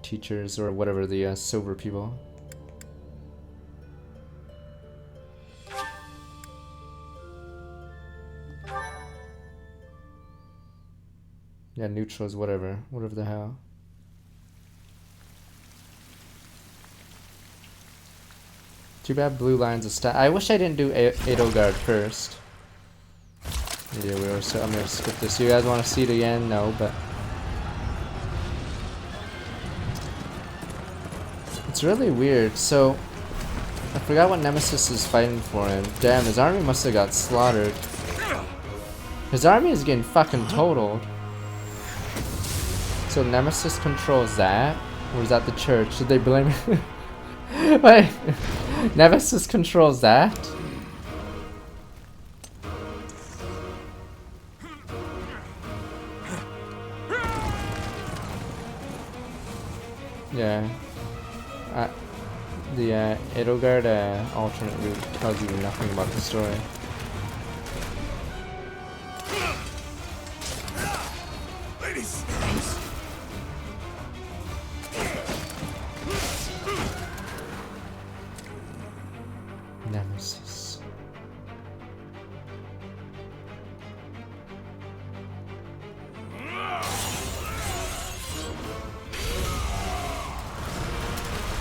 teachers or whatever, the silver people. Yeah, neutrals, whatever the hell. Too bad blue line's a stat. I wish I didn't do Edelgard first. Yeah, we were. So I'm gonna skip this. You guys want to see it again? No, but it's really weird. So I forgot what Nemesis is fighting for him. Damn, his army must have got slaughtered. His army is getting fucking totaled. So Nemesis controls that? Or is that the church? Did they blame it? Wait. Nemesis controls that? Yeah. The Edelgard alternate route tells you nothing about the story. Nemesis.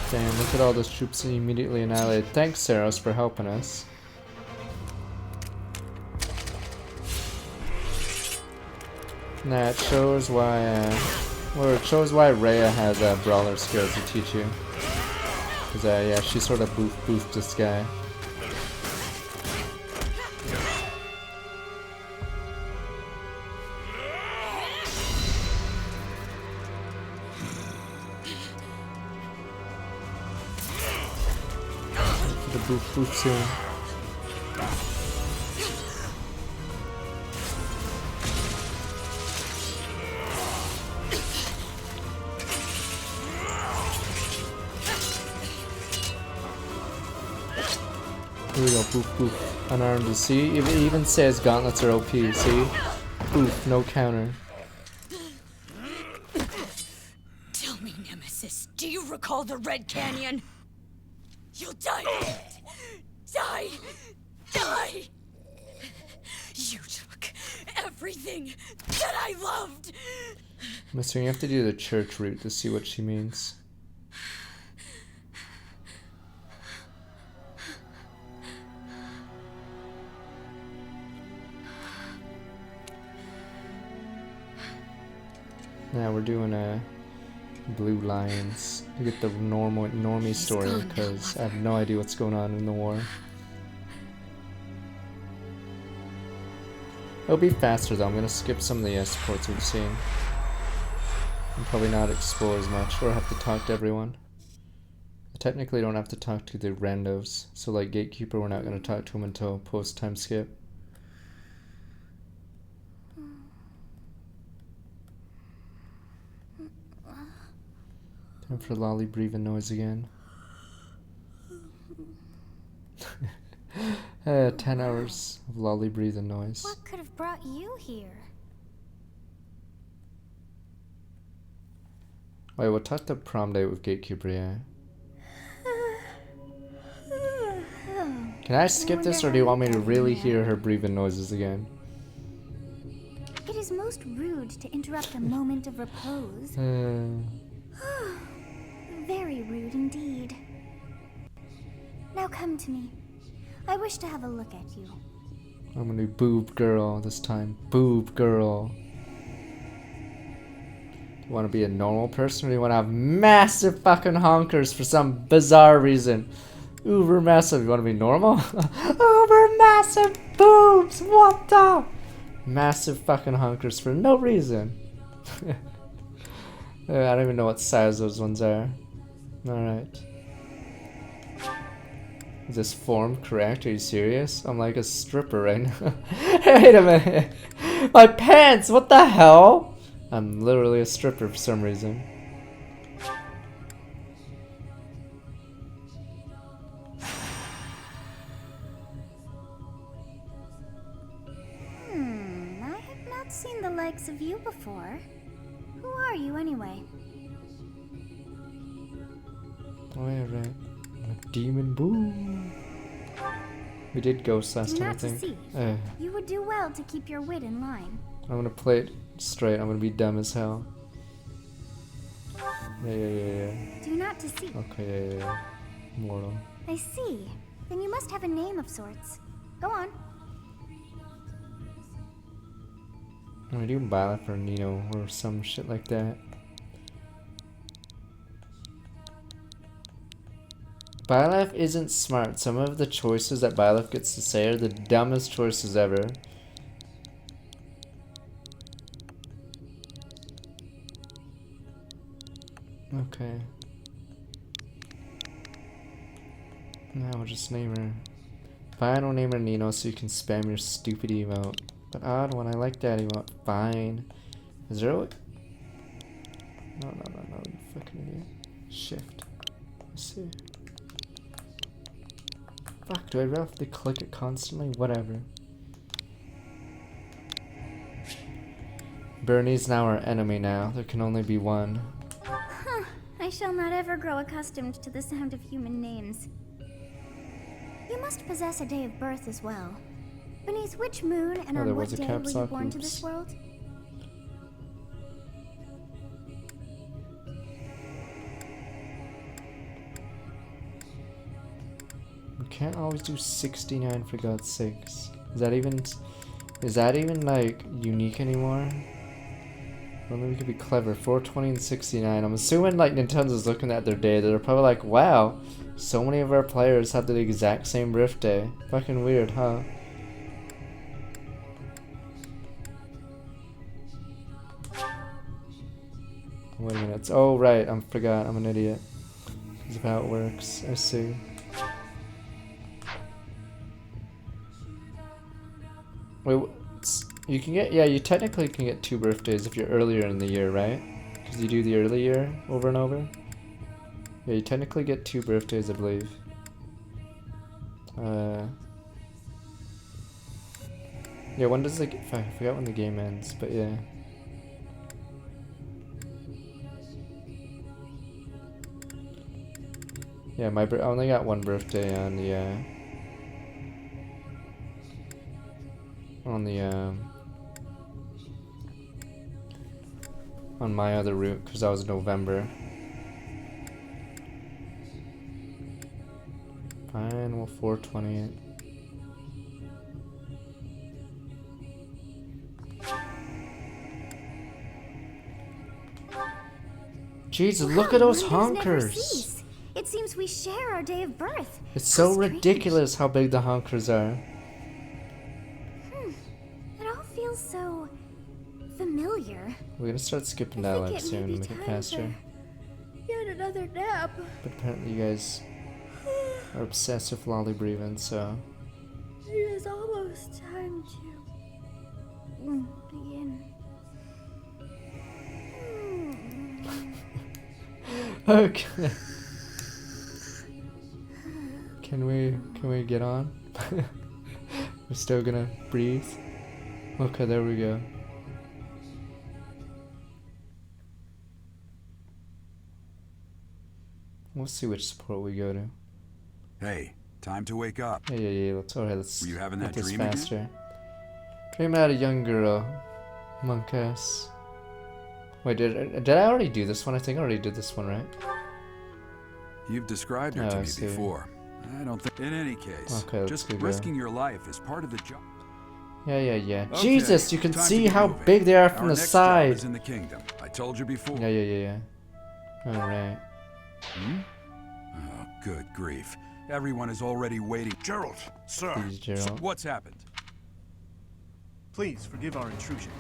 Damn, look at all those troops he immediately annihilated. Thanks, Saros, for helping us. Nah, it shows why, it shows why Rhea has brawler skills to teach you. Cause yeah, she sort of boofed this guy. The boof soon. Here we go, poof poof. Unarmed, see? It even says gauntlets are OP, see? Poof, no counter. Tell me, Nemesis, do you recall the Red Canyon? You'll die in it! Die! Die! You took everything that I loved! Mister, you have to do the church route to see what she means. Now we're doing a Blue Lions to get the normie story because I have no idea what's going on in the war. It'll be faster though. I'm gonna skip some of the supports we've seen. And probably not explore as much or have to talk to everyone. I technically don't have to talk to the randos. So like Gatekeeper, we're not gonna talk to him until post time skip. Time for lolly breathing noise again. 10 hours of lolly breathing noise. What could have brought you here? Wait, we'll talk the prom date with Gatekeeper, yeah. Can I skip this or do you want me to really hear her breathing noises again? It is most rude to interrupt a moment of repose. Very rude indeed. Now come to me. I wish to have a look at you. I'm gonna do boob girl this time. Boob girl. Do you want to be a normal person or do you want to have massive fucking honkers for some bizarre reason? Uber massive. You want to be normal? Uber massive boobs. What the? Massive fucking honkers for no reason. I don't even know what size those ones are. Alright. Is this form correct? Are you serious? I'm like a stripper right now. Wait a minute. My pants! What the hell? I'm literally a stripper for some reason. I have not seen the likes of you before. Who are you anyway? Oh yeah, right. A demon boom. We did ghost last Do time, I not think. deceive. Eh, You would do well to keep your wit in line. I'm gonna play it straight. I'm gonna be dumb as hell. Yeah. Do not deceive. Okay, yeah. Mortal. I see. Then you must have a name of sorts. Go on. I'm gonna do Byleth or Nino or some shit like that. Byleth isn't smart. Some of the choices that Byleth gets to say are the dumbest choices ever. Okay. Now we'll just name her. Fine, we'll name her Nino so you can spam your stupid emote. But odd one, I like that emote. Fine. Is there a way? No, you fucking idiot. Shift. Let's see. Fuck, do I really have to click it constantly? Whatever. Bernie's now our enemy now. There can only be one. Huh. I shall not ever grow accustomed to the sound of human names. You must possess a day of birth as well. Beneath which moon and Oh, on there what was a day caps were you lock, born to oops. this world? We can't always do 69 for God's sakes. Is that even like unique anymore? Only we could be clever. 420 and 69. I'm assuming like Nintendo's looking at their day. They're probably like, wow, so many of our players have the exact same birthday. Fucking weird, huh? Wait a minute. Oh right, I forgot. I'm an idiot. This is how it works. I see. Wait, you can get, yeah, you technically can get 2 birthdays if you're earlier in the year, right? Because you do the early year over and over. Yeah, you technically get 2 birthdays, I believe. Yeah, when does the, I forgot when the game ends, but yeah. Yeah, I only got 1 birthday on the, on my other route, because that was November. Fine, well, 420 it. Jesus, look at those Wonders never honkers! cease. It seems we share our day of birth. It's How so strange. ridiculous how big the honkers are. It all feels so familiar. We're gonna start skipping I think dialogue it may soon be to make it time faster. for yet another nap. But apparently you guys are obsessed with lolly breathing, so... It is almost time to begin. Okay. Can we get on? We're still gonna breathe? Okay, there we go. We'll see which support we go to. Hey, time to wake up. Yeah, let's Were you having make that this dream again? faster. Dream about a young girl. Monk ass. Wait, did I already do this one? I think I already did this one, right? You've described her Oh, to I me see. before. I don't think. In any case, Okay, let's just go. risking your life is part of the job. Yeah. Okay, Jesus, you can time to see get how moving. big they are from Our the next job side. is in the kingdom. I told you before. Yeah. Alright. Oh, good grief! Everyone is already waiting. Gerald, sir, Please, Gerald. What's happened? please forgive our intrusion.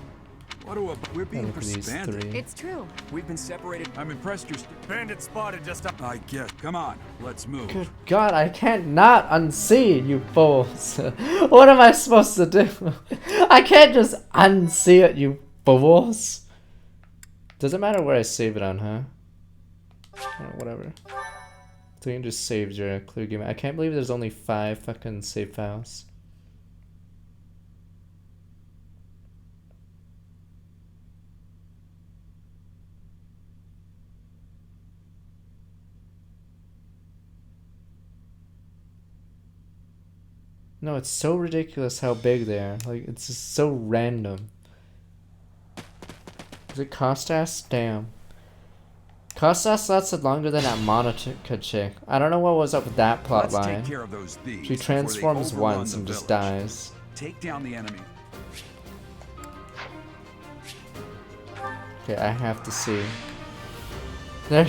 We're being Look at these banded. 3. It's true. We've been separated. I'm impressed you're. Bandit spotted just up. I guess. Come on, let's move. Good God, I can't not unsee you fools. What am I supposed to do? I can't just unsee it, you fools. Doesn't matter where I save it on, huh? Whatever. So you can just save your clear game. I can't believe there's only 5 fucking save files. No, it's so ridiculous how big they are. Like, it's just so random. Is it Costas? Damn. Costas lasted longer than that Monastery chick. I don't know what was up with that plot Let's take line. care of those thieves She before they transforms overrun once the and just village. dies. Take down the enemy. Okay, I have to see. There,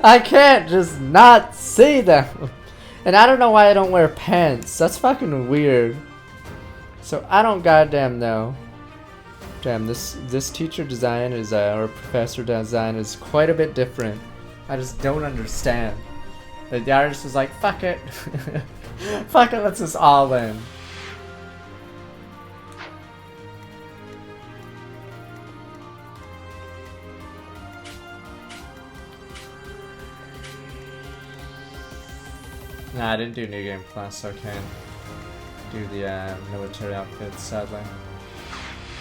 I can't just not see them. And I don't know why I don't wear pants. That's fucking weird. So I don't goddamn know. Damn, this teacher design is or professor design is quite a bit different. I just don't understand. The artist was like, fuck it. Fuck it, let's just all in. Nah, I didn't do New Game Plus, so I can't do the military outfits, sadly.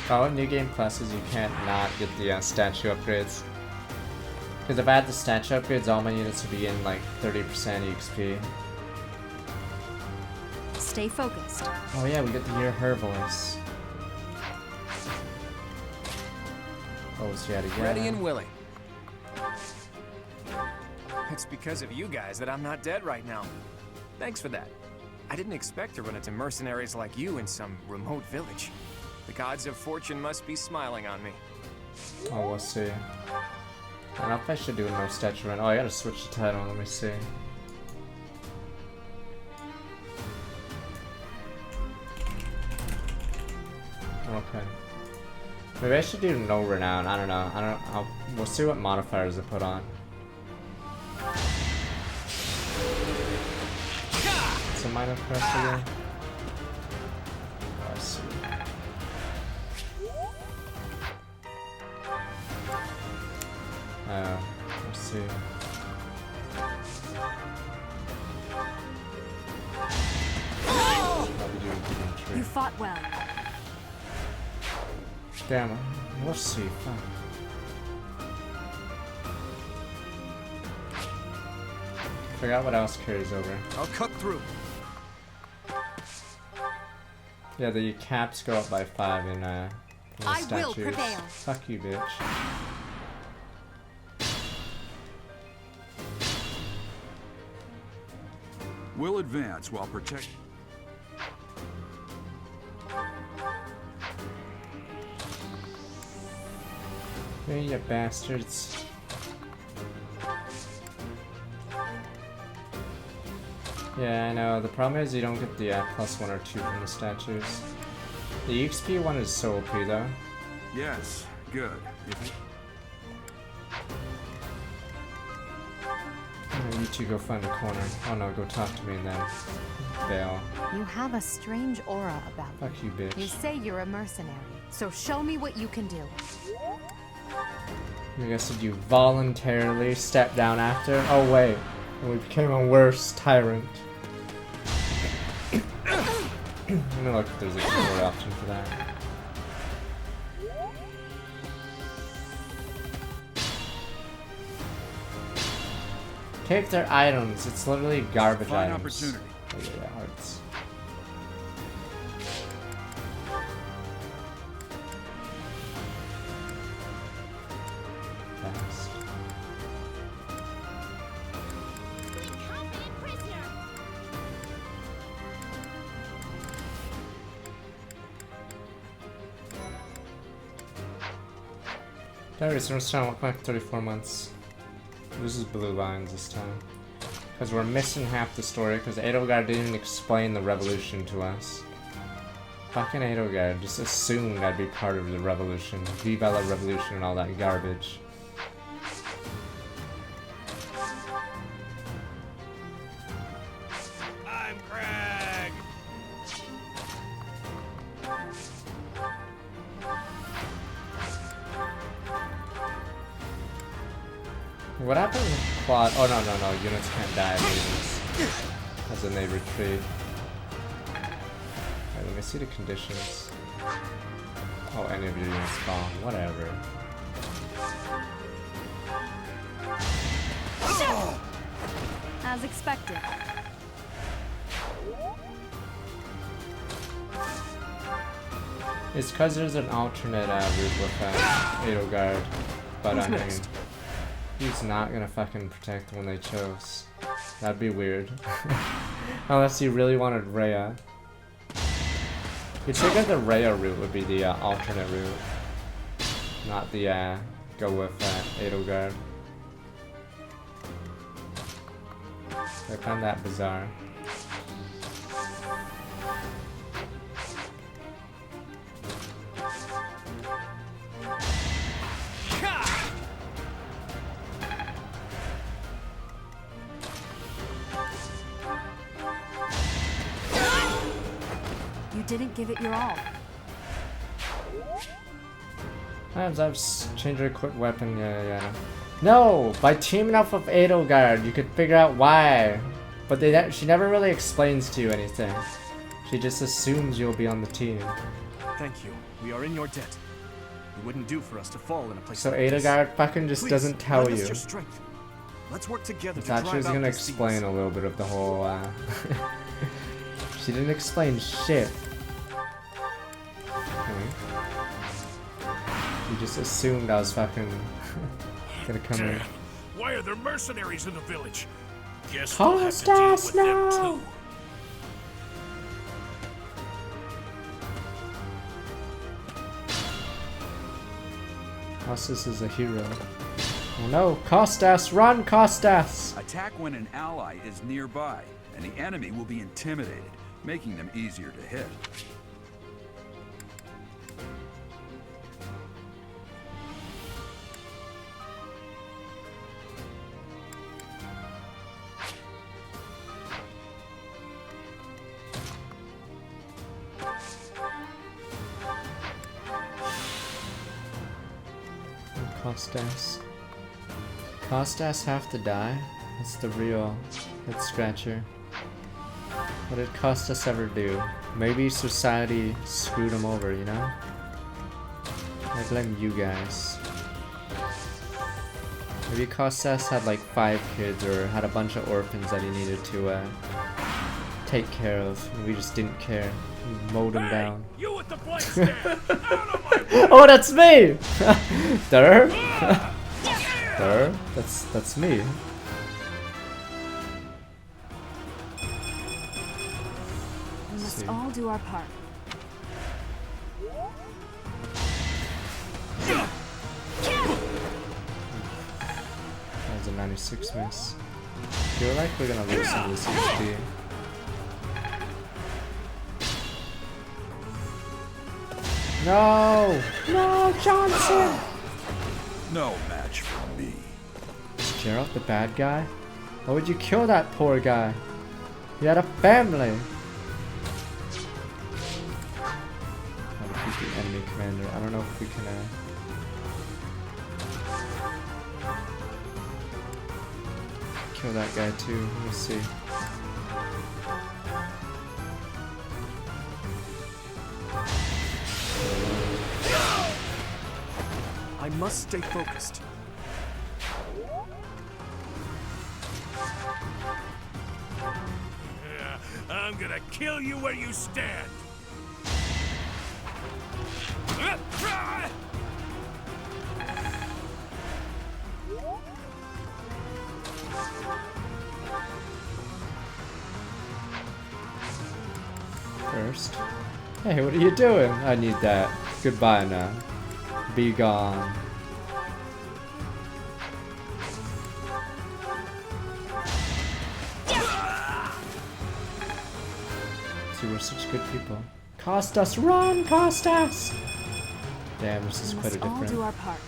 Oh, New Game Plus is you can't not get the statue upgrades. Because if I had the statue upgrades, all my units would be in like 30% EXP. Stay focused. Oh yeah, we get to hear her voice. Oh, it's yet again. Ready and willing. It's because of you guys that I'm not dead right now. Thanks for that. I didn't expect to run into mercenaries like you in some remote village. The gods of fortune must be smiling on me. Oh, we'll see. I don't know if I should do a no statue run. Oh, I gotta switch the title. Let me see. Okay. Maybe I should do no renown. I don't know. We'll see what modifiers I put on. It's a minor press again. Oh, I see. Let's see. Probably doing tree. You fought well. Damn it. We'll see. Fuck. Forgot what else carries over. I'll cut through. Yeah, the caps go up by 5 in the I statues. will prevail. Fuck you, bitch. We'll advance while protecting. Hey, you bastards. Yeah, I know. The problem is you don't get the +1 or 2 from the statues. The EXP one is so OP though. Yes, good. You two go find a corner. Oh no, go talk to me and then bail. You have a strange aura about you. Fuck you, bitch. You say you're a mercenary, so show me what you can do. I guess did you voluntarily step down after? Oh wait, and we became a worse tyrant. Let me look if there's a keyboard option for that. Take their items. It's literally garbage Fine items. opportunity. Oh yeah, hearts. Fast. Diaries are still look like 34 months. This is blue lines this time. Because we're missing half the story, because Edelgard didn't explain the revolution to us. Fucking Edelgard just assumed I'd be part of the revolution. Viva la revolution and all that garbage. I'm Craig! What happened with Quad? Oh no, units can't die immediately. As in they retreat. Alright, let me see the conditions. Oh, any of your units spawn. Whatever. As expected. It's because there's an alternate route with Edelgard, but I mean, he's not gonna fucking protect the one they chose. That'd be weird. Unless you really wanted Rhea. You'd figure the Rhea route would be the alternate route, not the go with Edelgard. I found that bizarre. You didn't give it your all. I've changed her quick weapon, yeah. No! By teaming up with Edelgard, you could figure out why. But she never really explains to you anything. She just assumes you'll be on the team. Thank you. We are in your debt. It wouldn't do for us to fall in a place So like this. Edelgard fucking just Please, doesn't tell lend us you. your strength. Let's work together I to thought she drive was out gonna the explain seeds. a little bit of the whole, She didn't explain shit. Okay. You just assumed I was fucking gonna come in. Damn. Why are there mercenaries in the village? Guess we'll have to deal Hostess, with them no! too. Costas is a hero. Oh no, Costas, run, Costas! Attack when an ally is nearby, and the enemy will be intimidated, making them easier to hit. Costas. Costas have to die? That's the real head scratcher. What did Costas ever do? Maybe society screwed him over, you know? I blame you guys. Maybe Costas had like 5 kids or had a bunch of orphans that he needed to take care of, and we just didn't care. We mowed him down. You with the blank stand! Out of my way! Oh, that's me! There? There? That's me. We must see. all do our part. That was a 96 miss. Feel like we're gonna lose some of this HP. No! No, Johnson! No match for me. Is Gerald the bad guy? Why would you kill that poor guy? He had a family! How to defeat the enemy commander. I don't know if we can kill that guy too. Let me see. I must stay focused. Yeah, I'm gonna kill you where you stand! First. Hey, what are you doing? I need that. Goodbye now. Be gone. See, we're such good people. Costas, run! Costas! Damn, this is We quite a must all do different. our part.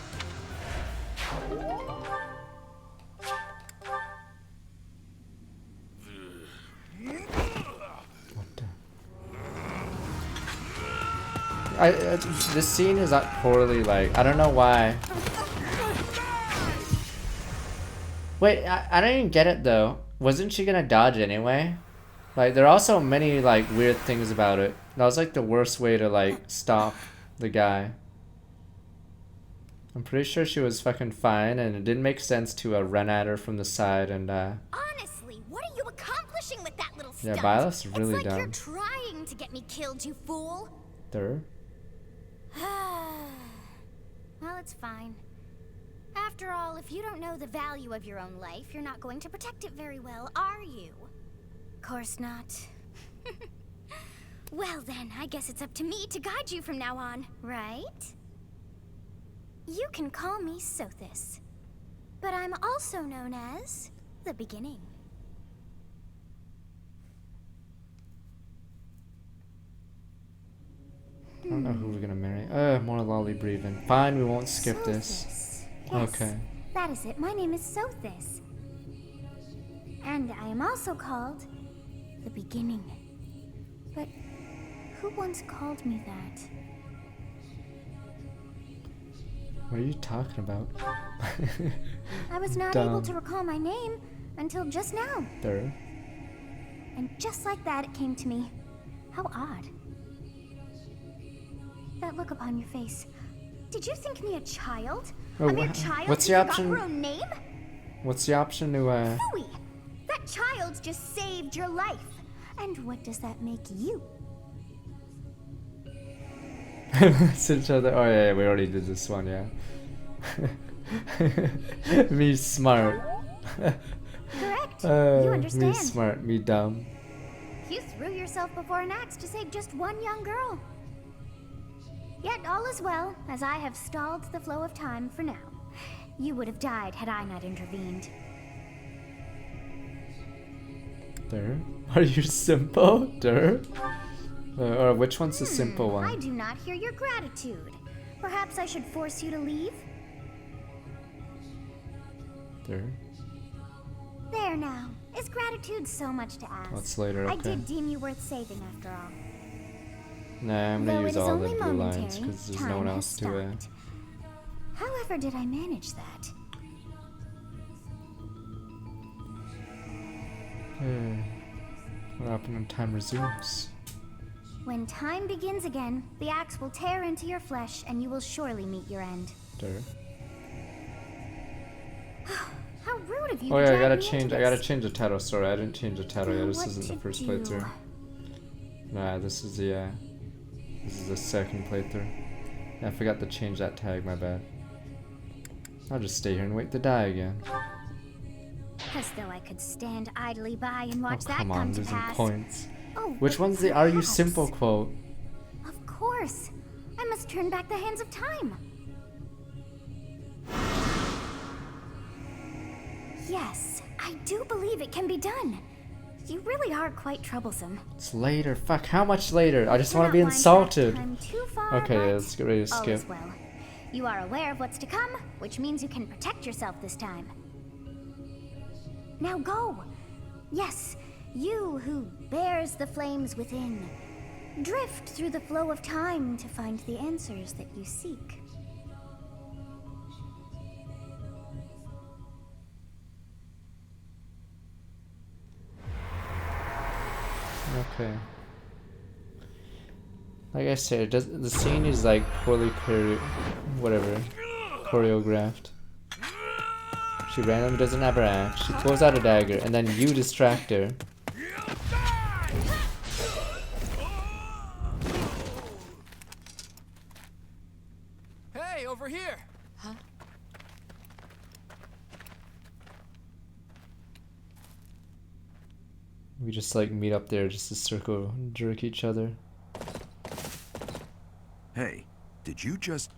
This scene is poorly, like, I don't know why. Wait, I don't even get it though. Wasn't she gonna dodge anyway? Like, there are also many, like, weird things about it. That was, like, the worst way to, like, stop the guy. I'm pretty sure she was fucking fine, and it didn't make sense to run at her from the side and, Honestly, what are you accomplishing with that little Yeah, stunt? Byleth's really it's like dumb. you're trying to get me killed, you fool. there. Well, it's fine. After all, if you don't know the value of your own life, you're not going to protect it very well, are you? Course not. Well then, I guess it's up to me to guide you from now on, right? You can call me Sothis, but I'm also known as the Beginning. I don't know who we're gonna marry. More lolly breathing. Fine, we won't skip this. Yes, Okay. that is it. My name is Sothis. And I am also called the Beginning. But who once called me that? What are you talking about? I was not Dumb. able to recall my name until just now. There. And just like that, it came to me. How odd. That look upon your face. Did you think me a child? Oh, A mere child what's who the forgot option? her own name? What's the option to Phooey! That child just saved your life. And what does that make you? sit each other? Oh yeah, we already did this one, yeah. Me smart. Correct. You Me understand. smart, me dumb. You threw yourself before an axe to save just one young girl. Yet all is well, as I have stalled the flow of time for now. You would have died had I not intervened. There. Are you simple? There. Or which one's the simple I one? do not hear your gratitude. Perhaps I should force you to leave? There. There now. Is gratitude so much to ask? That's later, I okay. did deem you worth saving after all. Nah, I'm gonna Though use it is all the only blue lines momentary, because there's no time one has else to stopped. However did I manage that? What happened when time resumes? When time begins again, the axe will tear into your flesh and you will surely meet your end. There. How rude of you Oh to yeah, I drag gotta me change. into I gotta this. change the title. Sorry, I didn't change the title yet. This What isn't the to first do? playthrough. Nah, this is the second playthrough. Yeah, I forgot to change that tag. My bad. I'll just stay here and wait to die again. As though I could stand idly by and Oh watch that come come on, to losing pass. points. Oh, Which but one's the "Are you perhaps- simple" quote? Of course. I must turn back the hands of time. Yes, I do believe it can be done. You really are quite troublesome. It's later. Fuck, how much later? I just Do want to not be wind back insulted. time too far, Okay, yeah, but let's get ready to all skip. is well. You are aware of what's to come, which means you can protect yourself this time. Now go. Yes, you who bears the flames within. Drift through the flow of time to find the answers that you seek. Okay. Like I said, the scene is like poorly choreographed. She randomly doesn't have her axe. She pulls out a dagger, and then you distract her. Hey, over here! Huh? We just like meet up there just to circle jerk each other. Hey, did you just...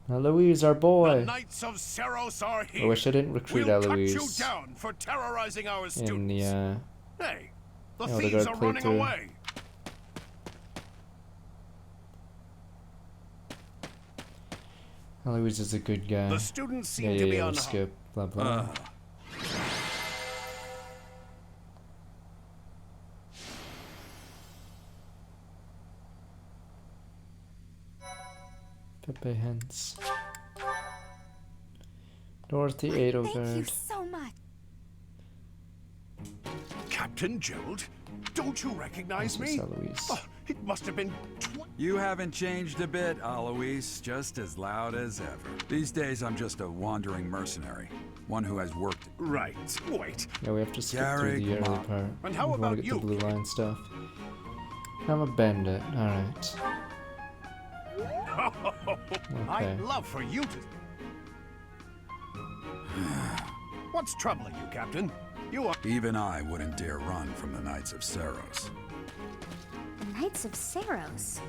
Eloise, our The boy. Knights of Seros are here. I wish I didn't recruit We'll cut you Eloise down for terrorizing our in students. the Hey, the Oh, the thieves guard are running playthrough. away. Eloise is a good guy. The students seem Yeah, to be we'll unharmed. skip. Blah blah. Pepe Hens. Dorothy Thank you Edelgard. so much. Captain Gerald, don't you recognize This is me? Eloise. Oh, it must have been You haven't changed a bit, Alois. Just as loud as ever. These days, I'm just a wandering mercenary. One who has worked. right. Wait. Yeah, we have to skip Gary, through the come early on. part. And how We wanna about get you? the blue line stuff. I'm a bandit. Alright. Okay. I'd love for you to. What's troubling you, Captain? You are. Even I wouldn't dare run from the Knights of Saros. The Knights of Saros.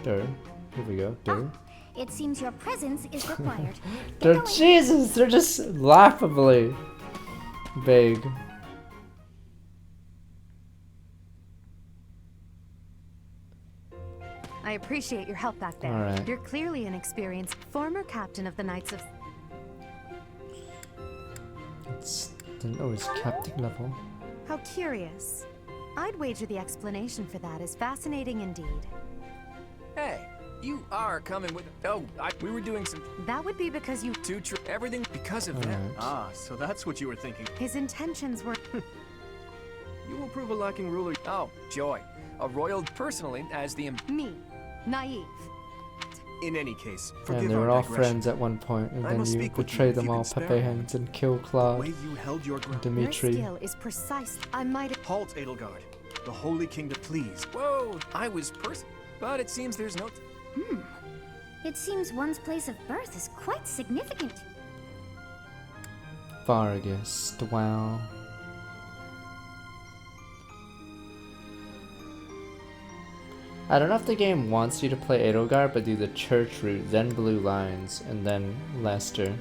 There. Here we go. There. It seems your presence is required. They're Get going. Jesus! They're just laughably vague. I appreciate your help back there. All right. You're clearly an experienced former captain of the Knights of... Oh, it's captain level. How curious. I'd wager the explanation for that is fascinating indeed. Hey, you are coming with... Oh, we were doing some... That would be because you... Everything because of them. Alright. Ah, so that's what you were thinking. His intentions were... You will prove a lacking ruler. Oh, joy. A royal personally as the... Me. Naive. In any case, And forgive they were our all digression. friends at one point, and I then must you speak with betray you if them you all, can spare Pepe me. Hands, and kill The Claude, way you held your ground. Your Dimitri. skill is precise. I might... Halt, Edelgard. The Holy Kingdom, please. Whoa, I was but it seems there's no... It seems one's place of birth is quite significant. Vargas, wow. I don't know if the game wants you to play Edelgard, but do the church route, then Blue Lines, and then Leicester,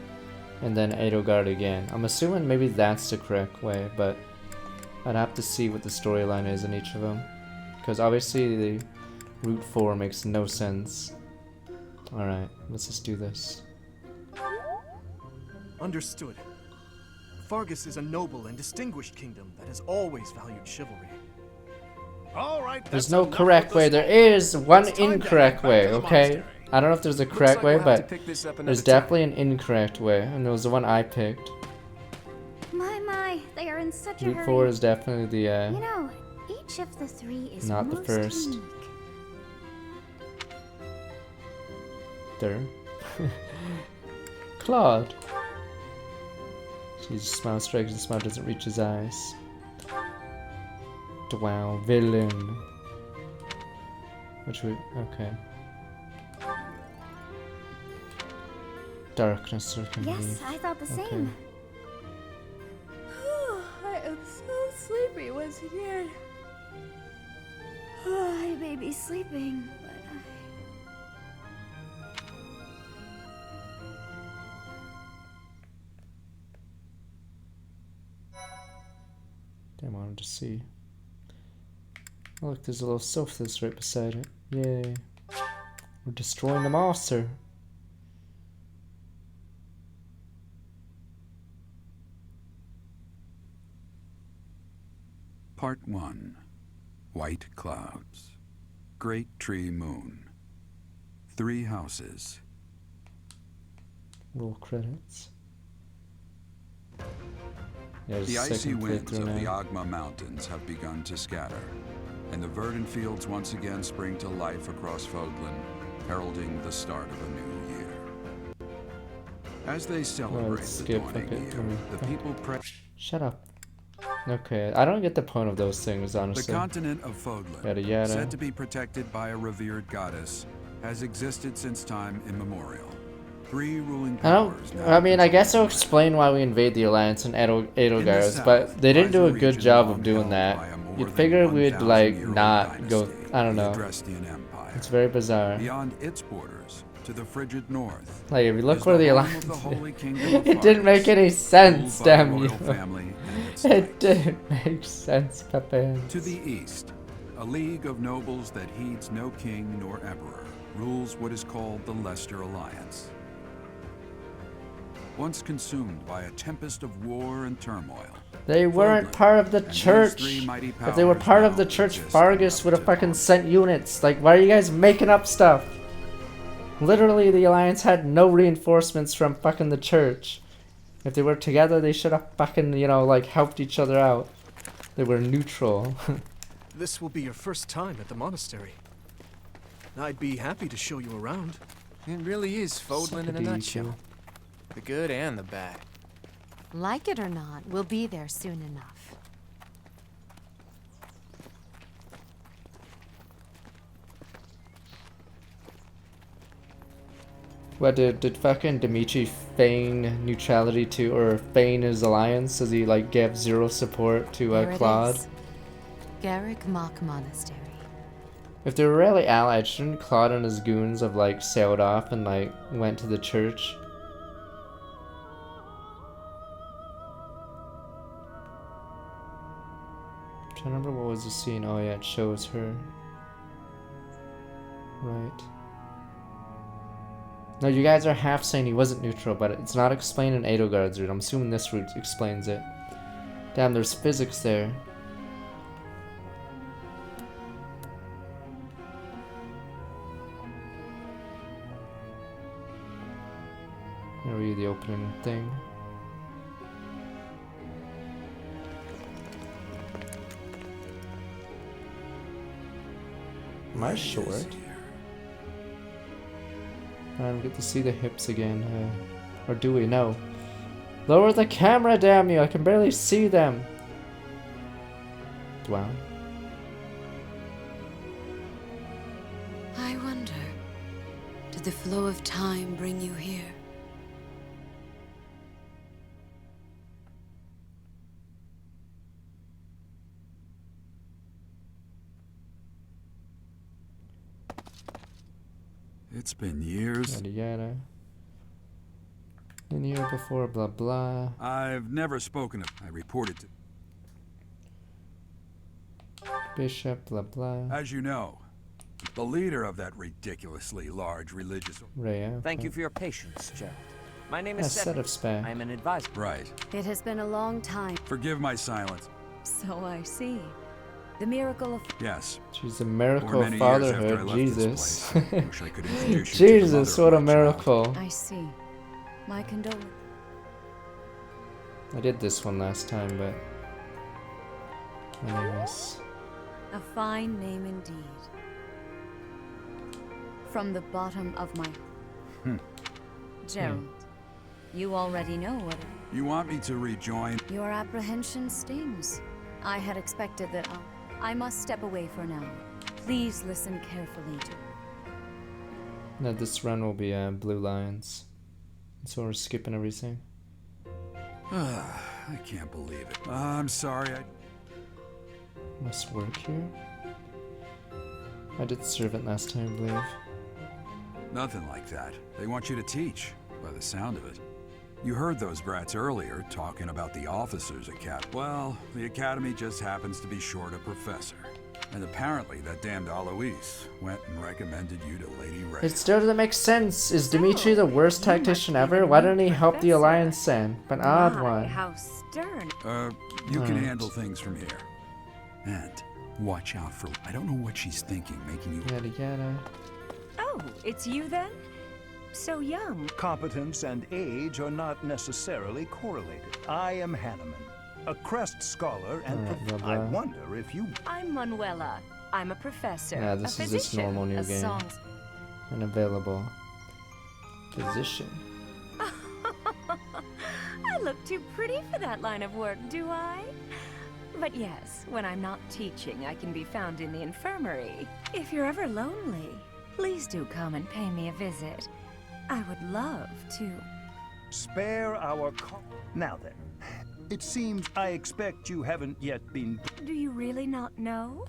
and then Edelgard again. I'm assuming maybe that's the correct way, but I'd have to see what the storyline is in each of them. Because obviously the Route 4 makes no sense. Alright, let's just do this. Understood. Vargas is a noble and distinguished kingdom that has always valued chivalry. All right. There's that's no enough correct with way, this. there is one It's time to incorrect head back way, to the okay? monastery. I don't know if there's a Looks correct like way, we'll have to but pick this up there's another time. definitely an incorrect way, and it was the one I picked. My, they are in such a Route hurry. 4 is definitely the, You know, each of the three is Not the most first. unique. there. Claude. She's smile strikes and smile doesn't reach his eyes. Wow, villain. Which we okay. Darkness certainly. Yes, I thought the Okay. same. I am so sleepy once again. I may be sleeping, but Damn, I wanted to see. Oh, look, there's a little sofas right beside it. Yay. We're destroying the monster. Part 1. White Clouds. Great Tree Moon. 3 houses. Roll credits. Yeah, there's The a icy second winds playthrough of the now. Agma Mountains have begun to scatter, and the verdant fields once again spring to life across Fogland, heralding the start of a new year. As they celebrate let's the skip, dawning okay, year, let me- the people pray. Shut up. Okay, I don't get the point of those things, The honestly. continent of Fogland, Yada yada. said to be protected by a revered goddess, has existed since time immemorial. 3 ruling I don't. powers now I mean, I guess control I'll the land. explain why we invade the Alliance and In the Edelgard, south but they didn't do a lies good region job of long doing held that. by a more You'd than figure we'd 1,000-year-old not go. dynasty, I don't the know. Adrestian Empire. It's very bizarre. Beyond its borders, to the frigid north, Like if you look is where the home Alliance, of the Holy Kingdom of it didn't make Vargas, any sense. ruled by a Damn you! royal family and its It knights. didn't make sense, Pepe. To the east, a league of nobles that heeds no king nor emperor rules what is called the Leicester Alliance. Once consumed by a tempest of war and turmoil, They weren't part of the and these church. 3 mighty If they were powers part of now the church, exist in Vargas would have relative fucking harmony. sent units. Like, why are you guys making up stuff? Literally, the Alliance had no reinforcements from fucking the church. If they were together, they should have fucking, you know, like, helped each other out. They were neutral. This will be your first time at the monastery. I'd be happy to show you around. It really is Fodland in a Suck a nutshell. D2. The good and the bad. Like it or not, we'll be there soon enough. What did fucking Dimitri feign neutrality to, or feign his alliance? Does he like give zero support to There it Claude? is. Garrick Mock Monastery. If they were really allied, shouldn't Claude and his goons have like sailed off and like went to the church? I'm trying to remember what was the scene. Oh yeah, it shows her. Right. No, you guys are half saying he wasn't neutral, but it's not explained in Edelgard's route. I'm assuming this route explains it. Damn, there's physics there. I'll read the opening thing. Am I short? I don't get to see the hips again. Or do we? No. Lower the camera, damn you! I can barely see them. Wow. I wonder, did the flow of time bring you here? It's been years. Yada yada. In year before, blah blah. I've never spoken of. I reported to. Bishop, blah blah. As you know, the leader of that ridiculously large religious. Rhea. Thank you for your patience, Gerald. My name is A set of spare. I am an advisor. Right. It has been a long time. Forgive my silence. So I see. The miracle of... Yes. She's a miracle For of many years after I fatherhood. left Jesus. this place, I wish I could introduce you to the Jesus, mother what a of my child. miracle. I see. My condolences. I did this one last time, but. Anyways. A fine name indeed. From the bottom of my... Gerald, you already know what... You want me to rejoin? Your apprehension stings. I had expected that I must step away for now. Please listen carefully to... No, this run will be Blue Lions. So we're skipping everything. I can't believe it. I'm sorry. Must work here? I did servant last time, I believe. Nothing like that. They want you to teach, by the sound of it. You heard those brats earlier talking about the officers' academy. Well, the academy just happens to be short a professor. And apparently that damned Alois went and recommended you to Lady Ray. It still doesn't make sense. Is Dimitri the worst tactician ever? Why didn't he help the Alliance then? An odd one. How stern. You can handle things from here. And watch out for... I don't know what she's thinking, making you... Yada yada. Oh, it's you then? So young. Competence and age are not necessarily correlated. I am Hanneman, a Crest scholar, and I wonder if you... I'm Manuela. I'm a professor. Yeah, this is this normal new game. Unavailable. Position. I look too pretty for that line of work, do I? But yes, when I'm not teaching, I can be found in the infirmary. If you're ever lonely, please do come and pay me a visit. I would love to. Spare our Now then, it seems I expect you haven't yet been... Do you really not know?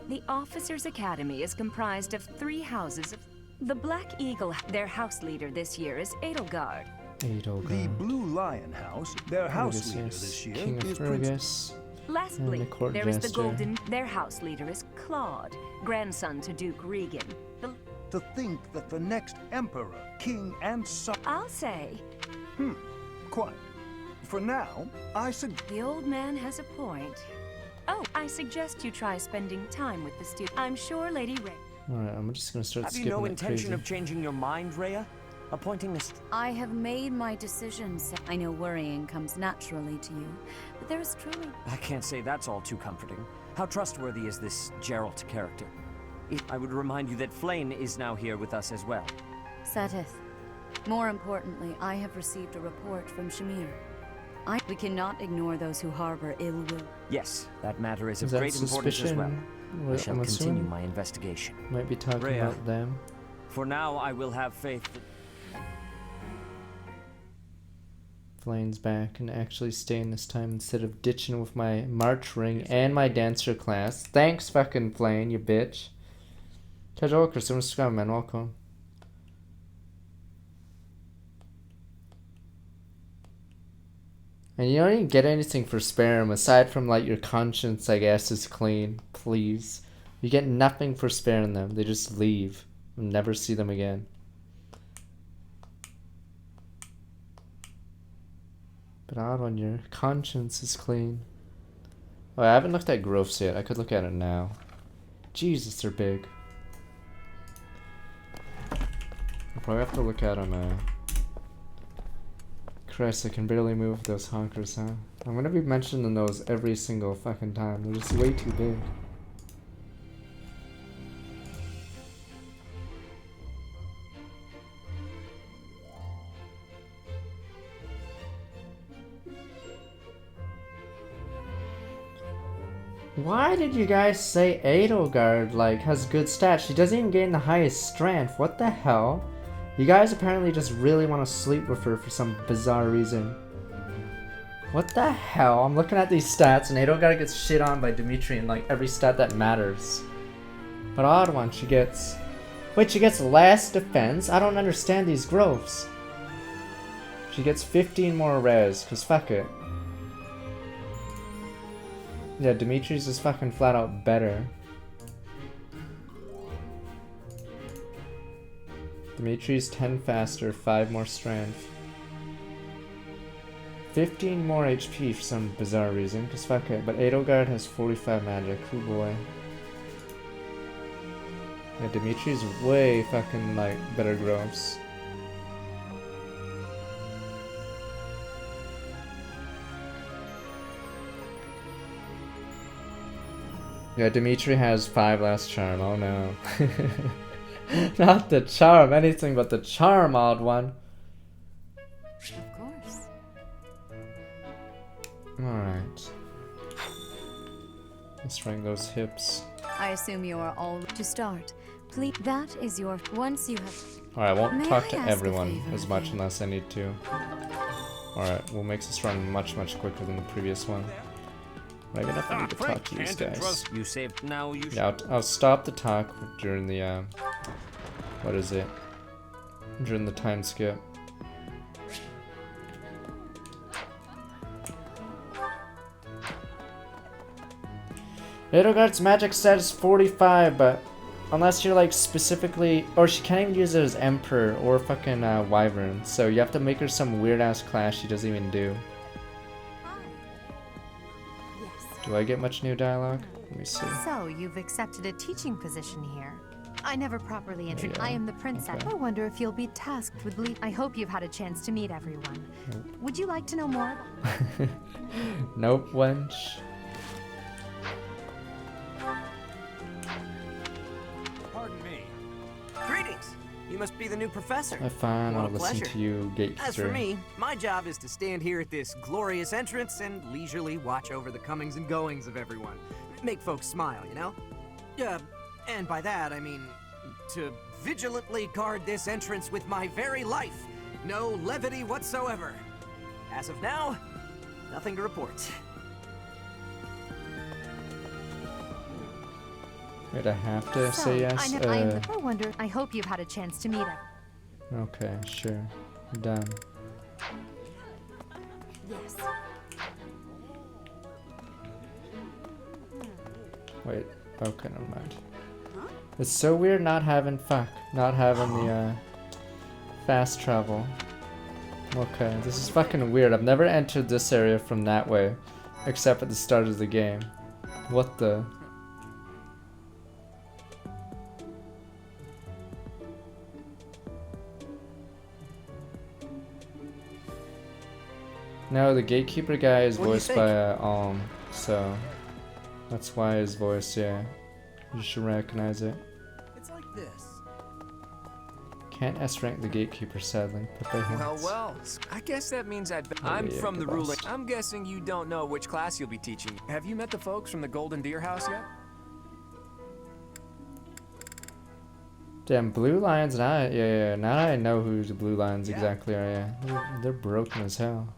The Officers' Academy is comprised of 3 houses of... The Black Eagle, their house leader this year is Edelgard. The Blue Lion House, their house leader this year King of is Fergus. Lastly, the there is the Jester. Golden... Their house leader is Claude, grandson to Duke Regan. To think that the next emperor, king, and son... I'll say. Quite. For now, I suggest... The old man has a point. Oh, I suggest you try spending time with the student. I'm sure Lady Ray... Alright, I'm just gonna start Have you skipping no it intention crazy. of changing your mind, Rhea? Appointing a... I have made my decisions. I know worrying comes naturally to you, but there is truly... I can't say that's all too comforting. How trustworthy is this Geralt character? I would remind you that Flane is now here with us as well. Seteth. More importantly, I have received a report from Shamir. We cannot ignore those who harbor ill will. Yes, that matter is of Is that great importance as well. suspicion? I shall I'm continue assuming? my investigation. Might be talking Rhea. about them. For now, I will have faith that... Flane's back and actually staying this time instead of ditching with my march ring and my dancer class. Thanks, fucking Flane, you bitch. Tack åker som ska, men welcome. And you don't even get anything for spare them aside from like your conscience, I guess, is clean. Please. You get nothing for sparing them. They just leave. You'll never see them again. But odd one, your conscience is clean. Oh, I haven't looked at growths yet. I could look at it now. Jesus, they're big. I'll probably have to look at them. Christ, I can barely move those honkers, huh? I'm gonna be mentioning those every single fucking time. They're just way too big. Why did you guys say Edelgard, like, has good stats? She doesn't even gain the highest strength. What the hell? You guys apparently just really want to sleep with her for some bizarre reason. What the hell? I'm looking at these stats and Edelgard gets shit on by Dimitri in like every stat that matters. But odd one, she gets... Wait, she gets less defense? I don't understand these growths. She gets 15 more res, cause fuck it. Yeah, Dimitri's is fucking flat out better. Dimitri's 10 faster, 5 more strength. 15 more HP for some bizarre reason, cause fuck it. But Edelgard has 45 magic, oh boy. Yeah, Dimitri's way fucking like better growths. Yeah, Dimitri has 5 last charm, oh no. Not the charm, anything but the charm, odd one. Of course. Alright. Let's rank those hips. I assume you are all to start. Please, that is your... Once you have... Alright, I won't May talk I to ask a everyone favor as of much you? unless I need to. Alright, we'll make this run much quicker than the previous one. Right enough, I need to talk to these guys. You saved now. You Yeah, I'll stop the talk during the what is it? During the time skip. Edelgard's magic stat is 45, but unless you're like specifically, or she can't even use it as Emperor or fucking Wyvern, so you have to make her some weird ass class she doesn't even do. Do I get much new dialogue? Let me see. So, you've accepted a teaching position here. I never properly introduced. Yeah, I am the princess. okay. I wonder if you'll be tasked with lead. I hope you've had a chance to meet everyone. Nope. Would you like to know more? Nope, wench. Pardon me. Greetings. You must be the new professor. Fine, What I'll a listen pleasure. to you, Gatekeeper. As for me, my job is to stand here at this glorious entrance and leisurely watch over the comings and goings of everyone. Make folks smile, you know? And by that, I mean to vigilantly guard this entrance with my very life. No levity whatsoever. As of now, nothing to report. Wait, I have to So, say yes? I wonder. I hope you've had a chance to meet Okay, sure. Done. Yes. Wait, okay, never mind. It's so weird not having the fast travel. Okay, this is fucking weird. I've never entered this area from that way, except at the start of the game. What the? No, the gatekeeper guy is What do you voiced by so that's why his voice, yeah. You should recognize it. It's like this. Can't S rank the gatekeeper, sadly. But they Well, have. well, I guess that means I'd... Oh, I'm yeah, from the good ruler. boss. I'm guessing you don't know which class you'll be teaching. Have you met the folks from the Golden Deer House yet? Damn, blue lions now. Yeah, now I know who the blue lions exactly are. Yeah, they're broken as hell.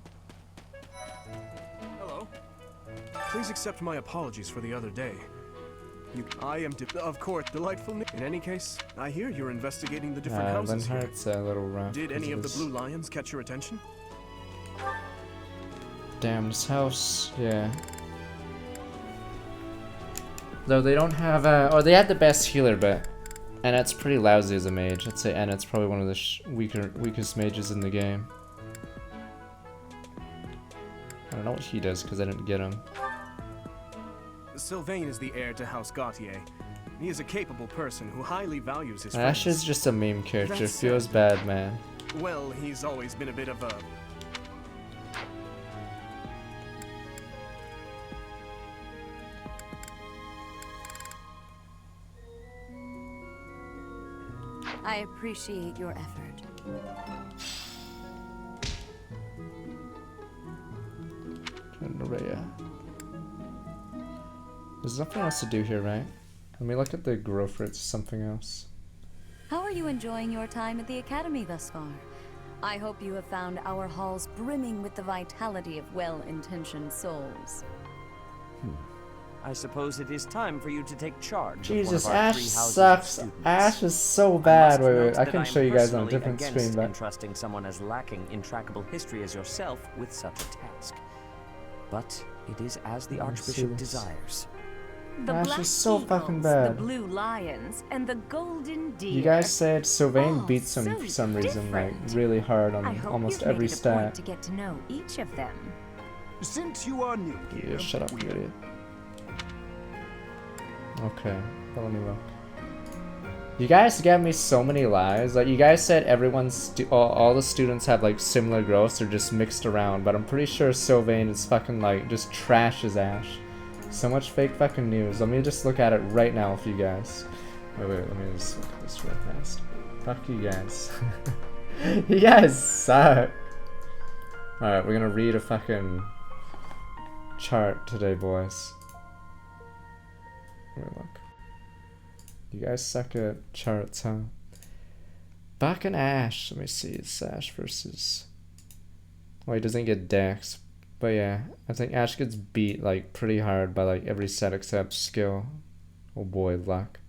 Please accept my apologies for the other day. I am, of course, delightful. In any case, I hear you're investigating the different houses here. Linhart's a little rough. Did any of the blue lions catch your attention? Damn, this house, yeah. Though they don't have, or they had the best healer, but Annette's pretty lousy as a mage. I'd say Annette's probably one of the weakest mages in the game. I don't know what he does because I didn't get him. Sylvain is the heir to House Gautier. He is a capable person who highly values his Ash friends. is just a meme character. That's Feels bad, man. Well, he's always been a bit of a... I appreciate your effort. There's nothing else to do here, right? Let me look at the growth rates or something else. How are you enjoying your time at the Academy thus far? I hope you have found our halls brimming with the vitality of well-intentioned souls. I suppose it is time for you to take charge. Jesus, of one of our Ash 3 houses of sucks. students. Ash is so bad. Wait, I Note can that show I'm you guys on a personally different against screen, but entrusting someone as lacking in trackable history as yourself with such a task. But it is as the Archbishop desires. The Ash black is so eagles, fucking the bad. blue lions, and the golden deer. You guys said Sylvain all beats him so for some reason, like different. really hard on I hope almost you've every made it a point stat. to get to know each of them. Since you are new Yeah, here, shut up, you idiot. Okay, well, let me look. You guys gave me so many lies. Like, you guys said everyone's all the students have like similar growths or just mixed around, but I'm pretty sure Sylvain is fucking like just trash as Ash. So much fake fucking news. Let me just look at it right now with you guys. Wait, let me just look at this real fast. Fuck you guys. You guys suck. Alright, we're gonna read a fucking chart today, boys. Let me look. You guys suck at charts, huh? Fucking Ash. Let me see. It's Ash versus... Oh, he doesn't get Dex. But yeah, I think Ash gets beat like pretty hard by like every set except skill. Oh boy, luck.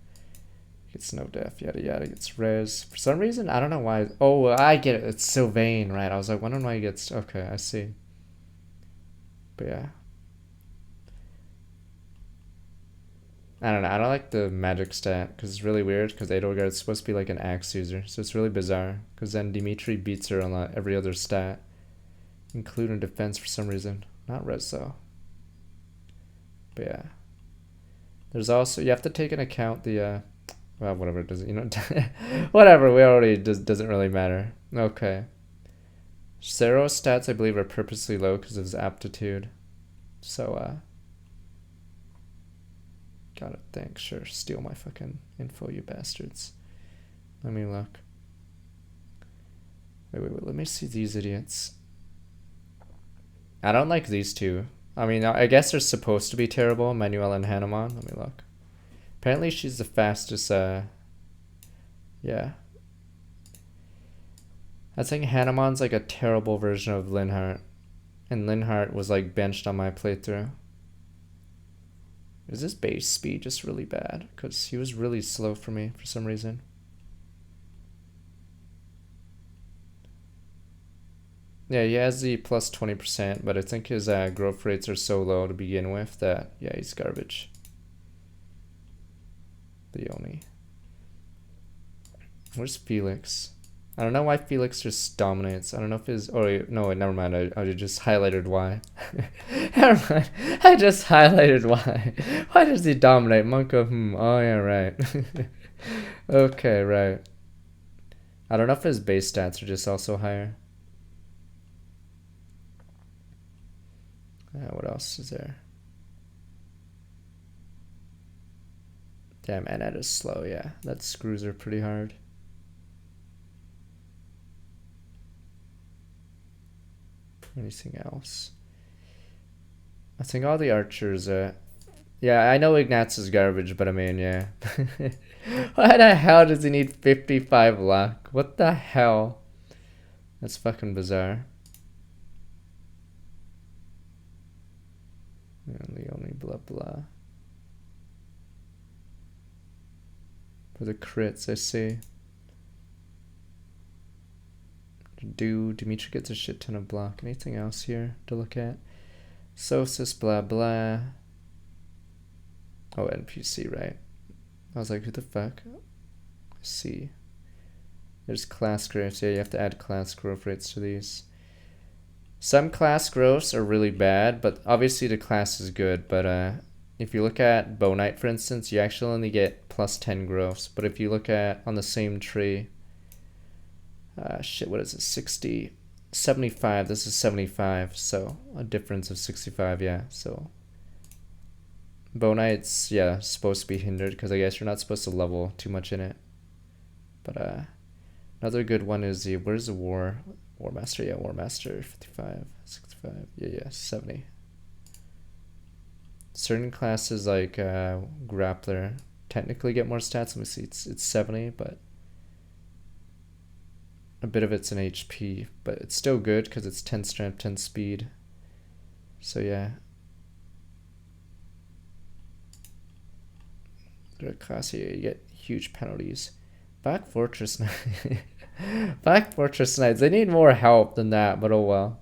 Gets no death, yada yada, gets res. For some reason, I don't know why. Oh, I get it. It's Sylvain, right? I was like wondering why he gets... Okay, I see. But yeah. I don't know. I don't like the magic stat because it's really weird because Edelgard's supposed to be like an axe user. So it's really bizarre because then Dimitri beats her on every other stat. Including defense for some reason. Not res though. But yeah. There's also, you have to take into account the, well, whatever it doesn't, you know, whatever, we already, doesn't really matter. Okay. Cero's stats, I believe, are purposely low because of his aptitude. So, gotta think, sure, steal my fucking info, you bastards. Let me look. Wait, let me see these idiots. I don't like these two. I mean, I guess they're supposed to be terrible, Manuel and Hanuman. Let me look. Apparently she's the fastest, yeah. I think Hanuman's like a terrible version of Linhardt. And Linhardt was like benched on my playthrough. Is his base speed just really bad? Because he was really slow for me for some reason. Yeah, he has the plus 20%, but I think his growth rates are so low to begin with that, yeah, he's garbage. The Oni. Where's Felix? I don't know why Felix just dominates. I don't know if his... Oh, no, never mind. I just highlighted why. Never mind. I just highlighted why. Why does he dominate? Monka, Oh, yeah, right. Okay, right. I don't know if his base stats are just also higher. What else is there? Damn, Annette is slow, yeah. That screws her pretty hard. Anything else? I think all the archers, yeah, I know Ignatz is garbage, but I mean, yeah. Why the hell does he need 55 luck? What the hell? That's fucking bizarre. And blah blah. For the crits, I see. Dimitri gets a shit ton of block. Anything else here to look at? Sosis, blah blah. Oh, NPC, right? I was like, who the fuck? I see. There's class growth. Yeah, you have to add class growth rates to these. Some class growths are really bad, but obviously the class is good. But if you look at Bow Knight, for instance, you actually only get plus 10 growths. But if you look at on the same tree, shit, what is it? 60, 75. This is 75, so a difference of 65. Yeah, so Bow Knight's, yeah, supposed to be hindered because I guess you're not supposed to level too much in it. But another good one is the, where's the War Master? Yeah, War Master, 55, 65, yeah, 70. Certain classes like Grappler technically get more stats. Let me see, it's 70, but a bit of it's an HP, but it's still good because it's 10 strength, 10 speed. So yeah. Direct class here, you get huge penalties. Back Fortress Knights. Back Fortress Knights, they need more help than that, but oh well.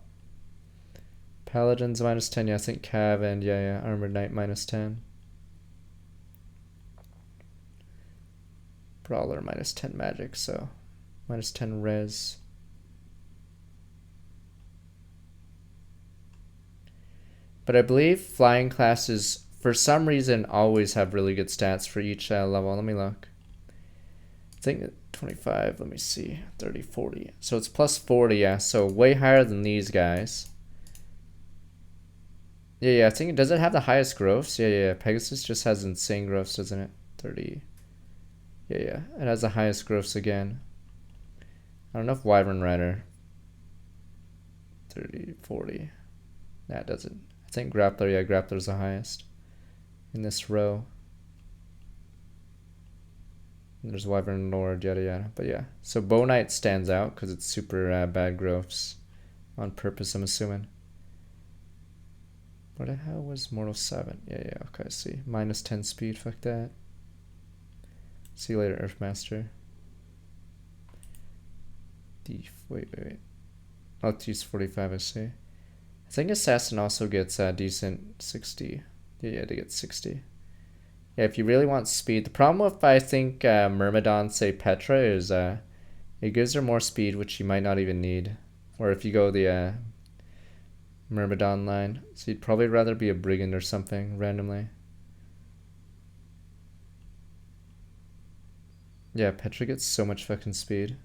Paladins minus 10, yeah, I think Cav and yeah, Armored Knight minus 10. Brawler minus 10 magic, so minus 10 res. But I believe flying classes, for some reason, always have really good stats for each level. Let me look. I think 25, let me see, 30, 40. So it's plus 40, yeah, so way higher than these guys. Yeah, I think, does it have the highest growths? Yeah, Pegasus just has insane growths, doesn't it? 30. Yeah, it has the highest growths again. I don't know if Wyvern Rider. 30, 40. Nah, it doesn't. I think Grappler, yeah, Grappler's the highest in this row. And there's Wyvern Lord, yada yada. But yeah, so Bow Knight stands out because it's super bad growths on purpose, I'm assuming. What the hell was Mortal 7? Yeah, okay, I see. Minus 10 speed, fuck that. See you later, Earthmaster. Wait. Oh, it's use 45, I see. I think Assassin also gets a decent 60. Yeah, they get 60. Yeah, if you really want speed. The problem with, I think, Myrmidon, say Petra, is it gives her more speed, which you might not even need. Or if you go the Myrmidon line. So you'd probably rather be a Brigand or something, randomly. Yeah, Petra gets so much fucking speed.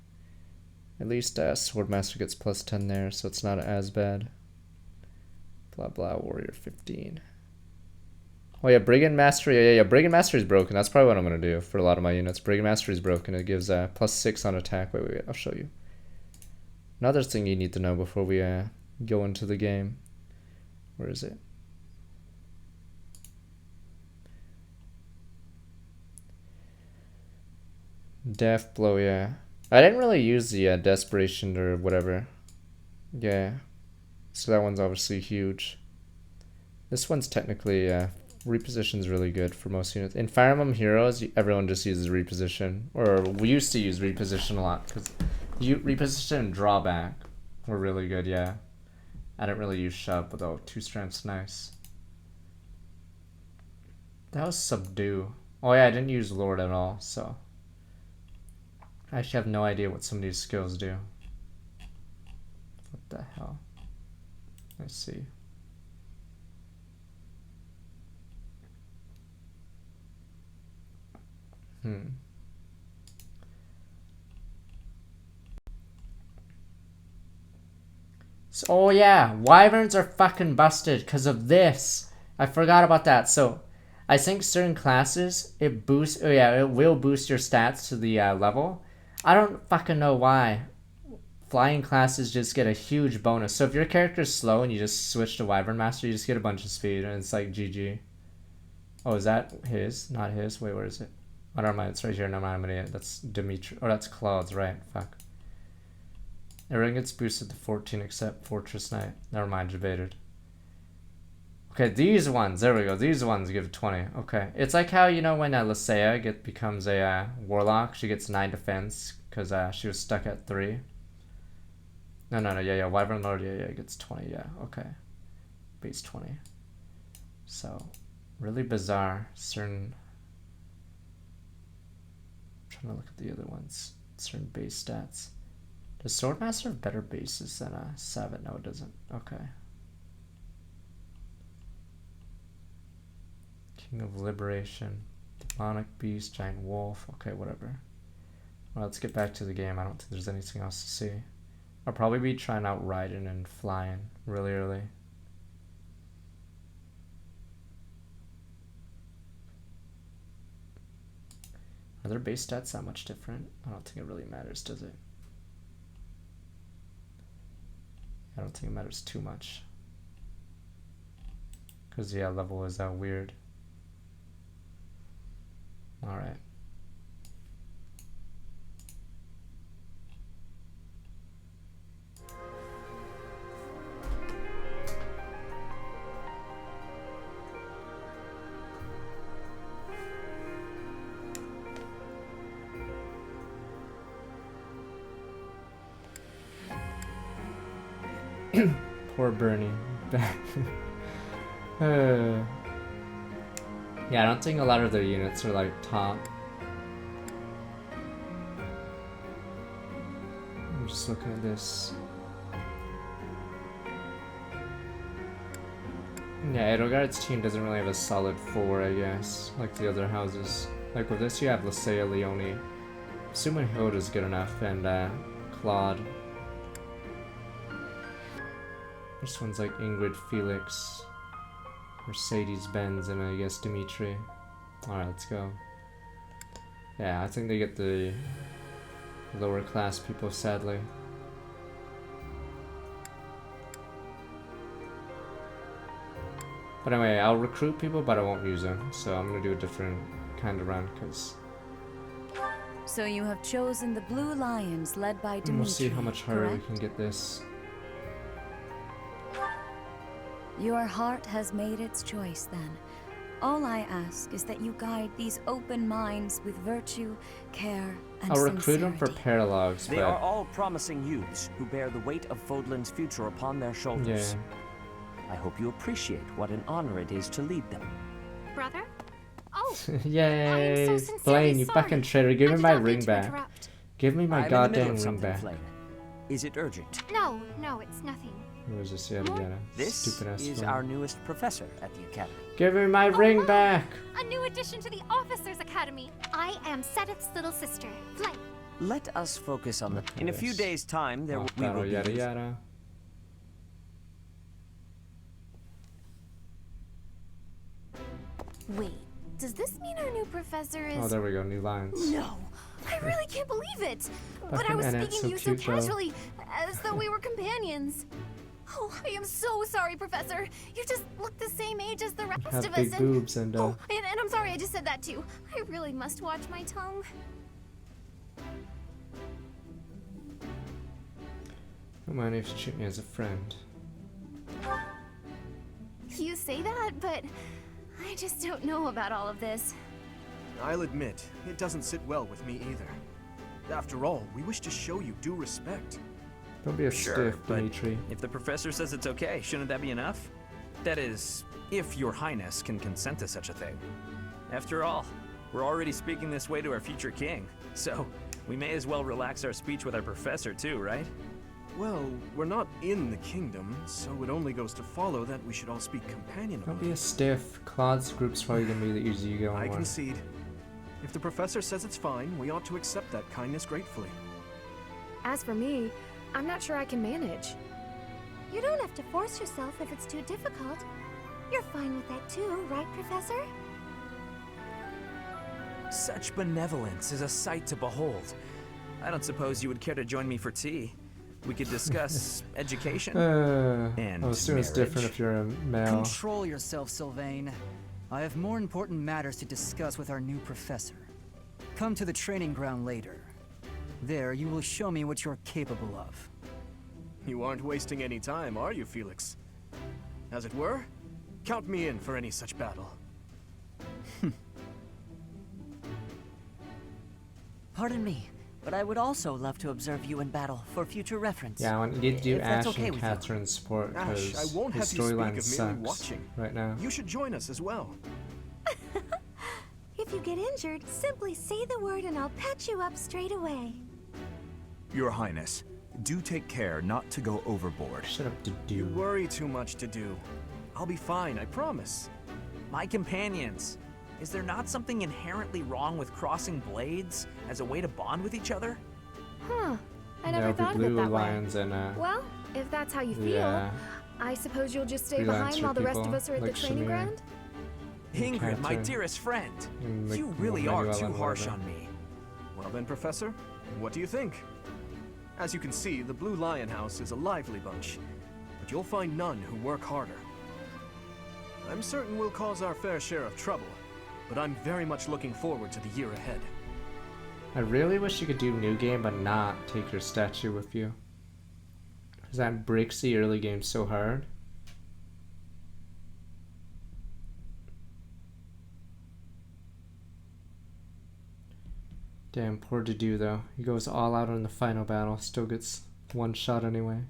At least Swordmaster gets plus 10 there, so it's not as bad. Blah blah, Warrior 15. Oh yeah, Brigand Mastery. Yeah, Brigand Mastery is broken. That's probably what I'm going to do for a lot of my units. Brigand Mastery is broken. It gives plus 6 on attack. Wait, I'll show you. Another thing you need to know before we go into the game. Where is it? Death Blow, yeah. I didn't really use the Desperation or whatever. Yeah. So that one's obviously huge. This one's technically, reposition's really good for most units. In Fire Emblem Heroes, everyone just uses reposition. Or we used to use reposition a lot. Because reposition and drawback were really good, yeah. I didn't really use shove, but though 2 strength's nice. That was Subdue. Oh yeah, I didn't use Lord at all, so I actually have no idea what some of these skills do. What the hell? Let's see. So, oh yeah, Wyverns are fucking busted because of this. I forgot about that. So I think certain classes, it boosts, oh yeah, it will boost your stats to the level. I don't fucking know why. Flying classes just get a huge bonus. So if your character's slow and you just switch to Wyvern Master, you just get a bunch of speed and it's like GG. Oh, is that his? Not his? Wait, where is it? Oh, never mind, it's right here. Never mind, I'm an idiot. That's Dimitri. Oh, that's Claude's, right. Fuck. Everything gets boosted to 14 except Fortress Knight. Never mind, debated. Okay, these ones. There we go. These ones give 20. Okay. It's like how, you know, when Lysea becomes a warlock, she gets 9 defense because she was stuck at 3. No. Yeah. Wyvern Lord, yeah, gets 20. Yeah, okay. Base 20. So, really bizarre. Certain... I'm trying to look at the other ones. Certain base stats. Does Swordmaster have better bases than a Savage? No, it doesn't. Okay. King of Liberation. Demonic Beast. Giant Wolf. Okay, whatever. Well, let's get back to the game. I don't think there's anything else to see. I'll probably be trying out riding and flying really early. Are their base stats that much different? I don't think it really matters, does it? I don't think it matters too much. Because, yeah, level is that weird. Alright. Poor Bernie. Yeah, I don't think a lot of their units are like top. I'm just looking at this. Yeah, Edelgard's team doesn't really have a solid 4, I guess, like the other houses. Like with this, you have Lysea, Leone. Assuming Hilda's good enough, and Claude. This one's like Ingrid, Felix, Mercedes Benz, and I guess Dimitri. Alright, let's go. Yeah, I think they get the lower class people, sadly. But anyway, I'll recruit people, but I won't use them. So I'm gonna do a different kind of run, because... So you have chosen the Blue Lions led by Dimitri, we'll see how much harder correct? we can get this. Your heart has made its choice then. All I ask is that you guide these open minds with virtue, care, and I'll recruit them sincerity. for paralogs, They but... are all promising youths who bear the weight of Fodlan's future upon their shoulders. Yeah. I hope you appreciate what an honor it is to lead them. Brother? Oh, Yay! I'm so sincerely Blaine, you sorry. fucking traitor. Give I me did my not mean ring to back. interrupt. Give me my I'm in the middle goddamn of ring something, back. Flame. Is it urgent? No, it's nothing. Who is this yada yada? This Stupid ass is phone. our newest professor at the academy. Give me my ring wow. back! A new addition to the Officers Academy. I am Sedith's little sister, Flame. Let us focus on the... In a few days' time, there Oh, we will be... yada yada. Wait, does this mean our new professor is... Oh, there we go, new lines. No, I really can't believe it. But I Fucking was Annette's speaking so to you so cute, though. casually, as though we were companions. Oh, I am so sorry, Professor. You just look the same age as the rest Have of big us. boobs and Oh, and I'm sorry I just said that too. I really must watch my tongue. Don't mind if you treat me as a friend. You say that, but I just don't know about all of this. I'll admit, it doesn't sit well with me either. After all, we wish to show you due respect. Don't be a Sure, stiff, but Dimitri. if the professor says it's okay, shouldn't that be enough? That is, if your highness can consent to such a thing. After all, we're already speaking this way to our future king, so we may as well relax our speech with our professor too, right? Well, we're not in the kingdom, so it only goes to follow that we should all speak companionably. Don't be a stiff. Claude's group's probably gonna be the easygoing I one. concede. If the professor says it's fine, we ought to accept that kindness gratefully. As for me, I'm not sure I can manage. You don't have to force yourself if it's too difficult. You're fine with that too, right, Professor? Such benevolence is a sight to behold. I don't suppose you would care to join me for tea. We could discuss education and I assume it's different marriage. if you're a male. Control yourself, Sylvain. I have more important matters to discuss with our new professor. Come to the training ground later. There, you will show me what you're capable of. You aren't wasting any time, are you, Felix? As it were, Count me in for any such battle. Pardon me, but I would also love to observe you in battle for future reference. Yeah, I need to do If that's Ash okay and with you. Catherine's support Ash, because I won't his have you speak storyline of merely sucks watching. right now. You should join us as well. If you get injured, simply say the word and I'll patch you up straight away. Your Highness, do take care not to go overboard. Shut up, You worry too much to do. I'll be fine, I promise. My companions, is there not something inherently wrong with crossing blades as a way to bond with each other? Huh. I never There'll be thought of it blue that way. lions and Well, if that's how you feel, yeah. I suppose you'll just stay Freelancer behind while the rest of people us are at like the training Shamir. ground? Ingrid, my Catherine. dearest friend, And you really are Manuela too and harsh whatever. on me. Well then, Professor, what do you think? As you can see, the Blue Lion House is a lively bunch, but you'll find none who work harder. I'm certain we'll cause our fair share of trouble, but I'm very much looking forward to the year ahead. I really wish you could do new game but not take your statue with you. Because that breaks the early game so hard. Damn, poor Dedue though. He goes all out in the final battle, still gets one shot anyway.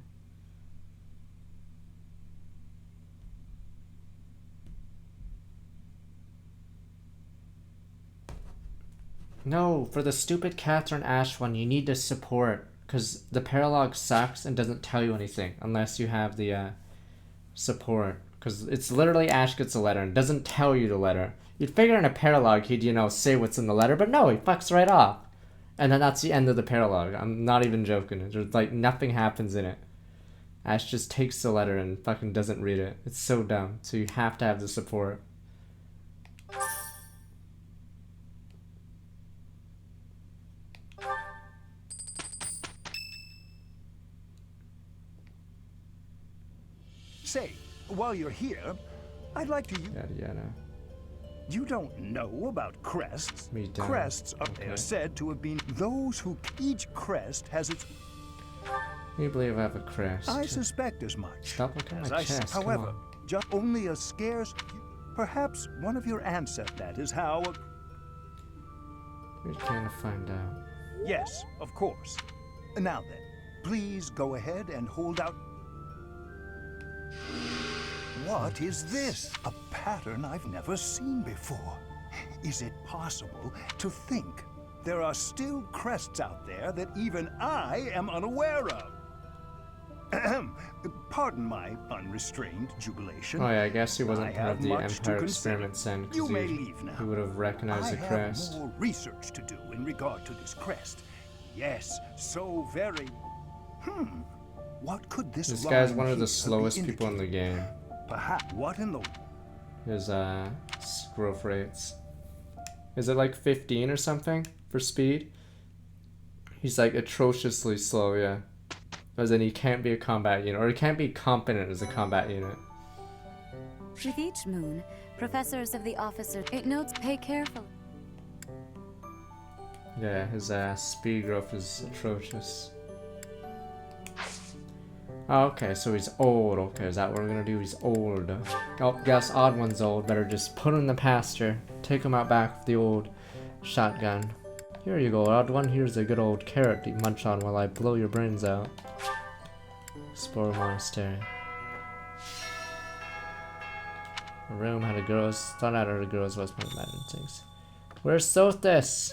No, for the stupid Catherine Ash one, you need to support. Because the paralogue sucks and doesn't tell you anything unless you have the support. Because it's literally Ash gets a letter and doesn't tell you the letter. You'd figure in a paralogue he'd, you know, say what's in the letter, but no, he fucks right off. And then that's the end of the paralogue. I'm not even joking. There's like nothing happens in it. Ash just takes the letter and fucking doesn't read it. It's so dumb. So you have to have the support. Say, while you're here, I'd like to... Yada. You don't know about crests? We don't. Crests are said to have been those who... Each crest has its... Can you believe I have a crest? I suspect as much. Stop looking at As my I s- chest. Come However, on. just only a scarce... Perhaps one of your ancestors, that is how... We're trying to find out. Yes, of course. Now then, please go ahead and hold out... What is this? A pattern I've never seen before. Is it possible to think there are still crests out there that even I am unaware of? Pardon my unrestrained jubilation. Oh yeah, I guess he wasn't I part of have the much to Empire consider. experiment then, You because may he leave now. would have recognized the crest. I have more research to do in regard to this crest. Yes, so very... What could this This guy's line one of the here slowest be people in the game. Perhaps what in the... His growth rates. Is it like 15 or something for speed? He's like atrociously slow, yeah. As in he can't be a combat unit, or he can't be competent as a combat unit. With each moon, professors of the officer it notes pay careful. Yeah, his speed growth is atrocious. Oh, okay, so he's old. Okay, is that what we're gonna do? He's old. Oh, guess odd one's old. Better just put him in the pasture. Take him out back with the old shotgun. Here you go, odd one. Here's a good old carrot to munch on while I blow your brains out. Explore Monastery. A room had a girl's. Thought I had a girl's was my bad instincts. Where's Sothis?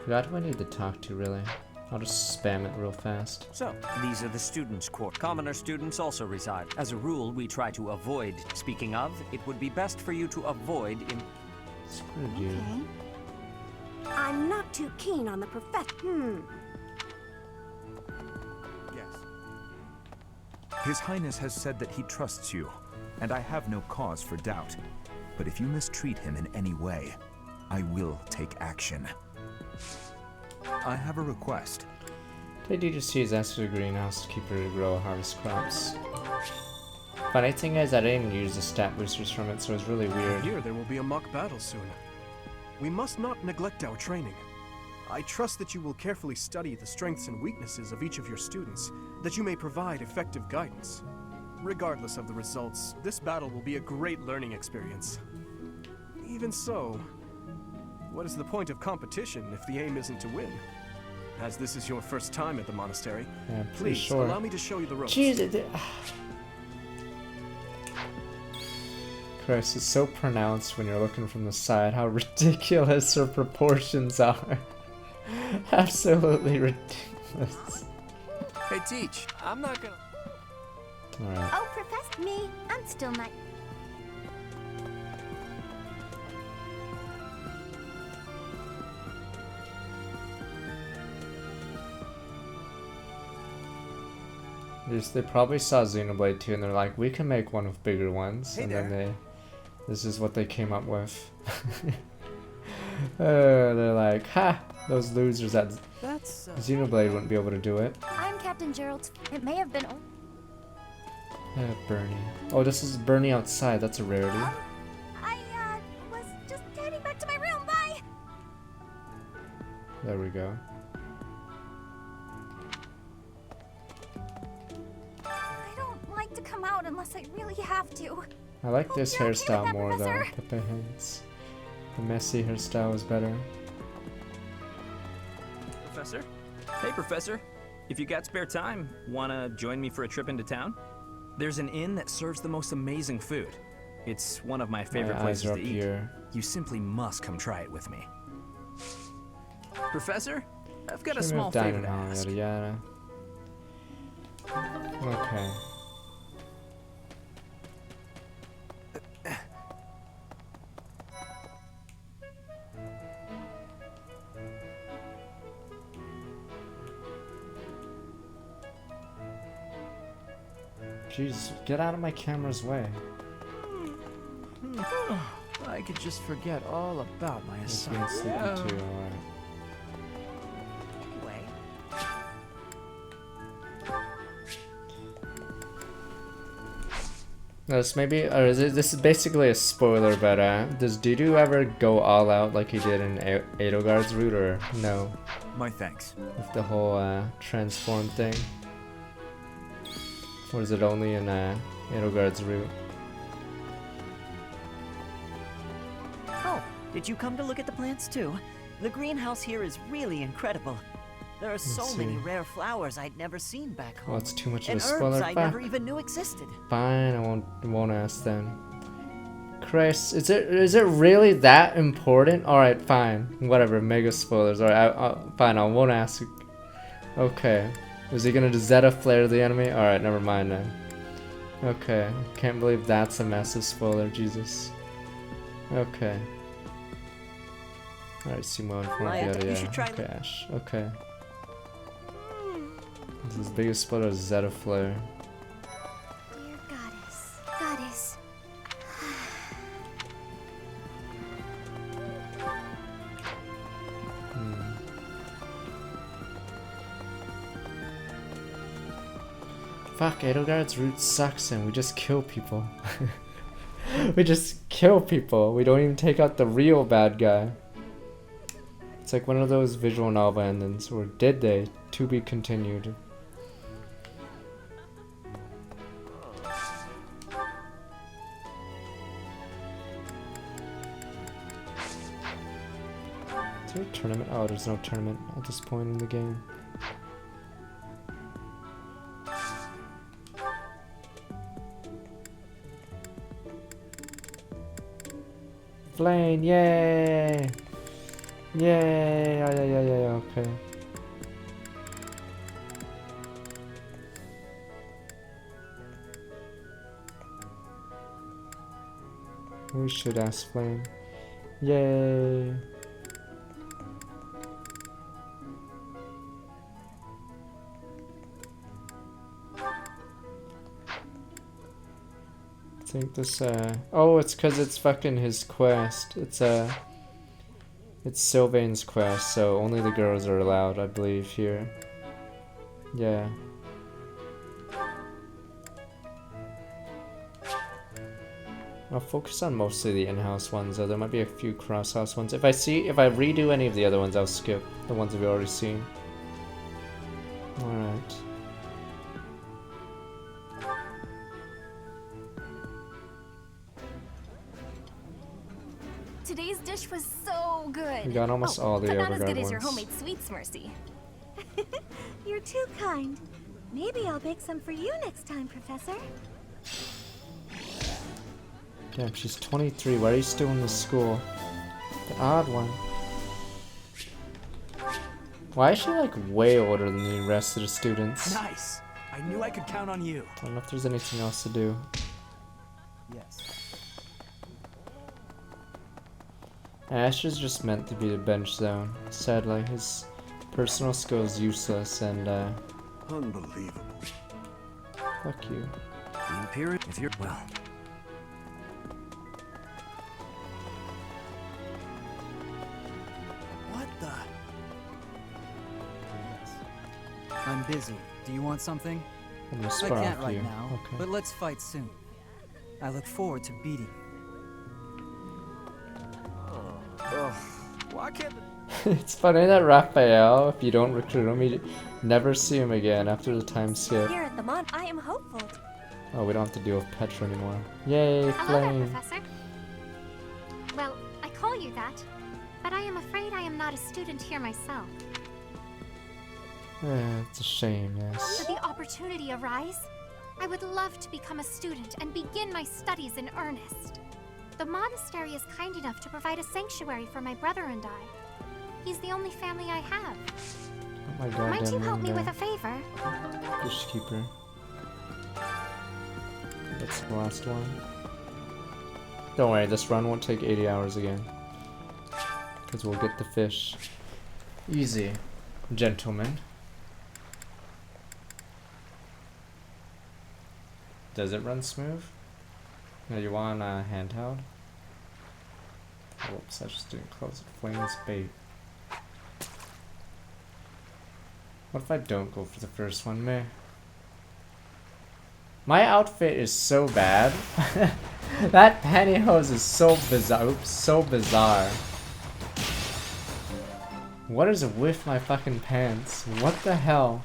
Forgot who I need to talk to, really. I'll just spam it real fast. So, these are the students' quarters. Commoner students also reside. As a rule, we try to avoid. Speaking of, it would be best for you to avoid in... Screwed you. I'm not too keen on the profession. His Highness has said that he trusts you, and I have no cause for doubt. But if you mistreat him in any way, I will take action. I have a request. They do just use S for the greenhouse to keep her to grow harvest crops. Funny thing is, I didn't even use the stat boosters from it, so it's really weird. Here there will be a mock battle soon. We must not neglect our training. I trust that you will carefully study the strengths and weaknesses of each of your students, that you may provide effective guidance. Regardless of the results, this battle will be a great learning experience. Even so, what is the point of competition if the aim isn't to win? As this is your first time at the monastery, Yeah, I'm pretty please sure. allow me to show you the ropes. Jesus. Christ, it's so pronounced when you're looking from the side how ridiculous her proportions are. Absolutely ridiculous. Hey, teach. I'm not gonna... Alright. Oh, Professor, me, I'm still not. They probably saw Xenoblade 2 and they're like, we can make one with bigger ones. Hey and there. then this is what they came up with. They're like, ha! Those losers at That's, Xenoblade wouldn't be able to do it. I'm Captain Gerald's. It may have been. Bernie. Oh, this is Bernie outside. That's a rarity. I was just heading back to my room. Bye. There we go. I don't like to come out unless I really have to. I like this hairstyle that, more though. Professor. Peppa hints. The messy hairstyle is better. Professor? Hey, Professor. If you got spare time, wanna join me for a trip into town? There's an inn that serves the most amazing food. It's one of my favorite eyes places are to up eat. here. You simply must come try it with me. Professor, I've got a Shouldn't small have dining favor to hall, ask. yada yada. Okay. Jeez, get out of my camera's way. I could just forget all about my It's being assignment. sleepy too, alright. Anyway. This maybe, or is it? This is basically a spoiler, but does Dudu ever go all out like he did in Edelgard's route, or no? My thanks. With the whole transform thing, or is it only in Edelgard's route? Oh, did you come to look at the plants too? The greenhouse here is really incredible. There are so Let's many see. rare flowers I'd never seen back home. Well, it's too much of and a spoiler. herbs I never Fuck. even knew existed. Fine, I won't ask then. Christ, is it really that important? All right, fine, whatever. Mega spoilers. All right, fine. I won't ask. Okay, is he gonna Zeta flare the enemy? All right, never mind then. Okay, can't believe that's a massive spoiler. Jesus. Okay. All right, Sumo informed. You should try Okay, Ash. Okay. This is his biggest spoiler is Zeta flare. Dear goddess. Goddess. Fuck, Edelgard's route sucks and we just kill people. We just kill people. We don't even take out the real bad guy. It's like one of those visual novel endings, or did they? To be continued. Is there a tournament? Oh, there's no tournament at this point in the game. Flame, yay! Yay! Yeah, okay. We should ask Flame. Yay! I think this, oh, it's cause it's fucking his quest. It's Sylvain's quest, so only the girls are allowed, I believe, here. Yeah. I'll focus on mostly the in-house ones, though there might be a few cross-house ones. If I redo any of the other ones, I'll skip the ones we've already seen. Alright. Today's dish was so good. We got almost all the but not other as good ones. as your homemade sweets, Mercy. You're too kind. Maybe I'll bake some for you next time, Professor. Damn, she's 23. Why are you still in this school? The odd one. Why is she like way older than the rest of the students? Nice. I knew I could count on you. I don't know if there's anything else to do. Yes. Ash is just meant to be the bench zone. Sadly, his personal skill is useless and Unbelievable. fuck you. The Imperial, if you're well. What the? I'm busy. Do you want something? I'm gonna I spar can't off right you. now, Okay. but let's fight soon. I look forward to beating you. Why can't... It's funny that Raphael, if you don't recruit him, you never see him again after the time skip. Here at the Mon, I am hopeful. Oh, we don't have to deal with Petra anymore. Yay, Hello there, Flame! Professor. Well, I call you that, but I am afraid I am not a student here myself. It's a shame, yes. Should the opportunity arise, I would love to become a student and begin my studies in earnest. The monastery is kind enough to provide a sanctuary for my brother and I. He's the only family I have. Oh my god, Might you help me with a favor? Fish keeper. That's the last one. Don't worry, this run won't take 80 hours again. Because we'll get the fish. Easy, gentlemen. Does it run smooth? No, you want a handheld? Whoops, I just didn't close it. Flames bait. What if I don't go for the first one, meh? My outfit is so bad. That pantyhose is so bizarre. Oops, so bizarre. What is with my fucking pants? What the hell?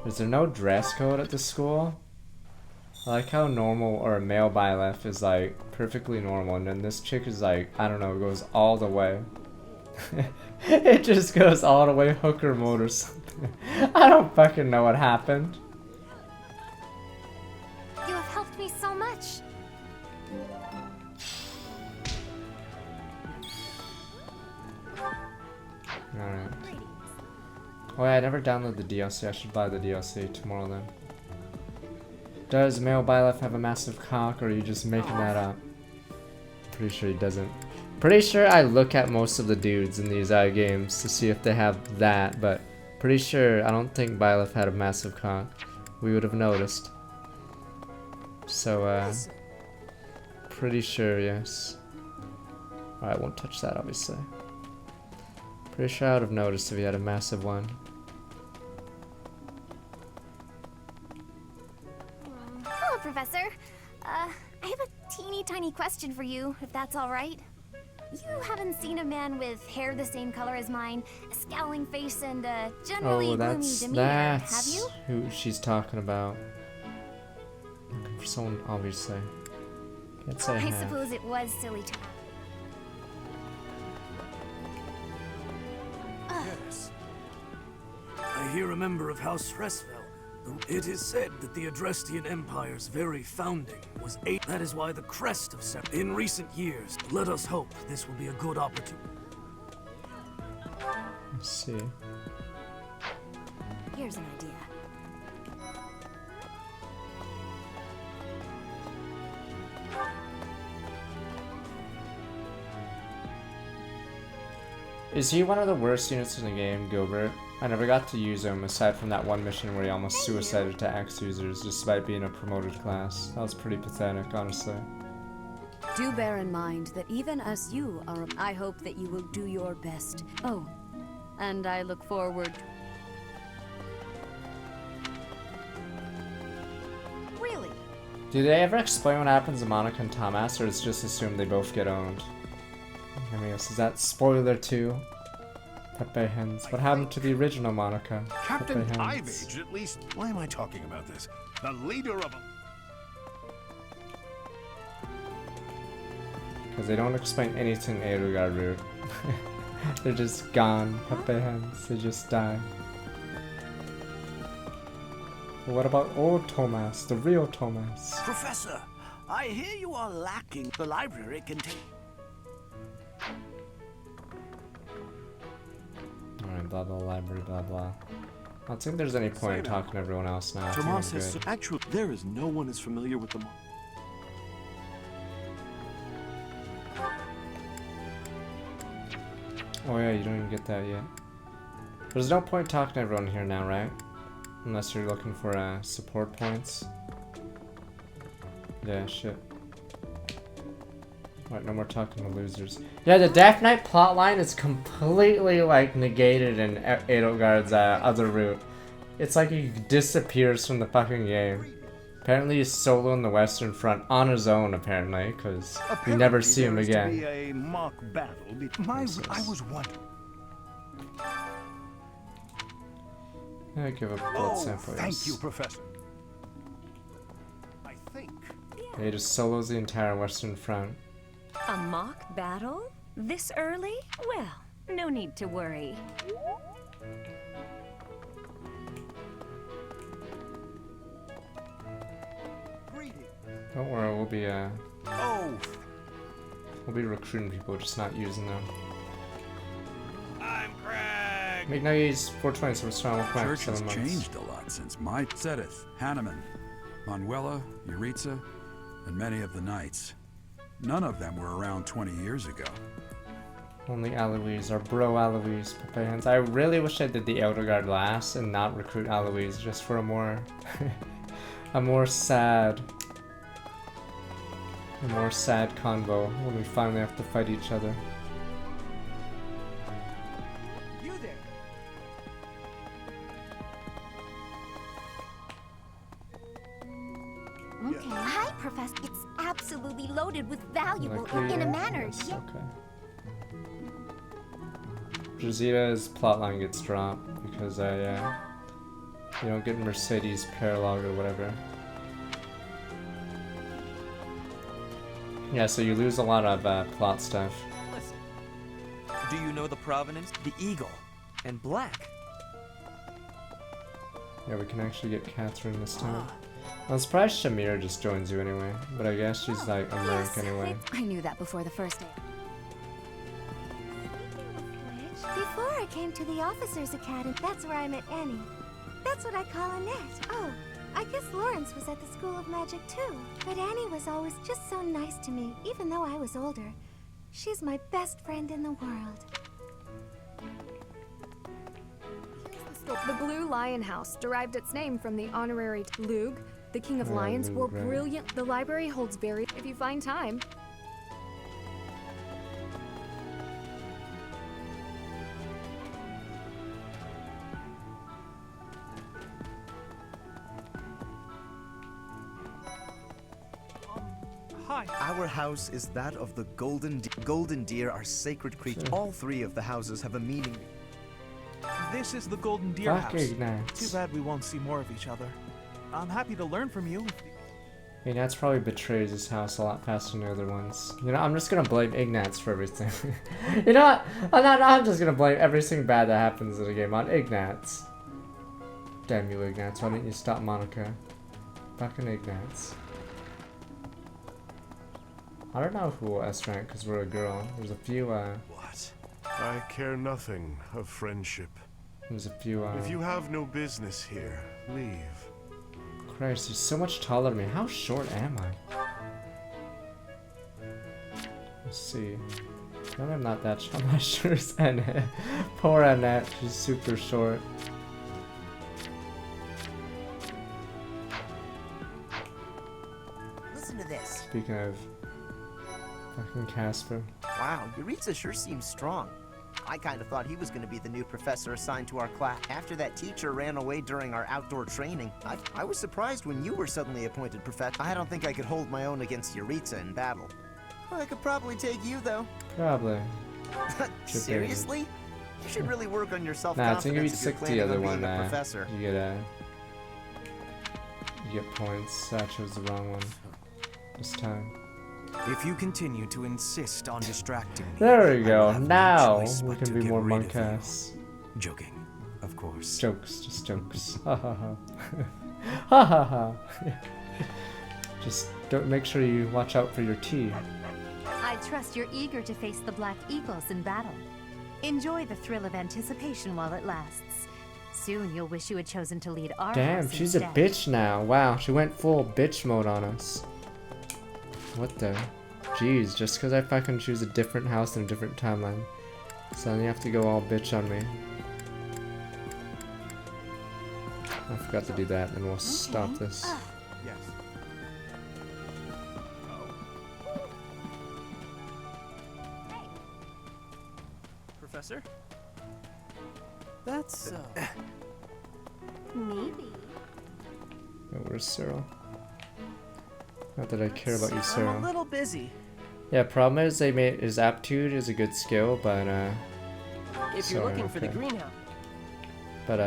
Is there no dress code at the school? I like how normal or male byleth is like perfectly normal, and then this chick is like, I don't know, goes all the way. It just goes all the way hooker mode or something. I don't fucking know what happened. You have helped me so much. Alright. Oh yeah, I never downloaded the DLC. I should buy the DLC tomorrow then. Does male byleth have a massive cock, or are you just making that up? Pretty sure he doesn't. Pretty sure I look at most of the dudes in these games to see if they have that, but pretty sure I don't think byleth had a massive cock. We would have noticed. So, pretty sure, yes. Alright, I won't touch that, obviously. Pretty sure I would have noticed if he had a massive one. Hello, Professor. I have a teeny tiny question for you, if that's all right. You haven't seen a man with hair the same color as mine, a scowling face, and a generally gloomy demeanor, have you? Who she's talking about. Looking for someone, obviously. Can't say I I have. suppose it was silly to... Yes. I hear a member of House Fresfel. It is said that the Adrestian Empire's very founding was that is why the crest of in recent years. Let us hope this will be a good opportunity. Let's see. Here's an idea. Is he one of the worst units in the game, Gilbert? I never got to use him, aside from that one mission where he almost suicided to axe users despite being a promoted class. That was pretty pathetic, honestly. Do bear in mind that even as you are, I hope that you will do your best. Oh, and I look forward. Really? Do they ever explain what happens to Monica and Thomas, or it's just assumed they both get owned? I mean, is that spoiler 2? Pepe Hens. What happened to the original Monica? Captain Pepe I've Hens. aged at least. Why am I talking about this? The leader of a... Because they don't explain anything in Edelgard route. They're just gone. Pepe Hens. They just die. But what about old Thomas? The real Thomas? Professor, I hear you are lacking. The library contains... Alright, blah blah library, blah blah. I don't think there's any point in talking to everyone else now. I think Tomas I'm has good. actually there is no one as familiar with the Oh yeah, you don't even get that yet. There's no point talking to everyone here now, right? Unless you're looking for support points. Yeah, shit. Alright, no more talking to losers. Yeah, the Death Knight plotline is completely like negated in Edelgard's other route. It's like he disappears from the fucking game. Apparently he's solo in the Western Front on his own, apparently, because we never see him there is again. To be a mock battle I was wondering. I give a blood sample. Thank you, Professor. I think. Yeah, he just solos the entire Western Front. A mock battle? This early? Well, no need to worry. Don't worry, we'll be recruiting people, just not using them. I'm Craig. Make no use 420, so we're strong. We'll come Church after has 7 months. changed a lot since my Sedith, Hanneman, Manuela, Yuritsa, and many of the knights. None of them were around 20 years ago. Only Eloise, our bro Eloise, Pepe Hands. I really wish I did the Edelgard last and not recruit Eloise, just for a more, a more sad convo when we finally have to fight each other. You there. Okay. Hi, Professor. It's absolutely loaded with valuable Luckily, in a yeah. manner. Yes, Yeah. okay. Rosita's plotline gets dropped because you don't get Mercedes paralog or whatever. Yeah, so you lose a lot of plot stuff. Listen. Do you know the provenance? The eagle. And black. Yeah, we can actually get Catherine this time. I'm surprised Shamir just joins you anyway, but I guess she's like a merc anyway. I knew that before the first day. Before I came to the Officers Academy, that's where I met Annie. That's what I call Annette. Oh, I guess Lawrence was at the School of Magic too. But Annie was always just so nice to me, even though I was older. She's my best friend in the world. The Blue Lion House derived its name from the honorary Lug, the King of Lions, Lug, were right. brilliant. The library holds very, if you find time. Hi. Our house is that of the golden deer are sacred creatures. Sure. All three of the houses have a meaning. This is the Golden Deer Fuck House. Ignatz. Too bad we won't see more of each other. I'm happy to learn from you. Ignatz probably betrays his house a lot faster than the other ones. You know, I'm just gonna blame Ignatz for everything. You know what? I'm just gonna blame everything bad that happens in the game on Ignatz. Damn you, Ignatz. Why didn't you stop Monica? Fucking Ignatz. I don't know who will S-rank because we're a girl. There's a few, What? I care nothing of friendship. There's a few, If you have no business here, leave. Christ, he's so much taller than me. How short am I? Let's see. No, I'm not that short. I'm not sure as Annette. Poor Annette. She's super short. Listen to this. Speaking of fucking Casper. Wow, Yuritsa sure seems strong. I kind of thought he was going to be the new professor assigned to our class. After that teacher ran away during our outdoor training, I was surprised when you were suddenly appointed professor. I don't think I could hold my own against Yuritsa in battle. Well, I could probably take you, though. Probably. Seriously? You should really work on your Nah, self-confidence it's gonna be if you're sick the planning other on one. being a professor. You get points. I chose the wrong one this time. If you continue to insist on distracting me, There we go. have no Now choice we but can to be get more rid of you. monk-ass. Joking, of course. Jokes, just jokes. Ha ha ha. Ha ha ha. Just don't make sure you watch out for your tea. I trust you're eager to face the Black Eagles in battle. Enjoy the thrill of anticipation while it lasts. Soon you'll wish you had chosen to lead our Damn, house she's instead. a bitch now. Wow, she went full bitch mode on us. What the? Jeez, just because I fucking choose a different house in a different timeline. So then you have to go all bitch on me. I forgot to do that, and we'll stop this. Yes. Professor? That's Maybe. Oh, where's Cyril? Not that I care about you, I'm a Cyril. little busy. Yeah, problem is they made his aptitude is a good skill, but If you're sorry, looking for the okay. greenhouse. But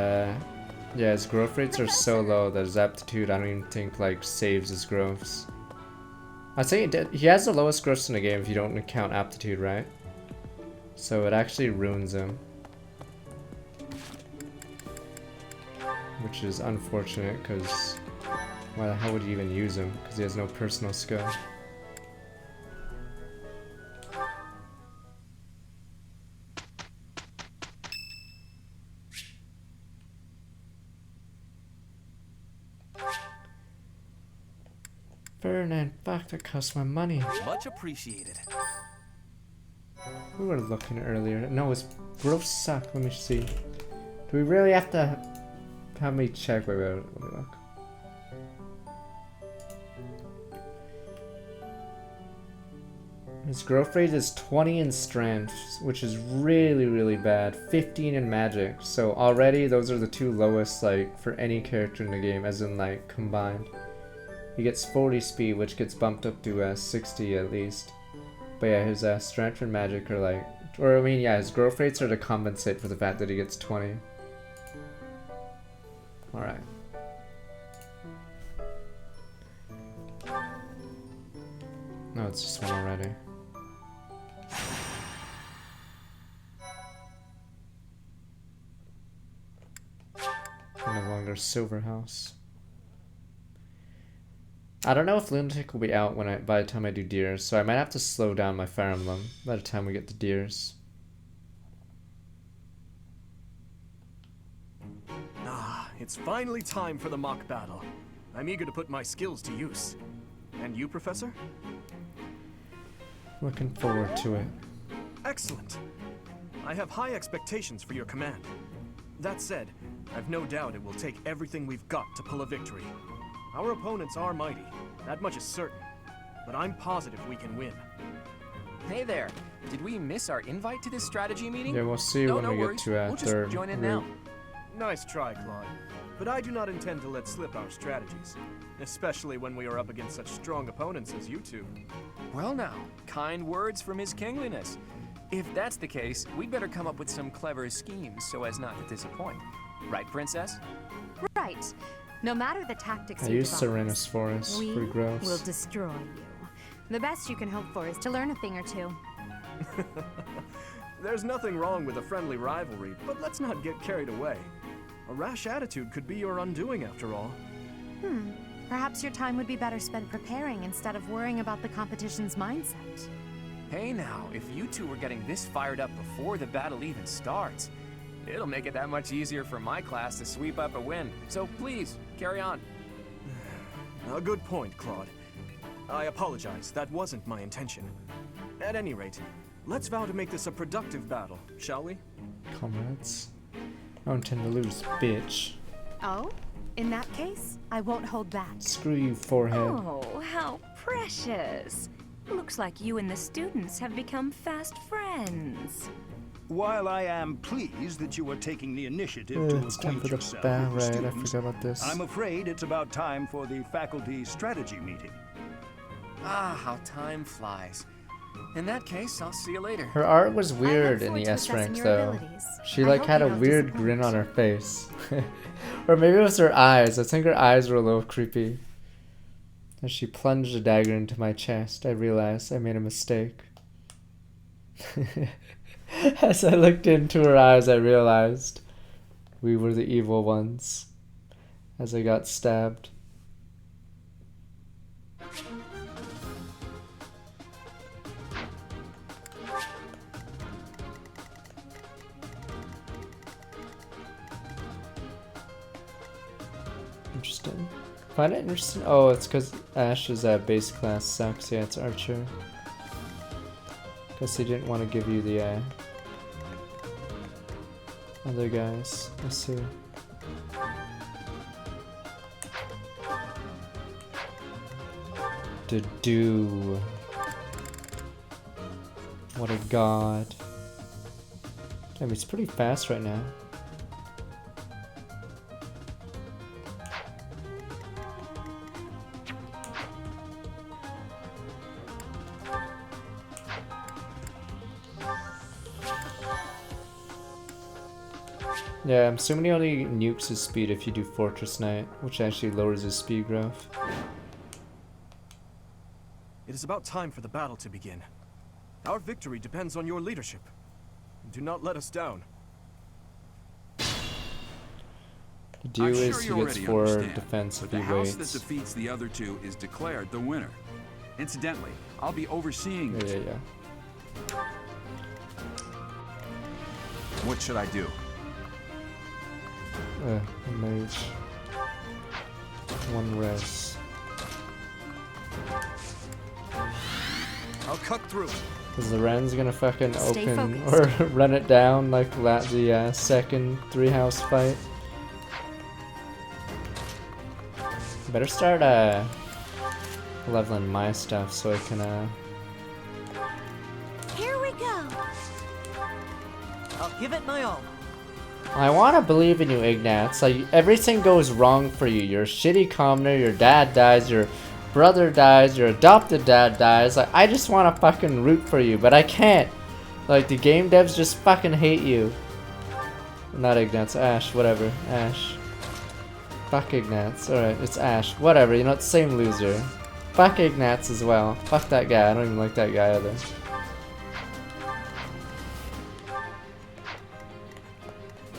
yeah, his growth rates are so low that his aptitude I don't even think like saves his growths. I'd say he has the lowest growths in the game if you don't count aptitude, right? So it actually ruins him. Which is unfortunate because why the hell would you even use him? Because he has no personal skill. Ferdinand, fuck, that cost my money. Much appreciated. We were looking earlier. No, his growth suck. Let me see. Do we really have to have me check? Wait, let me look. His growth rate is 20 in strength, which is really, really bad. 15 in magic. So already those are the two lowest like for any character in the game, as in like combined. He gets 40 speed, which gets bumped up to 60 at least. But yeah, his strength and magic are like, or I mean, yeah, his growth rates are to compensate for the fact that he gets 20. All right. No, it's just one already. No longer Silver House. I don't know if Lunatic will be out by the time I do Deers, so I might have to slow down my Fire Emblem by the time we get to Deers. Ah, it's finally time for the mock battle. I'm eager to put my skills to use. And you, Professor? Looking forward to it. Excellent. I have high expectations for your command. That said, I've no doubt it will take everything we've got to pull a victory. Our opponents are mighty, that much is certain. But I'm positive we can win. Hey there. Did we miss our invite to this strategy meeting? Yeah, we'll see when we get to We'll third. just join in now. Nice try, Claude. But I do not intend to let slip our strategies. Especially when we are up against such strong opponents as you two. Well now, kind words from His Kingliness. If that's the case, we'd better come up with some clever schemes so as not to disappoint. Right, Princess? Right. No matter the tactics I you use devise, Serenus Forest we for growths. will destroy you. The best you can hope for is to learn a thing or two. There's nothing wrong with a friendly rivalry, but let's not get carried away. A rash attitude could be your undoing after all. Perhaps your time would be better spent preparing instead of worrying about the competition's mindset. Hey now, if you two were getting this fired up before the battle even starts, it'll make it that much easier for my class to sweep up a win. So please, carry on. A good point, Claude. I apologize, that wasn't my intention. At any rate, let's vow to make this a productive battle, shall we? Comrades. I don't intend to lose, bitch. Oh? In that case, I won't hold back. Screw you, forehead. Oh, how precious. Looks like you and the students have become fast friends. While I am pleased that you are taking the initiative to It's time acquaint for the yourself bell, with the right? I students, forgot about this. I'm afraid it's about time for the faculty strategy meeting. Ah, how time flies. In that case, I'll see you later. Her art was weird in forward the to S assessing rank your though. abilities. She I like hope had you a don't weird disappoint. grin on her face. Or maybe it was her eyes. I think her eyes were a little creepy. As she plunged a dagger into my chest, I realized I made a mistake. As I looked into her eyes, I realized we were the evil ones. As I got stabbed. Interesting. Find it interesting? Oh, it's because Ash's base class sucks. Yeah, it's Archer. Guess he didn't want to give you the other guys. I see. To do. What a god. Damn, he's pretty fast right now. Yeah, I'm assuming he only nukes his speed if you do Fortress Knight, which actually lowers his speed growth. It is about time for the battle to begin. Our victory depends on your leadership. Do not let us down. The do I'm is sure he you gets already 4 understand, defense if but he the house that waits. defeats the other two is declared the winner. Incidentally, I'll be overseeing this. Yeah. What should I do? Mage. 1 res. I'll cut through. Is the Ren's gonna fucking Stay open or run it down like the second 3-house fight? Better start leveling my stuff so I can Here we go. I'll give it my all. I want to believe in you, Ignatz. Like, everything goes wrong for you. You're a shitty commoner, your dad dies, your brother dies, your adopted dad dies. Like, I just want to fucking root for you, but I can't. Like, the game devs just fucking hate you. Not Ignatz, Ash, whatever. Ash. Fuck Ignatz. Alright, it's Ash. Whatever, you know, it's the same loser. Fuck Ignatz as well. Fuck that guy. I don't even like that guy either.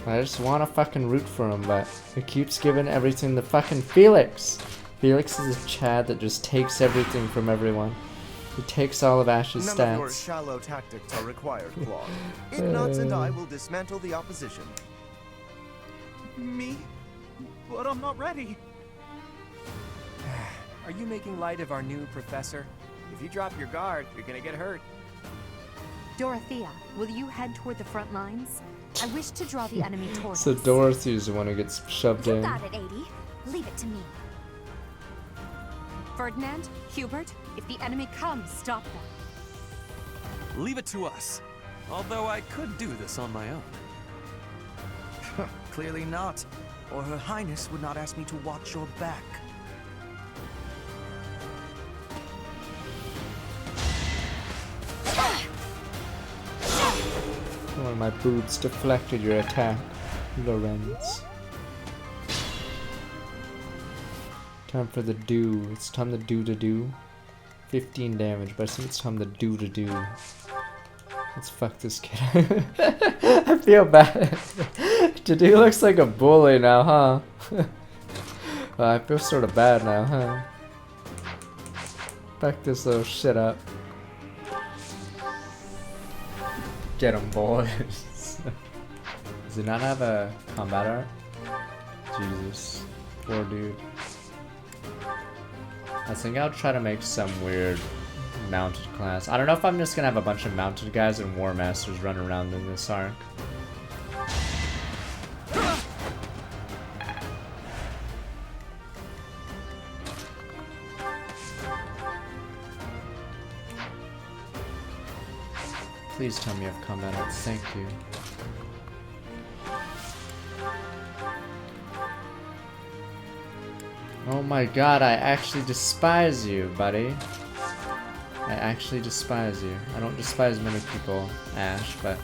I just want to fucking root for him, but he keeps giving everything to fucking Felix. Felix is a Chad that just takes everything from everyone. He takes all of Ash's None stats. of your shallow tactics are required, Claude. Ignatz and I will dismantle the opposition. Me? But I'm not ready. Are you making light of our new professor? If you drop your guard, you're gonna get hurt. Dorothea, will you head toward the front lines? I wish to draw the enemy toward So us. Dorothy's the one who gets shoved You in. got it, 80. Leave it to me. Ferdinand, Hubert, if the enemy comes, stop them. Leave it to us. Although I could do this on my own. Clearly not, or Her Highness would not ask me to watch your back. One of my boots deflected your attack, Lorenz. Time for the do. It's time to do. 15 damage, but I think it's time to do. Let's fuck this kid. I feel bad. Do looks like a bully now, huh? I feel sort of bad now, huh? Fuck this little shit up. Get him, boys. Does he not have a combat art? Jesus. Poor dude. I think I'll try to make some weird mounted class. I don't know if I'm just gonna have a bunch of mounted guys and War Masters run around in this arc. Please tell me I've combat arts. Thank you. Oh my god, I actually despise you, buddy. I actually despise you. I don't despise many people, Ash, but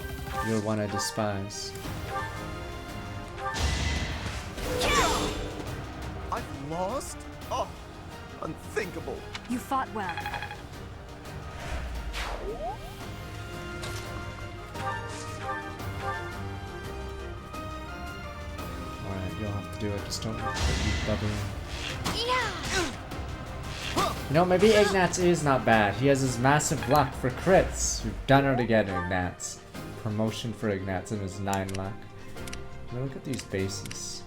you're one I despise. I've lost? Oh, unthinkable. You fought well. Alright, you'll have to do it. Just don't let you bubbling. You know, maybe Ignatz is not bad. He has his massive luck for crits. You've done it again, Ignatz. Promotion for Ignatz and his 9 luck. Now look at these bases.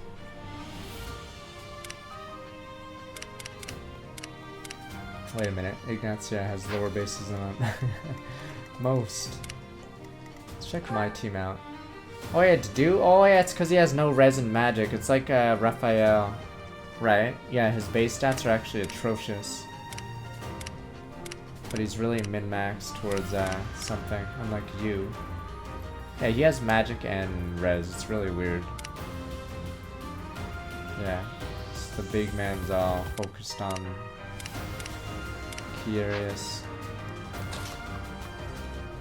Wait a minute. Ignatz, yeah, has lower bases than most. Let's check my team out. Oh yeah, oh yeah, it's because he has no resin magic. It's like Raphael, right? Yeah, his base stats are actually atrocious. But he's really min-maxed towards something, unlike you. Yeah, he has magic and res. It's really weird. Yeah, the big man's all focused on key areas.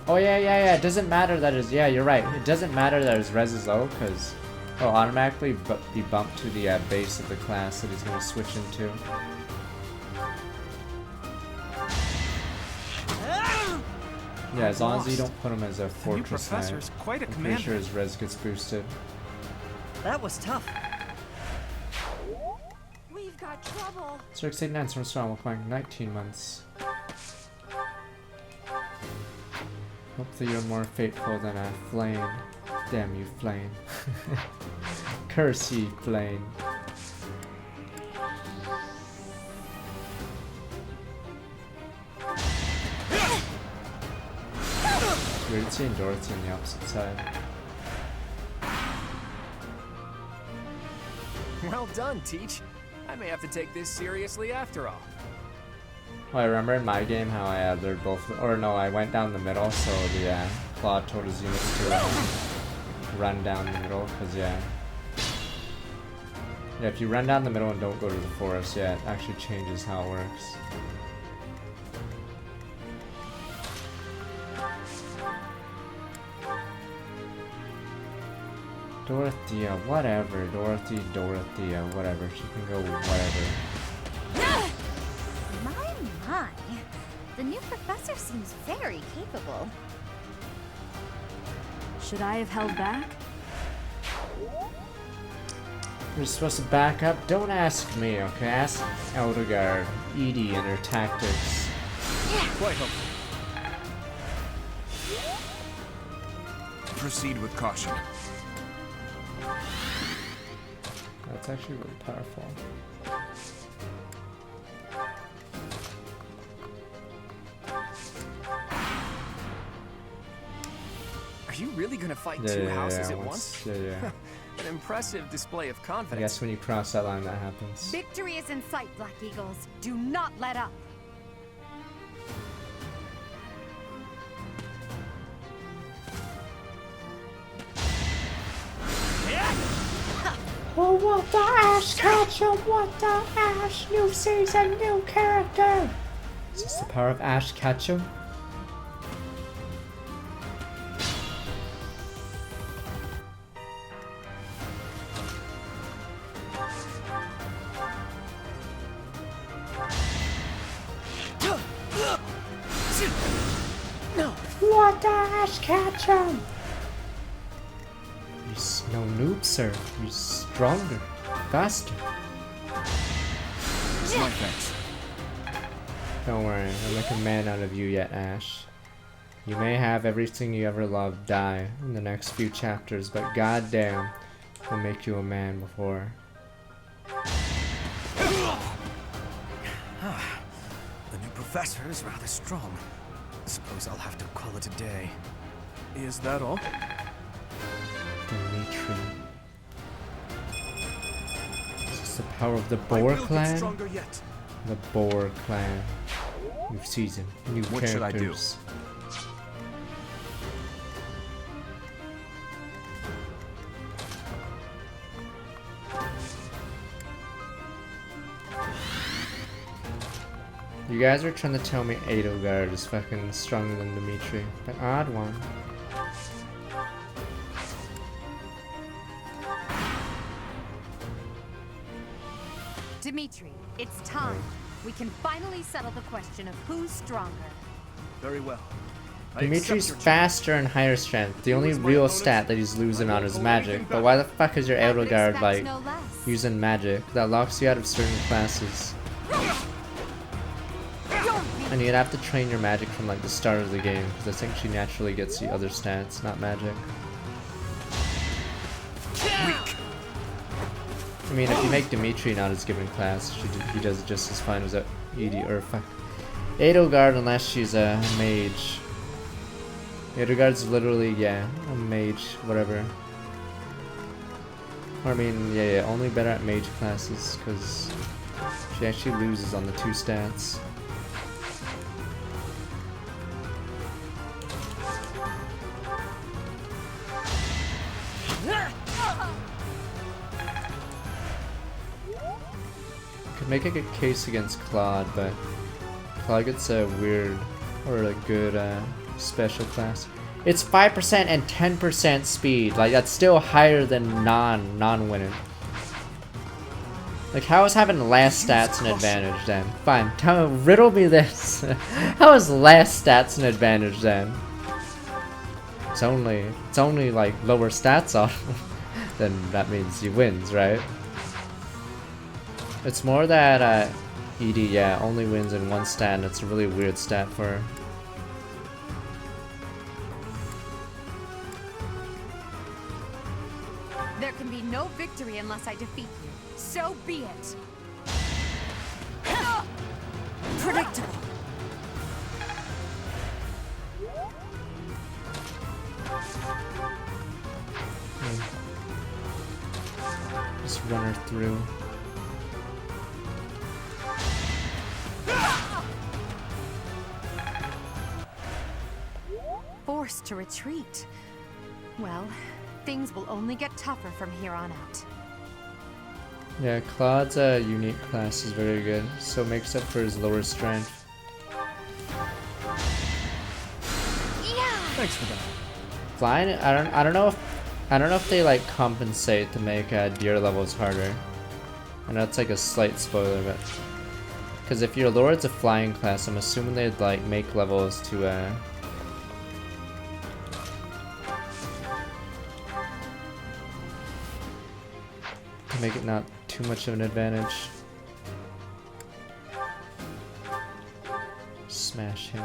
Oh yeah, it doesn't matter that his, yeah, you're right. It doesn't matter that his res is low, because it'll automatically be bumped to the base of the class that he's going to switch into. Yeah, as long as you don't put him as a fortress knight, quite a I'm commander. pretty sure his res gets boosted. That was tough. We've got trouble. Cirque 89 from Strong, playing 19 months. Hope that you're more faithful than a flame. Damn you, flame. Curse ye, flame. Weird seeing Dorothy on the opposite side. Well done, Teach. I may have to take this seriously after all. Well, I remember in my game how I lured both, or no, I went down the middle, so the Claude told his units to run down the middle, because yeah, if you run down the middle and don't go to the forest, yeah, it actually changes how it works. Dorothea, whatever. Dorothea, whatever. She can go whatever. My. The new professor seems very capable. Should I have held back? You're supposed to back up? Don't ask me, okay? Ask Eldegard, Edie, and her tactics. Quite hopeful. Proceed with caution. That's actually really powerful. Are you really gonna fight two houses at once? Yeah. An impressive display of I confidence. guess when you cross that line, that happens. Victory is in sight, Black Eagles. Do not let up. Oh, what the Ash Ketchum! What the Ash! New season, new character! Is this the power of Ash Ketchum? What the Ash Ketchum! You're no noob, sir. You're stronger, faster. It's my thanks. Don't worry, I'll make a man out of you yet, Ash. You may have everything you ever loved die in the next few chapters, but goddamn, we'll make you a man before. The new professor is rather strong. Suppose I'll have to call it a day. Is that all? Dimitri. Is this the power of the Boar clan? Stronger yet. The Boar clan. New season, new What should I do? characters. You guys are trying to tell me Edelgard is fucking stronger than Dimitri. An odd one. Dimitri, it's time. We can finally settle the question of who's stronger. Very well. Dimitri's faster and higher strength. The only real stat that he's losing on is magic. But why the fuck is your Edelgard like using magic? That locks you out of certain classes. And you'd have to train your magic from like the start of the game, because I think she naturally gets you other stats, not magic. I mean, if you make Dimitri not his given class, he does just as fine as a Edie or fuck Edelgard, unless she's a mage. Edelgard's literally, yeah, a mage, whatever. Or I mean, yeah, only better at mage classes, because she actually loses on the 2 stats. Could make a good case against Claude, but Claude gets a weird or a good special class. It's 5% and 10% speed. Like that's still higher than non-winning. Like how is having last stats an advantage then? Fine, riddle me this. How is last stats an advantage then? It's only like lower stats on. Then that means he wins, right? It's more that Edie, yeah, only wins in 1 stat, and it's a really weird stat for her. There can be no victory unless I defeat you. So be it. Predictable. Just run her through. Forced to retreat. Well, things will only get tougher from here on out. Yeah, Claude's unique class is very good, so it makes up for his lower strength. Thanks for that. Flying, I don't know if they like compensate to make deer levels harder. I know it's like a slight spoiler, but because if your Lord's a flying class, I'm assuming they'd like make levels to make it not too much of an advantage. Smash him.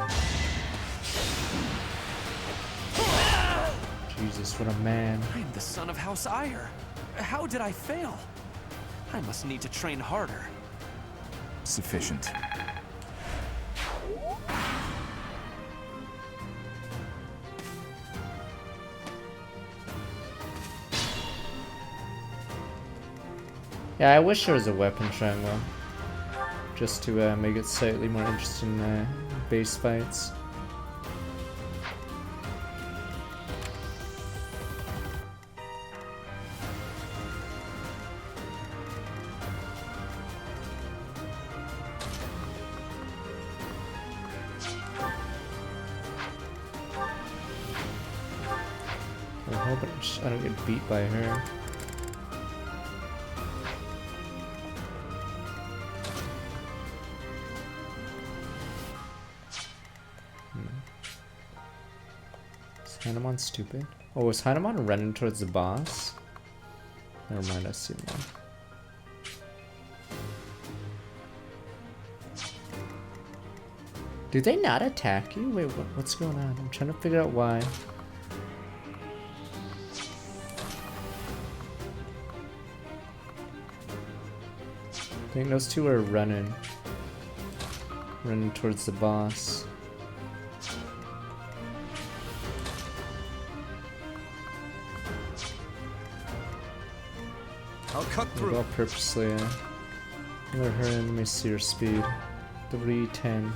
Jesus, what a man. I am the son of House Ire. How did I fail? I must need to train harder. Sufficient. Yeah, I wish there was a weapon triangle, just to make it slightly more interesting base fights. I'm hoping I don't get beat by her. Is Hanamon stupid? Oh, is Hanamon running towards the boss? Never mind, I see him now. Do they not attack you? Wait, what's going on? I'm trying to figure out why. I think those two are running towards the boss. I'll cut through. Maybe I'll purposely let her in. Let me see her speed. 310.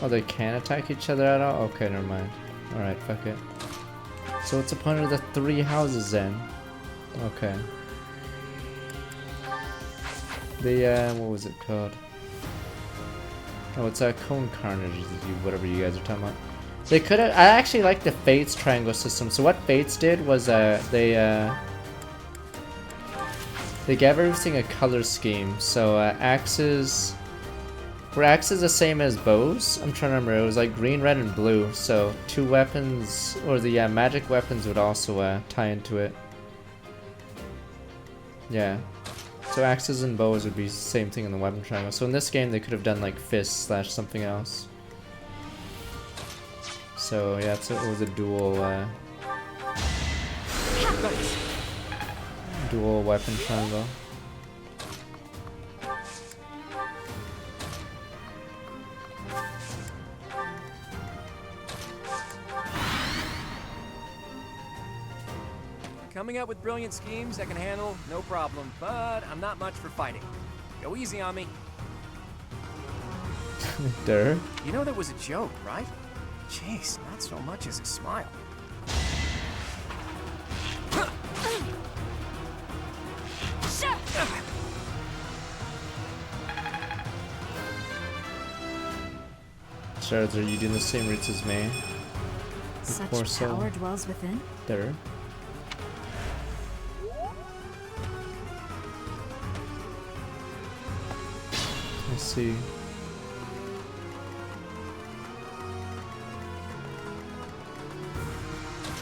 Oh, they can't attack each other at all? Okay, never mind. Alright, fuck it. So what's the point of the 3 houses then? Okay. The, what was it called? Oh, it's a Cone Carnage, whatever you guys are talking about. They could have, I actually like the Fates triangle system. So what Fates did was, they gave everything a color scheme. So, axes... Were axes the same as bows? I'm trying to remember. It was like green, red, and blue. So 2 weapons, or the magic weapons would also tie into it. Yeah. So axes and bows would be the same thing in the weapon triangle. So in this game they could have done like fists / something else. So yeah, it was a dual dual weapon triangle. Coming up with brilliant schemes I can handle, no problem, but I'm not much for fighting. Go easy on me. There. You know that was a joke, right? Jeez, not so much as a smile. Shards, are you doing the same routes as me? Such power dwells within. There. Let's see.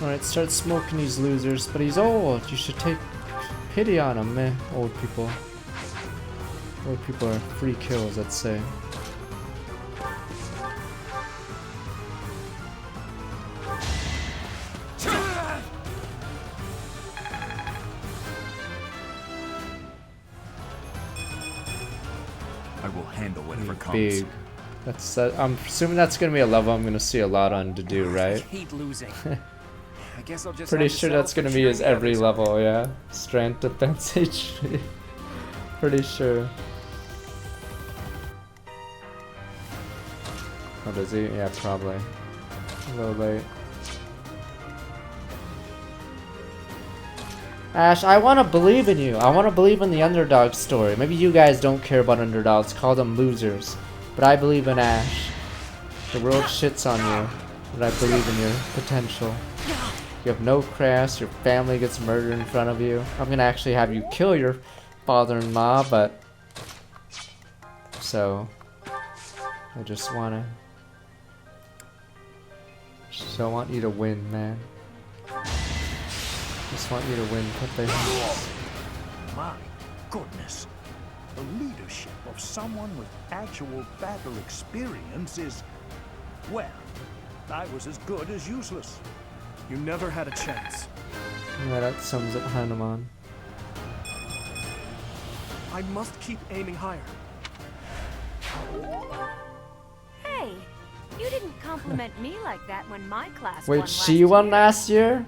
Alright, start smoking these losers, but he's old. You should take pity on him, meh, old people. Old people are free kills, let's say. I will handle whatever comes. Big. That's I'm assuming that's gonna be a level I'm gonna see a lot on to do, right? I hate losing. I guess I'll just Pretty have to sure settle that's for gonna be cheering his the every others level, yeah. Strength, defense, HP. Pretty sure. Oh, does he? Yeah, probably. A little late. Ash, I want to believe in you. I want to believe in the underdog story. Maybe you guys don't care about underdogs. Call them losers. But I believe in Ash. The world shits on you. But I believe in your potential. You have no crafts. Your family gets murdered in front of you. I'm going to actually have you kill your father-in-law, but... So... I just want to... Just don't want you to win, man. Just want you to win, Pepe. My goodness. The leadership of someone with actual battle experience is... Well, I was as good as useless. You never had a chance. Yeah, that sums up Hanuman. I must keep aiming higher. Hey, you didn't compliment me like that when my class Wait, won she last won year. last year?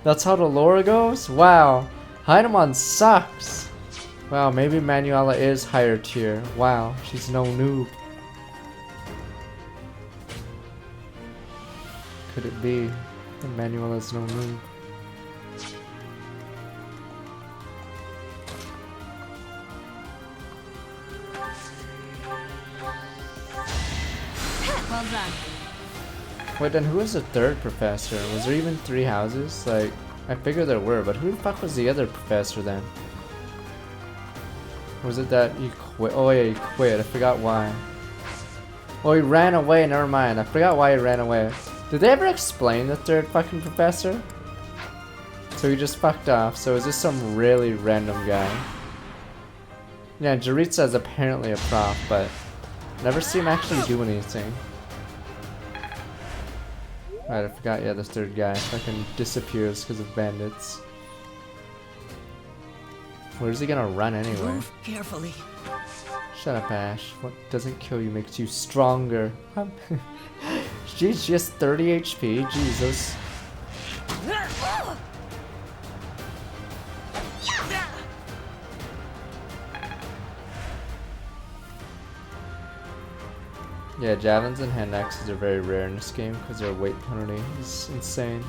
That's how the lore goes? Wow. Hanuman sucks. Wow, maybe Manuela is higher tier. Wow, she's no noob. Could it be that Manuela's no noob? Well done. Wait, then who was the third professor? Was there even 3 houses? Like, I figured there were, but who the fuck was the other professor then? Was it that he quit? Oh yeah, he quit. I forgot why. Oh, he ran away. Never mind. I forgot why he ran away. Did they ever explain the third fucking professor? So he just fucked off. So is this some really random guy? Yeah, Jaritza is apparently a prof, but never see him actually do anything. Right, I forgot. Yeah, the third guy fucking disappears because of bandits. Where's he gonna run anyway? Move carefully. Shut up, Ash. What doesn't kill you makes you stronger. She's just 30 HP. Jesus. Yeah, javelins and hand axes are very rare in this game because their weight penalty is insane.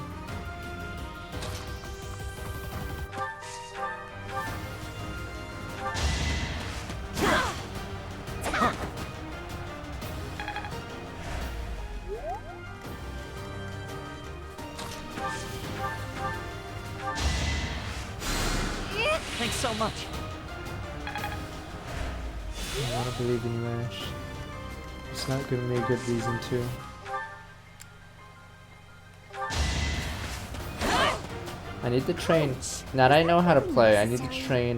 Thanks so much. I want to believe in you, Ash. It's not giving me a good reason to. I need to train. Now that I know how to play, I need to train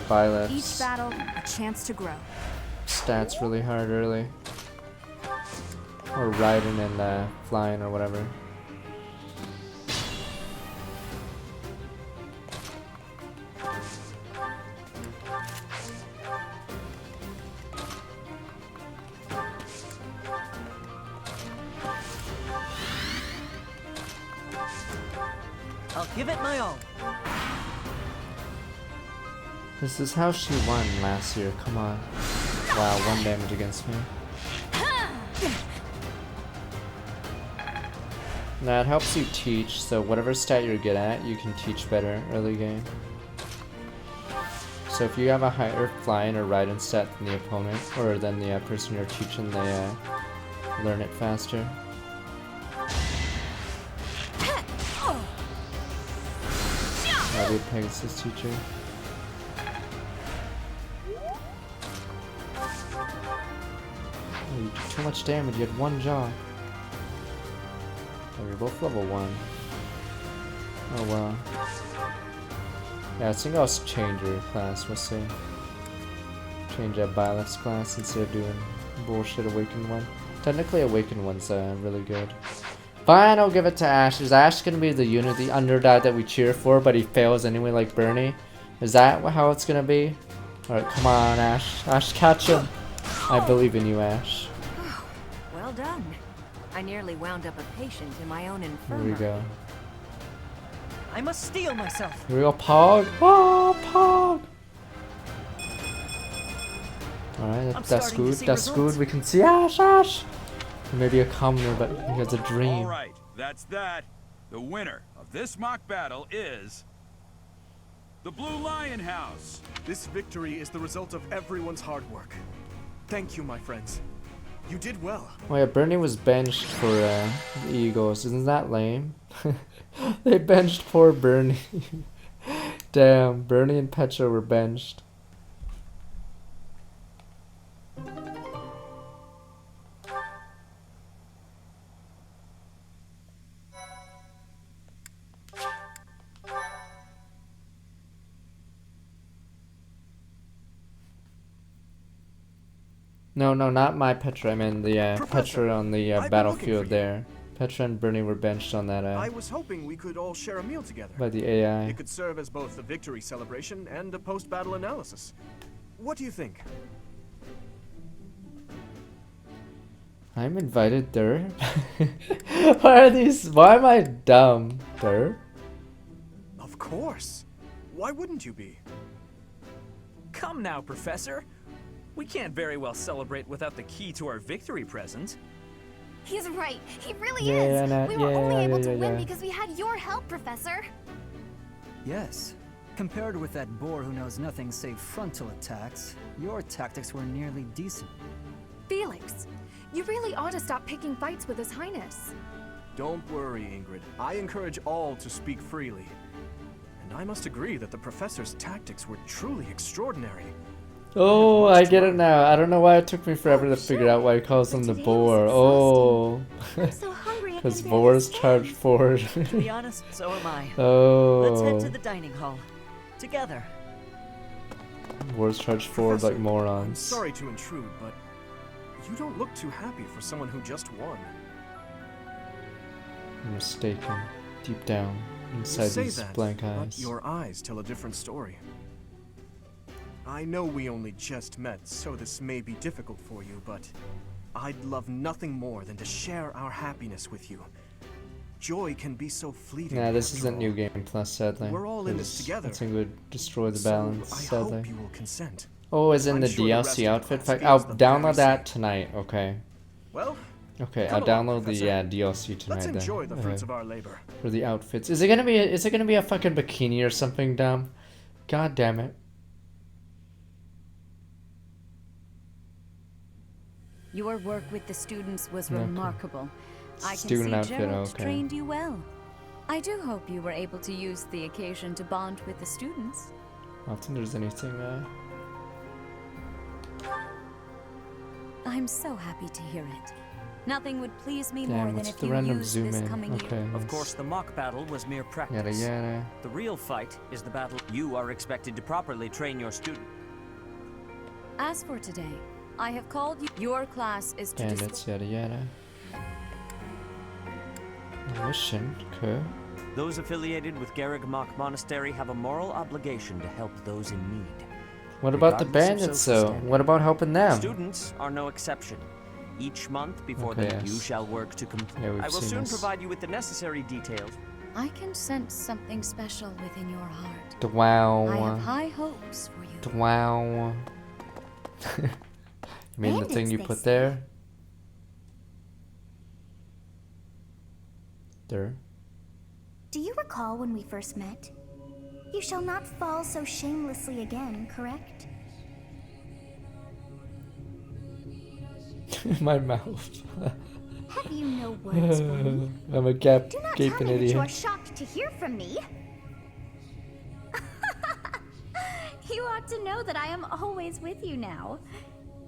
Byleth's Each battle, a chance to grow. stats really hard early. Or riding and flying or whatever. I'll give it my all. This is how she won last year, come on. Wow, 1 damage against me. Now it helps you teach, so whatever stat you're good at, you can teach better early game. So if you have a higher flying or riding stat than the opponent, or than the person you're teaching, they learn it faster. I'll be a Pegasus teacher. Oh, you did too much damage, you had 1 jaw. Oh, you're both level 1. Oh well. Yeah, I think I'll change your class, we'll see. Change that Byleth's class instead of doing bullshit Awakened one. Technically Awakened one's really good. Fine, I'll give it to Ash. Is Ash gonna be the unit, the underdog that we cheer for, but he fails anyway like Bernie? Is that how it's gonna be? Alright, come on, Ash. Ash, catch him. I believe in you, Ash. Well done. I nearly wound up a patient in my own Here infirmary. we go. I must steel myself. Here we go, Pog. Oh, Pog. Alright, that's good. That's good. We can see Ash, Ash. He may be a commoner, but he has a dream. All right, that's that. The winner of this mock battle is the Blue Lion House. This victory is the result of everyone's hard work. Thank you, my friends. You did well. Oh yeah, Bernie was benched for the Eagles. Isn't that lame? They benched poor Bernie. Damn, Bernie and Petra were benched. No, not my Petra. I mean the Petra on the battlefield there. Petra and Bernie were benched on that. I was hoping we could all share a meal together. By the AI. It could serve as both a victory celebration and a post-battle analysis. What do you think? I'm invited, Dur. Why are these? Why am I dumb, Dur? Of course. Why wouldn't you be? Come now, Professor. We can't very well celebrate without the key to our victory present. He's right. He really Yeah, is. yeah, We were yeah, only yeah, able yeah, to win yeah. because we had your help, Professor. Yes. Compared with that boar who knows nothing save frontal attacks, your tactics were nearly decent. Felix, you really ought to stop picking fights with His Highness. Don't worry, Ingrid. I encourage all to speak freely. And I must agree that the professor's tactics were truly extraordinary. Oh, I get it now. I don't know why it took me forever to figure out why he calls them the boar. Oh. Because boars charge forward. To be honest, so am I. Oh. Let's head to the dining hall. Together. Boars charge forward like morons. Sorry to intrude, but you don't look too happy for someone who just won. I'm mistaken. Deep down, You inside say these that, blank but eyes. your eyes tell a different story. I know we only just met, so this may be difficult for you, but I'd love nothing more than to share our happiness with you. Joy can be so fleeting. Nah, this after isn't all. New Game Plus, sadly. We're all in this 'cause together. I think it would destroy the So balance, I sadly. hope you will consent. Oh, is in the DLC outfit pack. I'll download that tonight. Okay. Well, okay, come I'll along, download the Professor. DLC tonight. Let's enjoy then. the fruits of our labor. For the outfits, is it gonna be a fucking bikini or something dumb? God damn it! Your work with the students was Okay. remarkable. I can Student see outfit, Gerald okay. trained you well. I do hope you were able to use the occasion to bond with the students. I don't think there's anything. I'm so happy to hear it. Nothing would please me Damn, more than what's if the you random used zoom this in? coming Okay, year. Of nice. course, the mock battle was mere practice. Yada yada. The real fight is the battle. You are expected to properly train your student. As for today, I have called you. Your class is to Bandits, yada yada. Mission, okay. Those affiliated with Garreg Mach Monastery have a moral obligation to help those in need. What about the Regardless of bandits social though? standing. What about helping them? Students are no exception. Each month before Okay, them, you yes. shall work to complete. Yeah, we've I will seen soon this. provide you with the necessary details. I can sense something special within your heart. Wow. I have high hopes for you. Wow. You mean the thing you Bandits, put they there? There. Do you recall when we first met? You shall not fall so shamelessly again, correct? My mouth. Have you no words for me? I'm a Do not tell gaping me that you are idiot. shocked to hear from me. You ought to know that I am always with you now.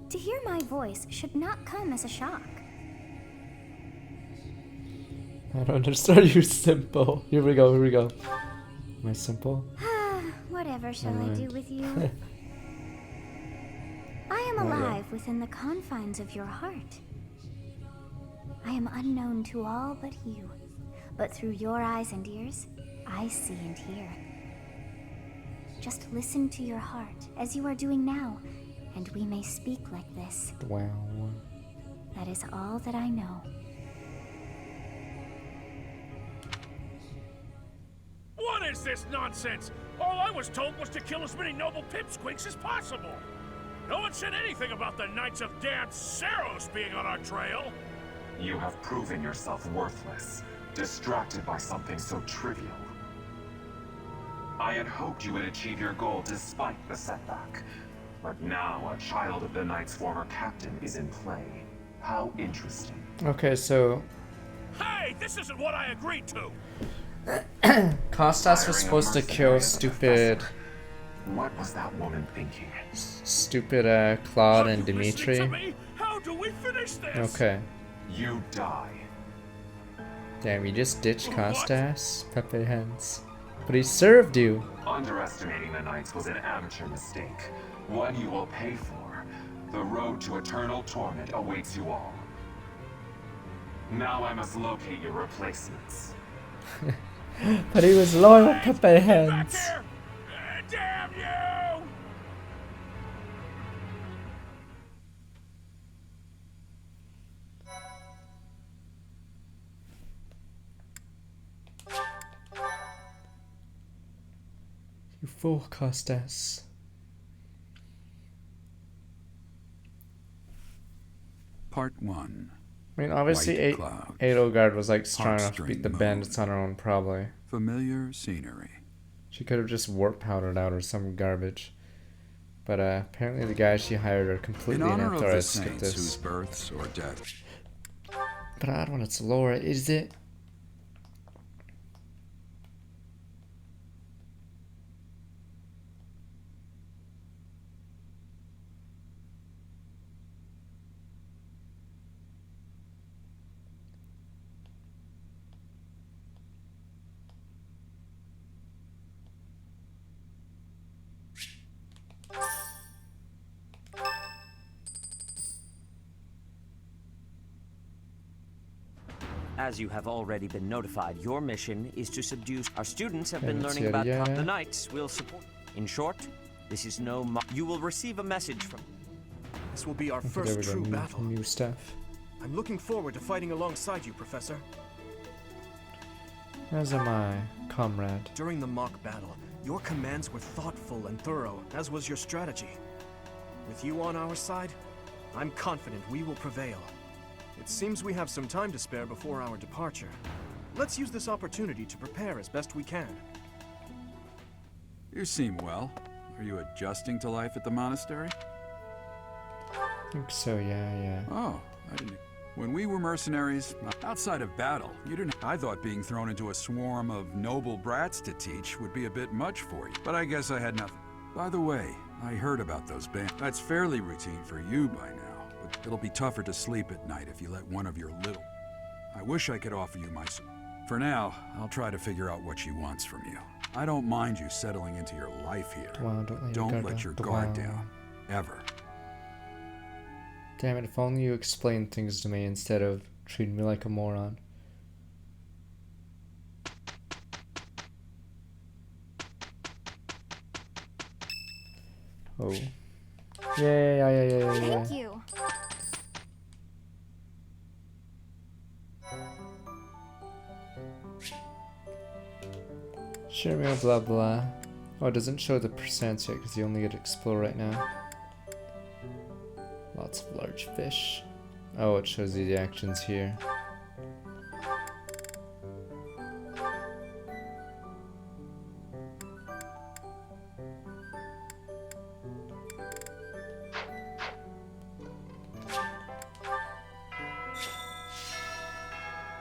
To hear my voice should not come as a shock. I don't understand you simple. Here we go, here we go. Am I simple? Whatever shall I Alright. do with you? I am Oh, yeah. alive within the confines of your heart. I am unknown to all but you, but through your eyes and ears, I see and hear. Just listen to your heart, as you are doing now, and we may speak like this. Wow. That is all that I know. What is this nonsense? All I was told was to kill as many noble pipsqueaks as possible. No one said anything about the Knights of Damned Saros being on our trail. You have proven yourself worthless, distracted by something so trivial. I had hoped you would achieve your goal despite the setback. But now a child of the Knight's former captain is in play. How interesting. Okay, so Hey, this isn't what I agreed to. Kostas was supposed to kill stupid What was that woman thinking? stupid Claude and Dimitri. To me? How do we finish this? Okay. You die. Damn, you just ditched Kostas? Pepe Hens. But he served you. Underestimating the Knights was an amateur mistake. One you will pay for. The road to eternal torment awaits you all. Now I must locate your replacements. But he was loyal, Pepe Hens. Damn you! You fool, Kostas. Part 1. I mean, obviously, White clouds. Edelgard was like strong enough to Heartstring beat the moon. bandits on her own, probably. Familiar scenery. She could have just warp powdered out or some garbage. But apparently the guys she hired are In completely honor inept. of Alright, the let's skip saints this. whose births or deaths. But I don't want it's Laura, is it? As you have already been notified, your mission is to subdue. Our students have been Bandits, learning about yada, yada. the Knights will support. In short, this is no. You will receive a message from. This will be our Okay, first there we true go. battle. New stuff. I'm looking forward to fighting alongside you, Professor. As am I, comrade. During the mock battle, your commands were thoughtful and thorough, as was your strategy. With you on our side, I'm confident we will prevail. It seems we have some time to spare before our departure. Let's use this opportunity to prepare as best we can. You seem well. Are you adjusting to life at the monastery? I think so, yeah. Oh, I didn't... When we were mercenaries, outside of battle, you didn't... I thought being thrown into a swarm of noble brats to teach would be a bit much for you. But I guess I had nothing. By the way, I heard about those bands. That's fairly routine for you by now, but it'll be tougher to sleep at night if you let one of your little... I wish I could offer you my... For now, I'll try to figure out what she wants from you. I don't mind you settling into your life here. Wow, don't let your guard down. Ever. Damn it, if only you explained things to me instead of treating me like a moron. Oh. Yeah. Thank you. Sure, blah blah. Oh, it doesn't show the percents yet because you only get to explore right now. Lots of large fish. Oh, it shows you the actions here.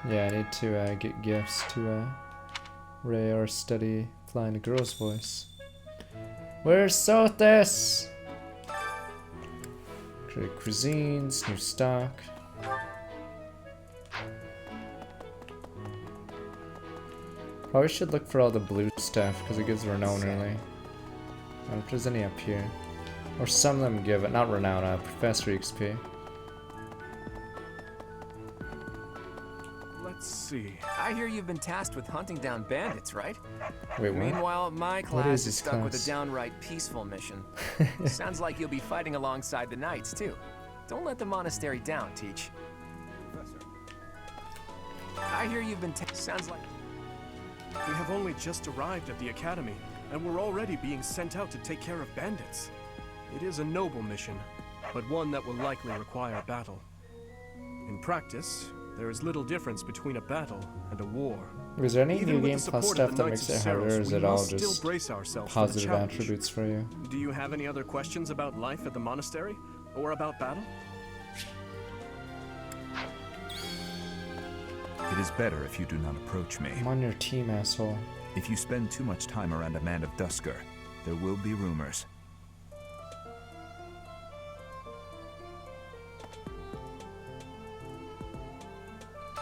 Yeah, I need to get gifts to Ray or study flying a girl's voice. Where's Sothis? Create cuisines, new stock. Probably should look for all the blue stuff because it gives renown really. I don't know if there's any up here. Or some of them give it, not renown, Professor XP. Let's see. I hear you've been tasked with hunting down bandits, right? Wait, what? Meanwhile, my What class is is this stuck with class? a downright peaceful mission. Sounds like you'll be fighting alongside the knights, too. Don't let the monastery down, Teach. Professor. I hear you've been sounds like... We have only just arrived at the academy, and we're already being sent out to take care of bandits. It is a noble mission, but one that will likely require battle. In practice, there is little difference between a battle and a war. Is there any Even new with game the plus support stuff of the that Knights makes of it harder, or Saros, is we it all must still just brace ourselves for the positive challenge. attributes for you? Do you have any other questions about life at the monastery? Or about battle? It is better if you do not approach me. I'm on your team, asshole. If you spend too much time around a man of Dusker, there will be rumors.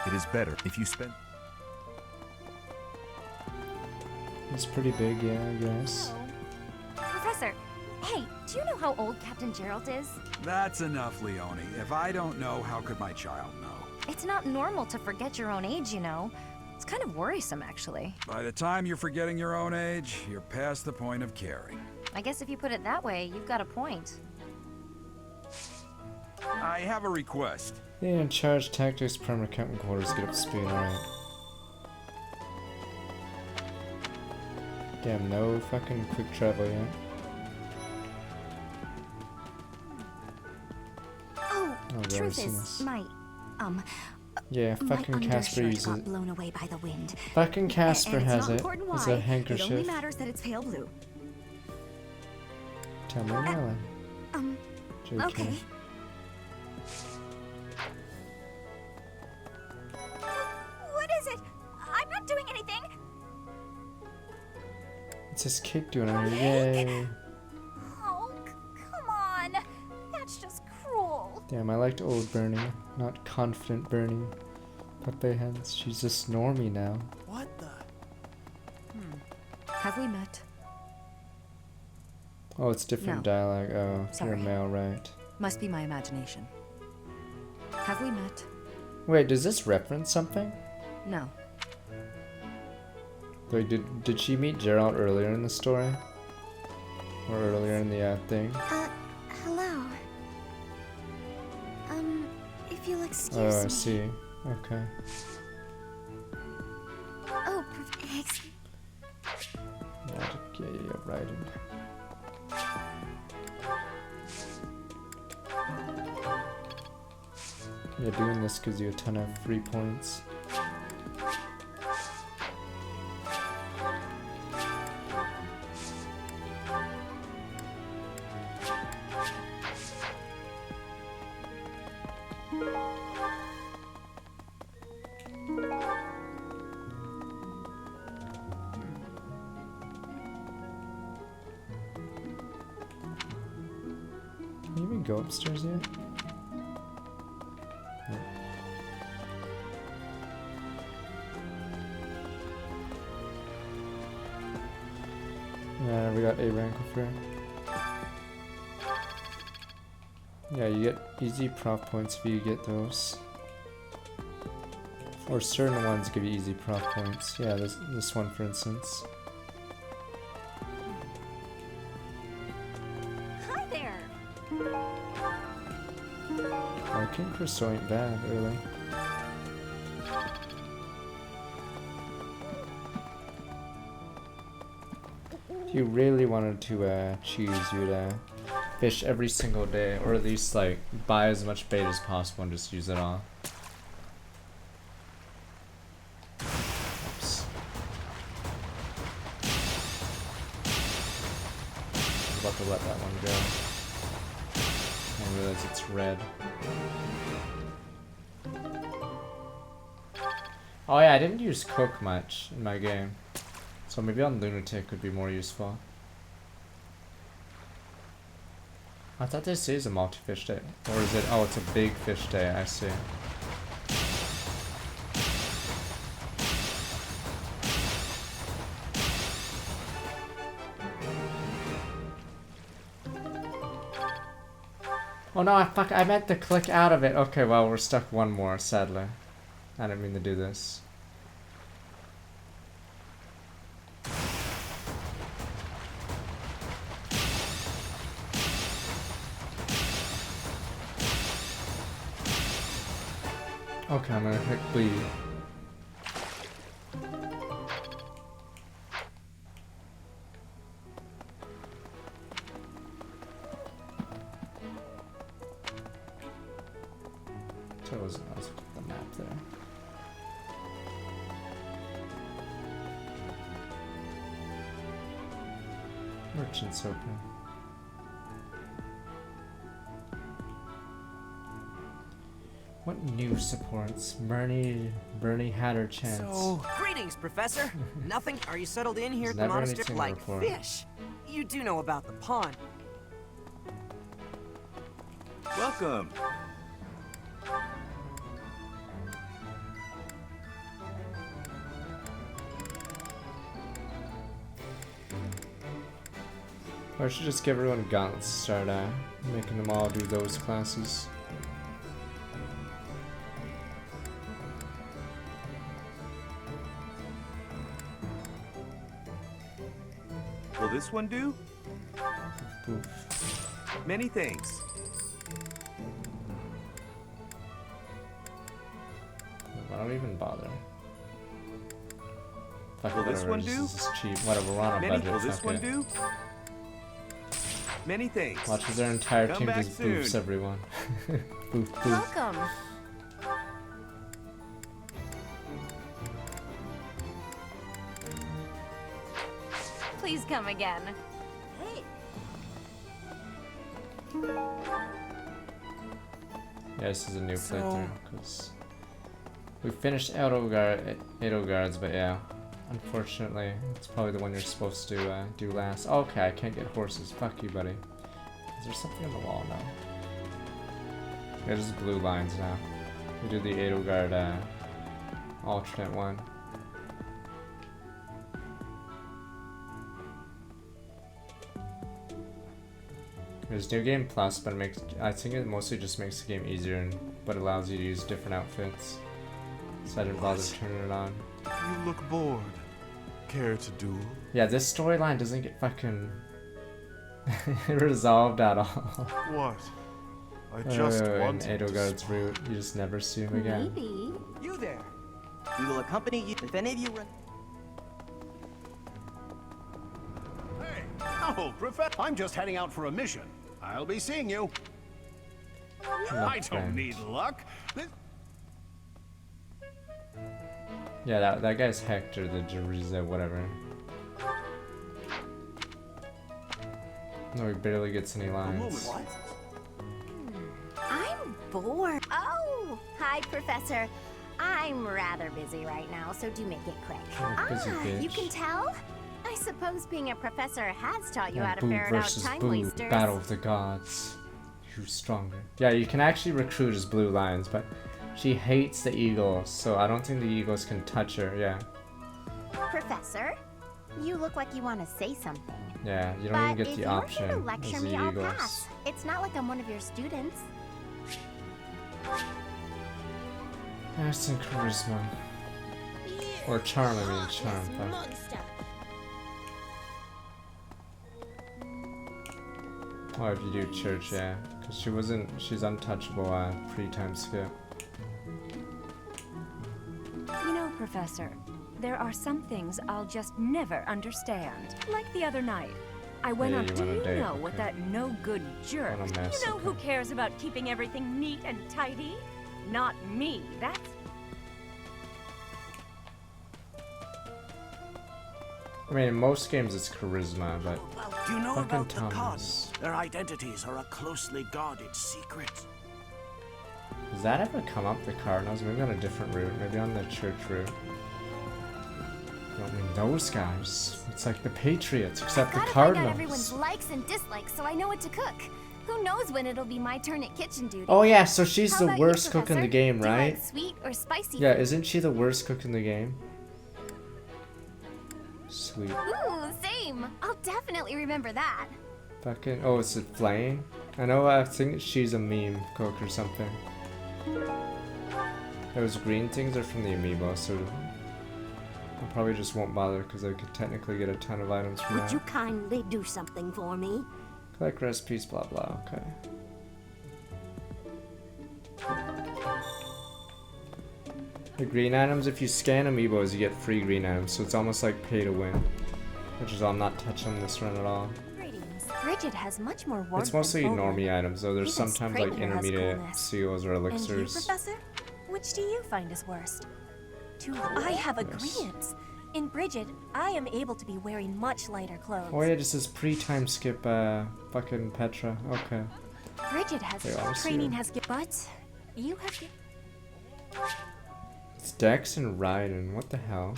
It is better if you spend... It's pretty big, yeah, I guess. Professor, hey, do you know how old Captain Gerald is? That's enough, Leone. If I don't know, how could my child know? It's not normal to forget your own age, you know. It's kind of worrisome, actually. By the time you're forgetting your own age, you're past the point of caring. I guess if you put it that way, you've got a point. I have a request. Yeah, in charge tactics, permanent captain quarters, get up to speed, alright. Damn, no fucking quick travel yet. Oh, I've truth already seen is, this. Yeah, my fucking Casper undershirt uses got it. blown away by the wind. Fucking Casper And it's has not it. important It's why. a It handkerchief. only matters that it's pale blue. Tell me, Merlin. JK. Okay. What is it? I'm not doing anything. It's this cake doing it. Yay. Oh, come on. That's just cruel. Damn, I liked old Bernie, not confident Bernie. Pepe Hens, she's just normie now. What the? Have we met? Oh, it's different No. dialogue. Oh, you're Sorry. male, right? Must be my imagination. Have we met? Wait, does this reference something? No. Wait, did she meet Gerald earlier in the story? Or earlier in the thing? Hello. If you'll excuse Oh, I me. see. Okay. Oh, Yeah, right. Yeah, doing this gives you a ton of free points. Can you even go upstairs yet? No. Yeah, we got A rank over here. Yeah, you get easy prof points if you get those. Or certain ones give you easy prof points. Yeah, this one for instance. Hi there. Our King Crystal ain't bad, really. If you really wanted to choose, you'd fish every single day, or at least like buy as much bait as possible and just use it all. Oops. I'm about to let that one go. I realize it's red. Oh yeah, I didn't use cook much in my game. So maybe on Lunatic would be more useful. I thought this is a multi-fish day. Or is it? Oh, it's a big fish day, I see. Oh no, I meant to click out of it. Okay, well, we're stuck one more, sadly. I didn't mean to do this. Okay, I'm gonna click bleed. So it wasn't nice to put the map there. Merchant's open. What new supports? Bernie had her chance. So, greetings, Professor. Nothing? Are you settled in here at the monastery? Like fish. You do know about the pond. Welcome. Or I should just give everyone gauntlets to start making them all do those classes. Will this one do? Oof. Many thanks. I don't even bother. Fuck, Will this one do? This is cheap. Whatever, we're on a budget. Will this fuck one it. do? Many thanks. Watch as our entire Come team back just boofs soon. everyone. Boof, boof. Welcome. Please come again. Hey. Yeah, this is a new playthrough because we finished Edelgard's, but yeah, unfortunately, it's probably the one you're supposed to do last. Okay, I can't get horses. Fuck you, buddy. Is there something on the wall now? Yeah, there's blue lines now. We do the Edelgard alternate one. There's New Game Plus, but I think it mostly just makes the game easier, but allows you to use different outfits. So I didn't bother turning it on. You look bored. Care to duel? Yeah, this storyline doesn't get fucking resolved at all. What? I just want in Edelgard's route, you just never see him again. Maybe. You there. We will accompany you if any of you run. Oh, Professor, I'm just heading out for a mission. I'll be seeing you. I don't need luck. Yeah, that guy's Hector, the Jariza, whatever. No, he barely gets any lines. I'm bored. Oh, hi, Professor. I'm rather busy right now, so do make it quick. You can tell? I suppose being a professor has taught you how to ferret out time wasters. Battle of the gods. Who's stronger? Yeah, you can actually recruit as Blue Lions, but she hates the eagles, so I don't think the eagles can touch her, yeah. Professor, you look like you want to say something. Yeah, you don't even get the option if you're here to lecture as me, the I'll eagles. pass. It's not like I'm one of your students. That's in charisma. Or charm, I mean charm. Oh, if you do church, yeah. Because she's untouchable pre-time skip. You know, Professor, there are some things I'll just never understand. Like the other night. I went up, do you know what that no-good jerk, you know who cares about keeping everything neat and tidy? Not me, that's... I mean, in most games it's charisma, but Do you know fucking about the Thomas. Cardinals? Their identities are a closely guarded secret. Does that ever come up, the Cardinals? Maybe on a different route, maybe on the church route. I don't mean those guys. It's like the Patriots, except the Gotta Cardinals. find out everyone's likes and dislikes so I know what to cook. Who knows when it'll be my turn at kitchen duty? Oh yeah, so she's How the about you, worst cook in the Professor? game, Do you right? like sweet or spicy Yeah, food? isn't she the worst cook in the game? Sweet. Ooh, same. I'll definitely remember that. Fucking, oh, is it Flame? I think she's a meme cook or something. Those green things are from the amiibo, so I probably just won't bother because I could technically get a ton of items from Would that. you kindly do something for me? Collect recipes, blah blah, okay. The green items, if you scan amiibos, you get free green items, so it's almost like pay to win. Which is why I'm not touching this run at all. Bridget has much more warmth. It's mostly than normie items, though there's Even sometimes like Spring here has intermediate coolness. seals or And you, elixirs. Professor? Which do you find is worst? I have agreements. In Bridget, I am able to be wearing much lighter clothes. Oh yeah, just this pre-time skip, fucking Petra. Okay. Bridget has Wait, honestly, training has but you have it's Dex and Raiden. What the hell?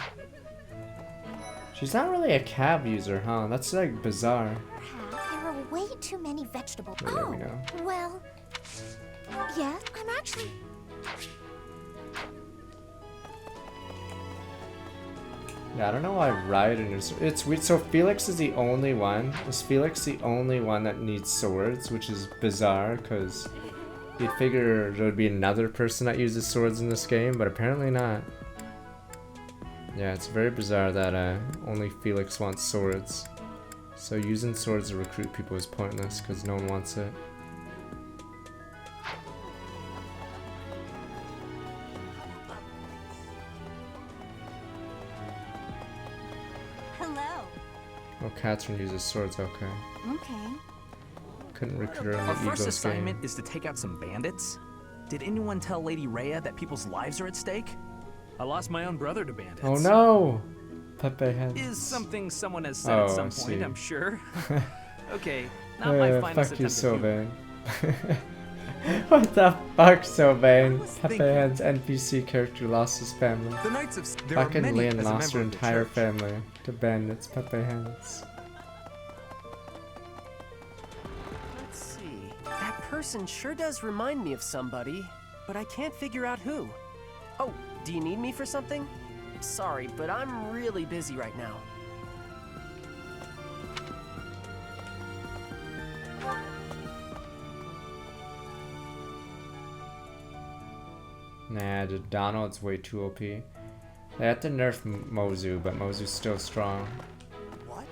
She's not really a cab user, huh? That's like bizarre. There are way too many vegetables. Oh, there we go. Well, yeah, I'm actually... Yeah, I don't know why Raiden is. It's weird. So Felix is the only one. Is Felix the only one that needs swords, which is bizarre because you'd figure there would be another person that uses swords in this game, but apparently not. Yeah, it's very bizarre that only Felix wants swords. So using swords to recruit people is pointless because no one wants it. Hello. Oh, Catherine uses swords, okay. Okay. Couldn't recruit her in Our the first Eagles assignment game. is to take out some bandits. Did anyone tell Lady Rhea that people's lives are at stake? I lost my own brother to bandits. Oh no! Pepe Head. Is something someone has said at some I point, see. I'm sure. Okay, not my finest fuck you, attempt at humor. Sylvain. What the fuck, Sylvain? Pepe Head's NPC character lost his family. The Knights of there are Fucking many Lynn as a lost her member of the entire church. family to bandits, Pepe Heads. Let's see. That person sure does remind me of somebody, but I can't figure out who. Oh, do you need me for something? Sorry, but I'm really busy right now. Nah, the Donald's way too OP. They had to nerf Mozu, but Mozu's still strong. What?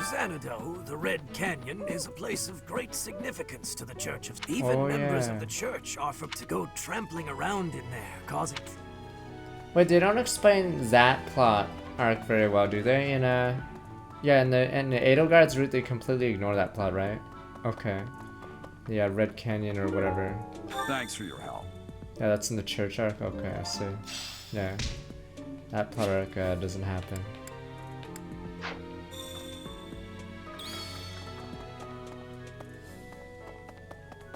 Xanadu, the Red Canyon, is a place of great significance to the Church of... Even Oh, members yeah. of the church offer to go trampling around in there, causing... Wait, they don't explain that plot arc very well, do they? Yeah, in the Edelgard's route, they completely ignore that plot, right? Okay. Yeah, Red Canyon or whatever. Thanks for your help. Yeah, that's in the church arc? Okay, I see. Yeah. That plot arc doesn't happen.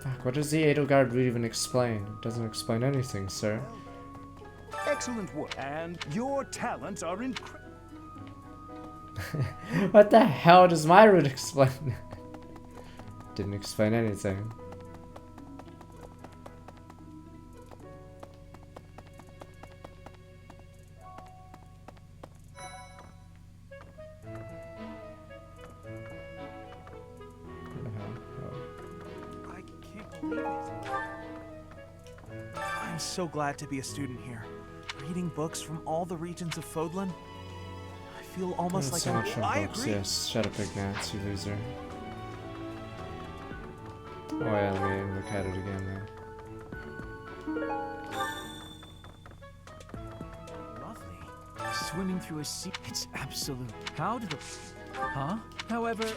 Fuck, what does the Edelgard route even explain? It doesn't explain anything, sir. Excellent work. And your talents are incredible. What the hell does my route explain? Didn't explain anything. I'm so glad to be a student here. Reading books from all the regions of Fodlan. I feel almost like so much from I books, agree. yes. Shut up, Ignatz, you loser. Oh yeah, let me look at it again now. Lovely. Swimming through a sea. It's absolute. How did the... Huh? However...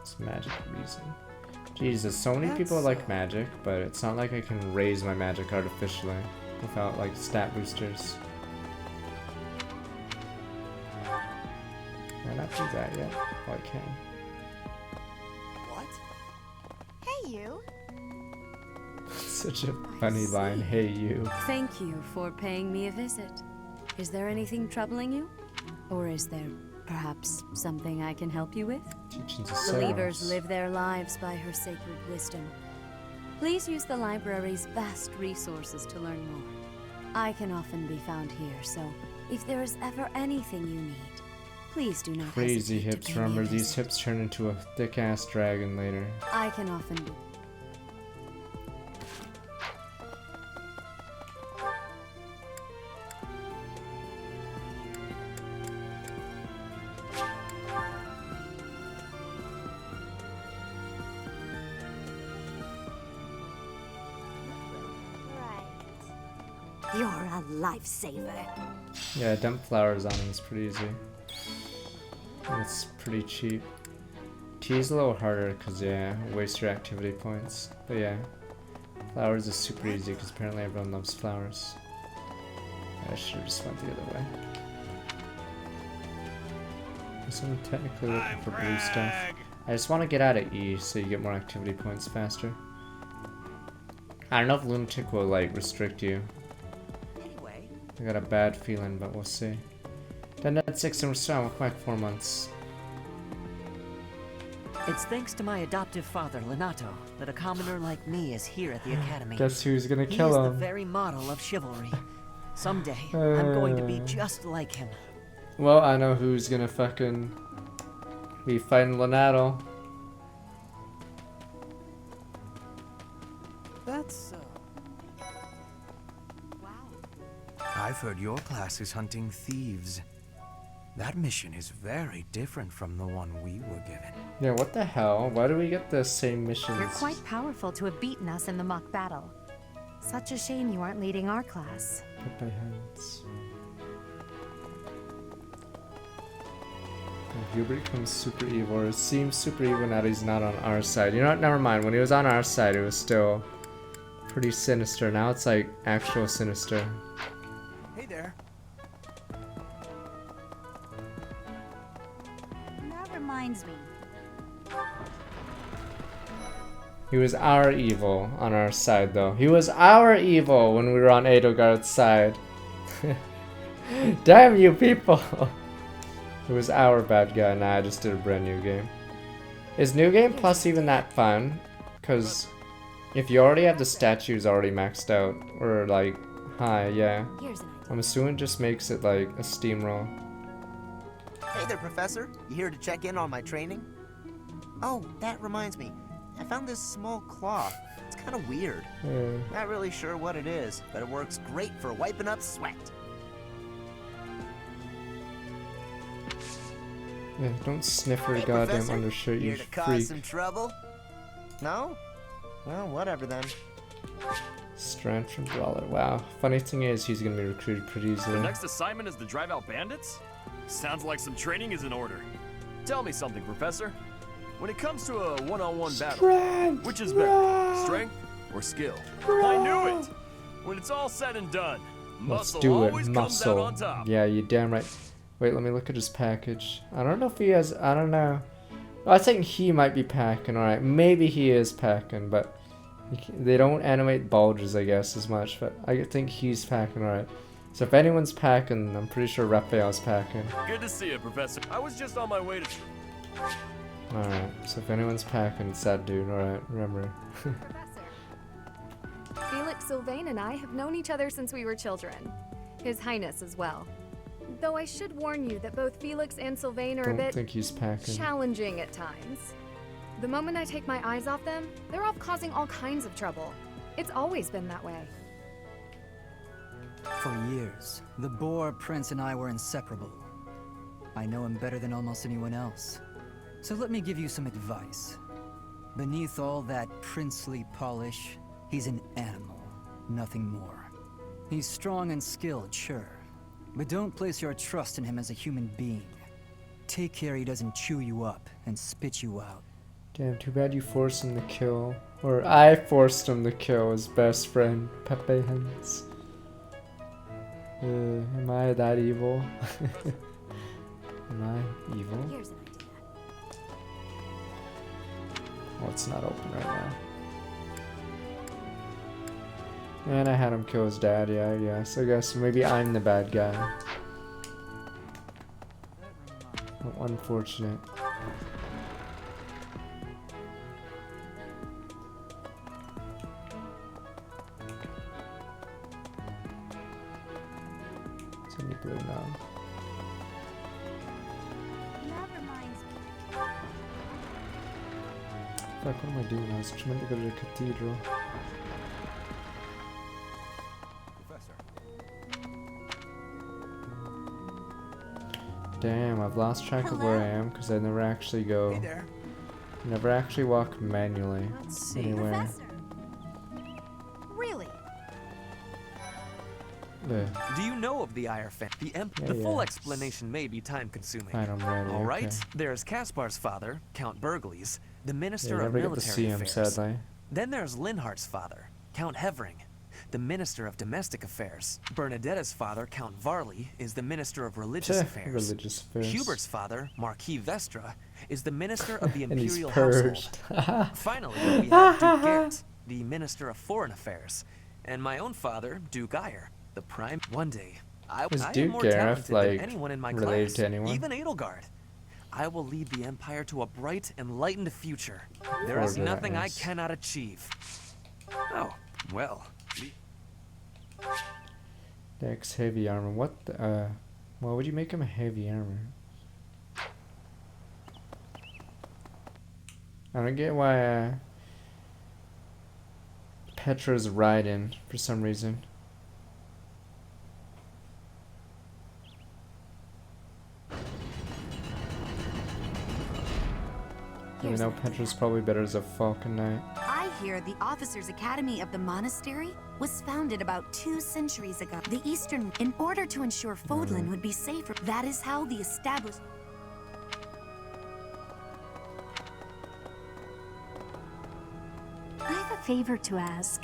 It's magic reason. Jesus, so many people like magic, but it's not like I can raise my magic artificially without like stat boosters. Why not do that yet? Oh, I can. What? Hey, you. Such a funny line. Hey, you. Thank you for paying me a visit. Is there anything troubling you? Or is there perhaps something I can help you with? Teachings of Believers Saros. live their lives by her sacred wisdom. Please use the library's vast resources to learn more. I can often be found here, so if there is ever anything you need, please do not Crazy hesitate hips. to pay me a Remember, these visit. hips turn into a thick-ass dragon later. I can often be. You're a lifesaver. Yeah, dump flowers on him is pretty easy. And it's pretty cheap. Tea's a little harder because, yeah, waste your activity points. But yeah, flowers is super easy because apparently everyone loves flowers. I should have just went the other way. So I'm technically looking for blue stuff. I just want to get out of E so you get more activity points faster. I don't know if Lunatic will like restrict you. I got a bad feeling, but we'll see. Then at 6 and we're still on back 4 months. It's thanks to my adoptive father, Lenato, that a commoner like me is here at the academy. Guess who's gonna He kill is him? the very model of chivalry. Someday, I'm going to be just like him. Well, I know who's gonna fucking be fighting Lenato. That's I've heard your class is hunting thieves. That mission is very different from the one we were given. Yeah, what the hell? Why do we get the same missions? You're quite powerful to have beaten us in the mock battle. Such a shame you aren't leading our class. Get my hands. Hubert becomes super evil, or it seems super evil now that he's not on our side. You know what? Never mind. When he was on our side, it was still pretty sinister. Now it's like actual sinister. Hey there. That reminds me. He was our evil on our side, though. He was our evil when we were on Edelgard's side. Damn you people! It was our bad guy. Nah, I just did a brand new game. Is New Game Plus even that fun? Because if you already have the statues already maxed out, or like high, yeah. I'm assuming it just makes it like a steamroll. Hey there, Professor. You here to check in on my training? Oh, that reminds me. I found this small cloth. It's kind of weird. Yeah. Not really sure what it is, but it works great for wiping up sweat. Yeah, don't sniff her Hey, goddamn Professor. undershirt, you Here to cause freak. some trouble? No? Well, whatever then. Strand from Brawler. Wow. Funny thing is, he's gonna be recruited pretty easily. The next assignment is to drive out bandits? Sounds like some training is in order. Tell me something, Professor. When it comes to a one-on-one battle, Strength, which is better, strength or skill? I knew it! When it's all said and done, Let's muscle do it, always comes out muscle. on top. Yeah, you damn right. Wait, let me look at his package. I don't know if he has, I don't know. I think he might be packing, alright. Maybe he is packing, but they don't animate bulges, I guess, as much. But I think he's packing, alright. So if anyone's packing, I'm pretty sure Raphael's packing. Good to see you, Professor. I was just on my way to... Alright, so if anyone's packing, it's that dude, alright, remember. Felix Sylvain and I have known each other since we were children. His Highness as well. Though I should warn you that both Felix and Sylvain are a bit think he's packing. challenging at times. The moment I take my eyes off them, they're off causing all kinds of trouble. It's always been that way. For years, the Boar Prince and I were inseparable. I know him better than almost anyone else. So let me give you some advice. Beneath all that princely polish, he's an animal, nothing more. He's strong and skilled, sure. But don't place your trust in him as a human being. Take care he doesn't chew you up and spit you out. Damn, too bad you forced him to kill. Or I forced him to kill his best friend, Pepe Hens. Am I that evil? Am I evil? Here's an idea. Oh, it's not open right now. And I had him kill his dad, yeah, I guess. I guess maybe I'm the bad guy. Oh, unfortunate. It's only blue now. Fuck, what am I doing? I was trying to go to the cathedral. Damn, I've lost track of where I am because I never actually go. Hey there. Never actually walk manually anywhere. Professor. Really? Do you know of the Iron The full explanation may be time-consuming. Fine, I'm ready. All right, okay. there's Caspar's father, Count Burgles, the Minister Yeah, of never get to see Military him, Affairs. sadly. Then there's Linhart's father, Count Hevering, the Minister of Domestic Affairs. Bernadetta's father, Count Varley, is the Minister of Religious Affairs. Religious affairs. Hubert's father, Marquis Vestra, is the Minister of the And he's Imperial purged. Household. Finally, we have Duke Garrett, the Minister of Foreign Affairs, and my own father, Duke Eyre, the Prime. One day, I Is am Duke more Gareth, talented like, than anyone in my related class, to anyone? even Edelgard. I will lead the Empire to a bright, enlightened future. There Or is that nothing I is. cannot achieve. Oh, well. Dex heavy armor. What the, why would you make him a heavy armor? I don't get why Petra's riding for some reason. Even though Petra's probably better as a Falcon Knight. I hear the Officers' Academy of the Monastery was founded about 2 centuries ago. The Eastern, in order to ensure Fodlan would be safer, that is how the established... I have a favor to ask.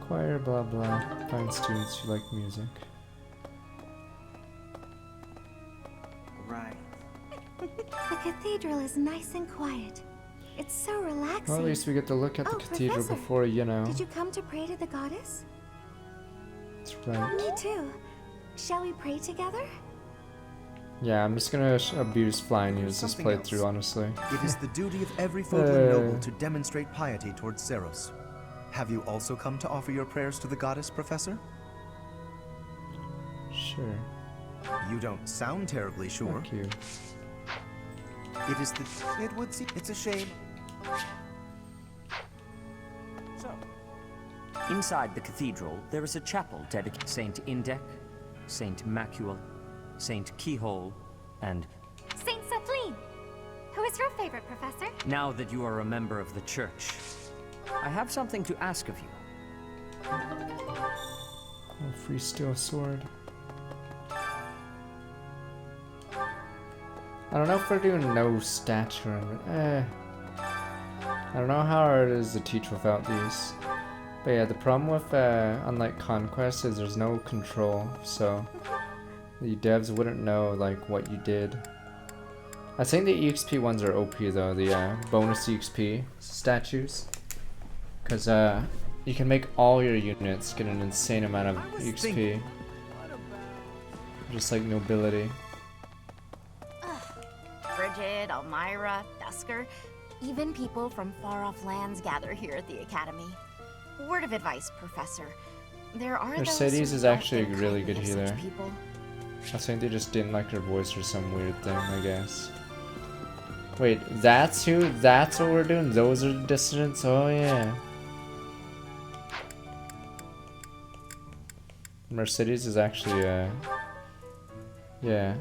Choir, blah blah. Find students who like music. Right. The cathedral is nice and quiet. It's so relaxing. Well, at least we get to look at the cathedral Professor, before, you know. Did you come to pray to the goddess? That's right. Me too. Shall we pray together? Yeah, I'm just gonna abuse flying use this Something playthrough, else. honestly. It is the duty of every Fodlan noble to demonstrate piety towards Seros. Have you also come to offer your prayers to the goddess, Professor? Sure. You don't sound terribly sure. Thank you. It is the... It would seem... It's a shame. So, inside the cathedral, there is a chapel dedicated to Saint Indec, Saint Macule, Saint Keyhole, and Saint Sapline! Who is your favorite, Professor? now that you are a member of the church, I have something to ask of you. Oh, free steel sword. I don't know if we're doing no statue or I don't know how hard it is to teach without these. But yeah, the problem with unlike Conquest is there's no control, so the devs wouldn't know like what you did. I think the EXP ones are OP though, the bonus EXP statues, because you can make all your units get an insane amount of EXP, just like nobility. Bridget, Elmira, Dusker, even people from far-off lands gather here at the Academy. Word of advice, Professor. There are Mercedes is actually a really good kindly of healer. such people. I think they just didn't like her voice or some weird thing, I guess. Wait, that's who? That's what we're doing? Those are the dissidents? Oh yeah. Mercedes is actually, yeah.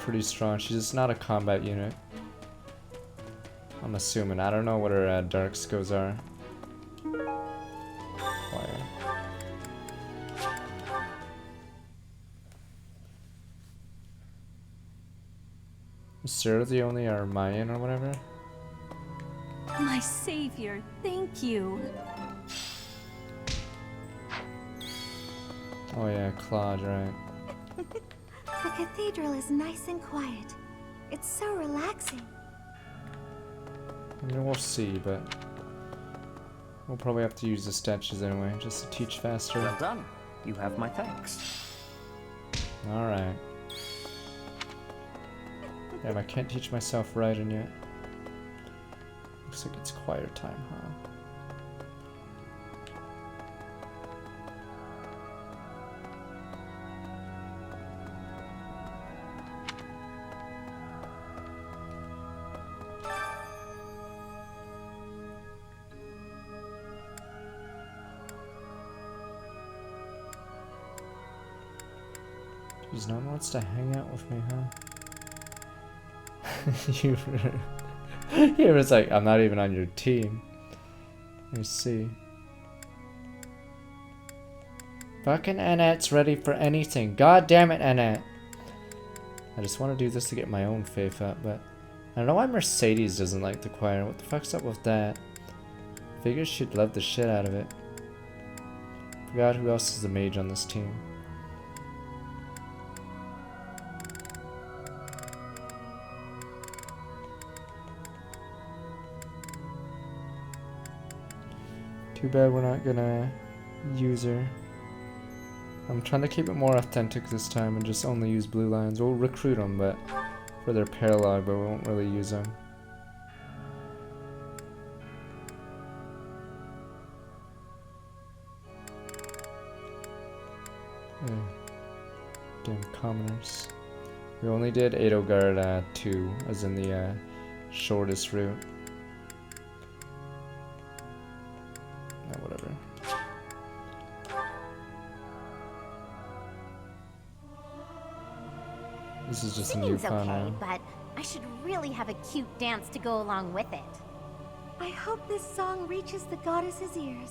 Pretty strong. She's just not a combat unit. I'm assuming. I don't know what her dark skills are. Fire. Is Sarah the only Armayan or whatever? My savior, thank you. Oh yeah, Claude, right. The cathedral is nice and quiet. It's so relaxing. I mean, we'll see, but we'll probably have to use the statues anyway, just to teach faster. Well done. You have my thanks. Alright. Damn, I can't teach myself writing yet. Looks like it's choir time, huh? Jeez, no one wants to hang out with me, huh? You was like, I'm not even on your team. Let me see. Fucking Annette's ready for anything. God damn it, Annette. I just want to do this to get my own faith up, but I don't know why Mercedes doesn't like the choir. What the fuck's up with that? Figures she'd love the shit out of it. Forgot who else is the mage on this team. Too bad we're not gonna use her. I'm trying to keep it more authentic this time and just only use blue lines. We'll recruit them, but for their paralog, but we won't really use them. Damn commoners. We only did Edelgard 2, as in the shortest route. Whatever. This is just a new Singing's okay, now. but I should really have a cute dance to go along with it. I hope this song reaches the goddess's ears.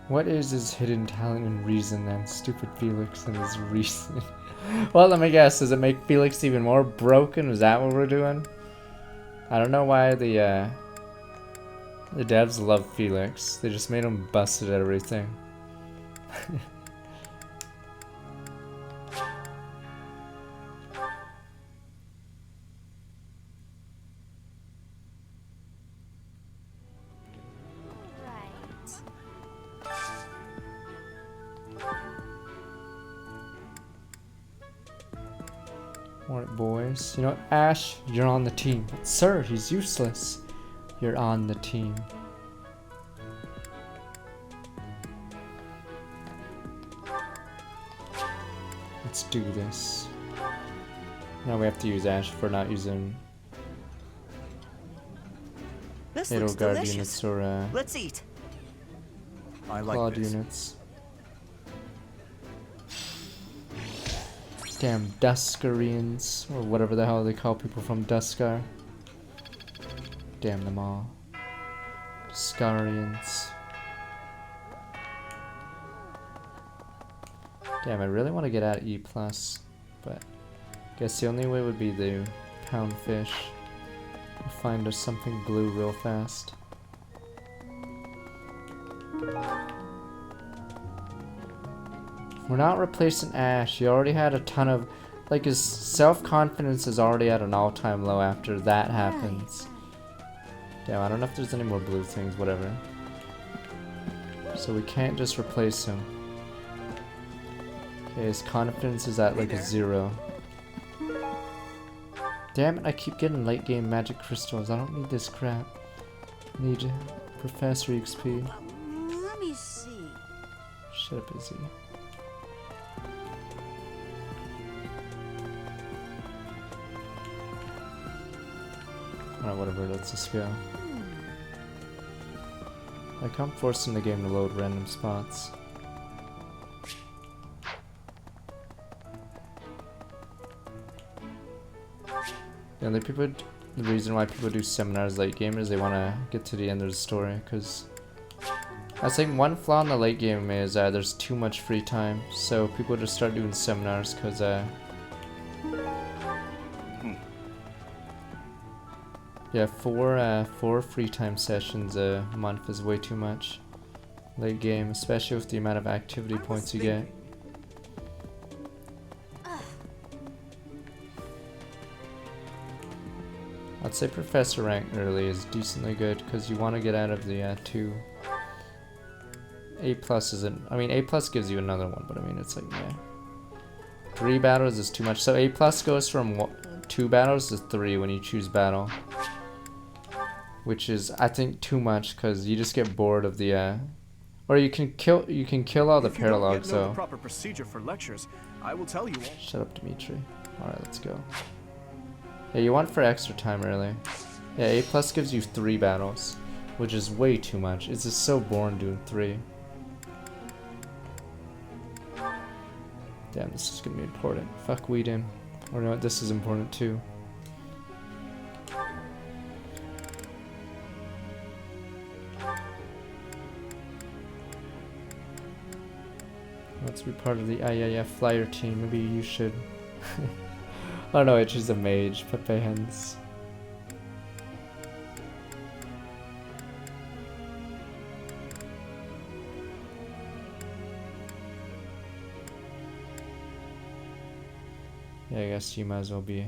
What is his hidden talent and reason then? Stupid Felix and his reason. Well, let me guess. Does it make Felix even more broken? Is that what we're doing? I don't know why the devs love Felix. They just made him busted at everything. Alright, boys. You know what, Ash? You're on the team. But sir, he's useless. You're on the team. Let's do this. Now we have to use Ash for not using This looks Edelgard delicious. units or Let's eat. I like Claude this. units. Damn Duskarians, or whatever the hell they call people from Duskar. Damn them all. Duskarians. Damn, I really want to get at E+, but guess the only way would be the pound fish. We'll find us something blue real fast. We're not replacing Ash. He already had a ton of... Like, his self-confidence is already at an all-time low after that happens. Damn, I don't know if there's any more blue things, whatever. So we can't just replace him. Okay, his confidence is at like a 0. Damn it, I keep getting late game magic crystals. I don't need this crap. I need Professor XP. Let me see. Shut up, Izzy. Alright, whatever, let's just go. Like, I'm forcing the game to load random spots. Yeah, the reason why people do seminars late game is they want to get to the end of the story, because I think one flaw in the late game is there's too much free time, so people just start doing seminars because yeah, four free time sessions a month is way too much late game, especially with the amount of activity points you get. I'd say Professor rank early is decently good because you want to get out of the 2. A+ isn't. I mean, A+ gives you another one, but I mean, it's like, yeah. 3 battles is too much. So A+ goes from 2 battles to 3 when you choose battle. Which is, I think, too much because you just get bored of the or you can kill all the paralogs, though. so. The proper procedure for lectures, I will tell you. Shut up, Dimitri. Alright, let's go. Yeah, you want for extra time early. Yeah, A+ gives you 3 battles, which is way too much. It's just so boring doing 3. Damn, this is gonna be important. Fuck Whedon. Or no, this is important too. Let's be part of the IAF flyer team. Maybe you should. I don't know, I choose a mage. Pepe Hens. Yeah, I guess you might as well be.